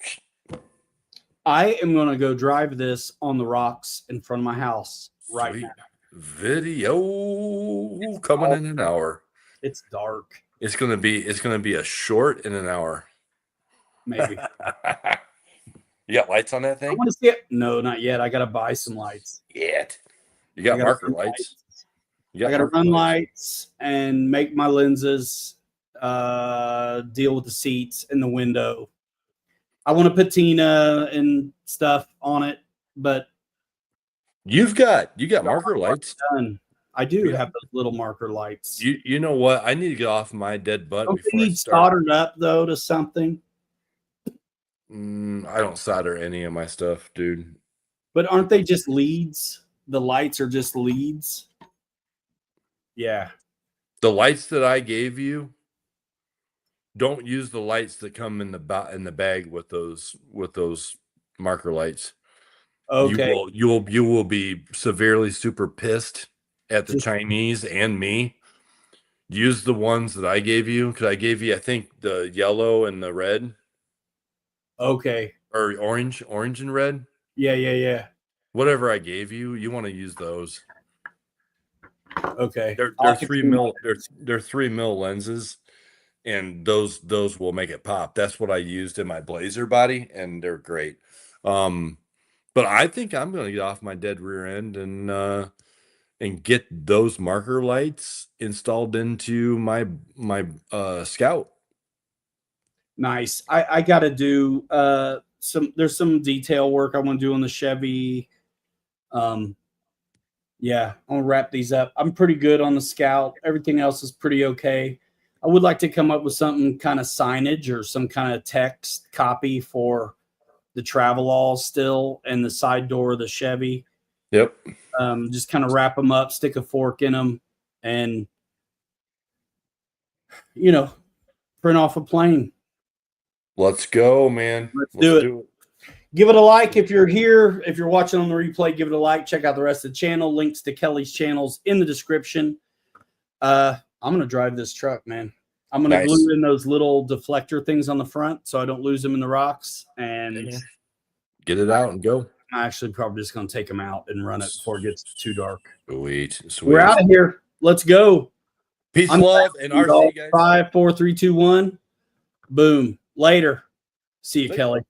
A: I am going to go drive this on the rocks in front of my house right
B: Sweet.
A: now.
B: Video coming in an hour.
A: It's dark.
B: It's gonna be a short in an hour.
A: Maybe.
B: You got lights on that
A: I
B: thing?
A: want to see it. No, not yet. I got to buy some lights.
B: Yet. You got marker lights.
A: I got to run lights and make my lenses, deal with the seats and the window. I want to patina and stuff on it, but
B: you got marker lights.
A: Done. I do have those little marker lights.
B: You know what? I need to get off my dead butt
A: Don't
B: before
A: they need soldered up though to something?
B: I don't solder any of my stuff, dude.
A: But aren't they just leads? The lights are just leads. Yeah.
B: The lights that I gave you, don't use the lights that come in the bag with those marker lights.
A: Okay.
B: You will be severely super pissed at the Chinese and me. Use the ones that I gave you, because I gave you, I think, the yellow and the red.
A: Okay.
B: Or orange and red.
A: Yeah.
B: Whatever I gave you, you want to use those.
A: Okay.
B: They're 3 mil. They're 3 mil lenses, and those will make it pop. That's what I used in my Blazer body, and they're great. But I think I'm going to get off my dead rear end and get those marker lights installed into my Scout.
A: Nice. I got to do there's some detail work I want to do on the Chevy. Yeah, I'm gonna wrap these up. I'm pretty good on the Scout. Everything else is pretty okay. I would like to come up with something kind of signage or some kind of text copy for the Travelall still and the side door of the Chevy.
B: Yep.
A: Just kind of wrap them up, stick a fork in them, and print off a plane.
B: Let's go, man.
A: Let's do it. Give it a like if you're here. If you're watching on the replay, give it a like. Check out the rest of the channel. Links to Kelly's channels in the description. I'm going to drive this truck, man. I'm going to glue in those little deflector things on the front so I don't lose them in the rocks. And
B: get it out and go.
A: I'm actually probably just going to take them out and run it before it gets too dark.
B: Sweet.
A: We're out of here. Let's go.
B: Peace, love, and RC, guys.
A: 5, 4, 3, 2, 1. Boom. Later. See you, Kelly.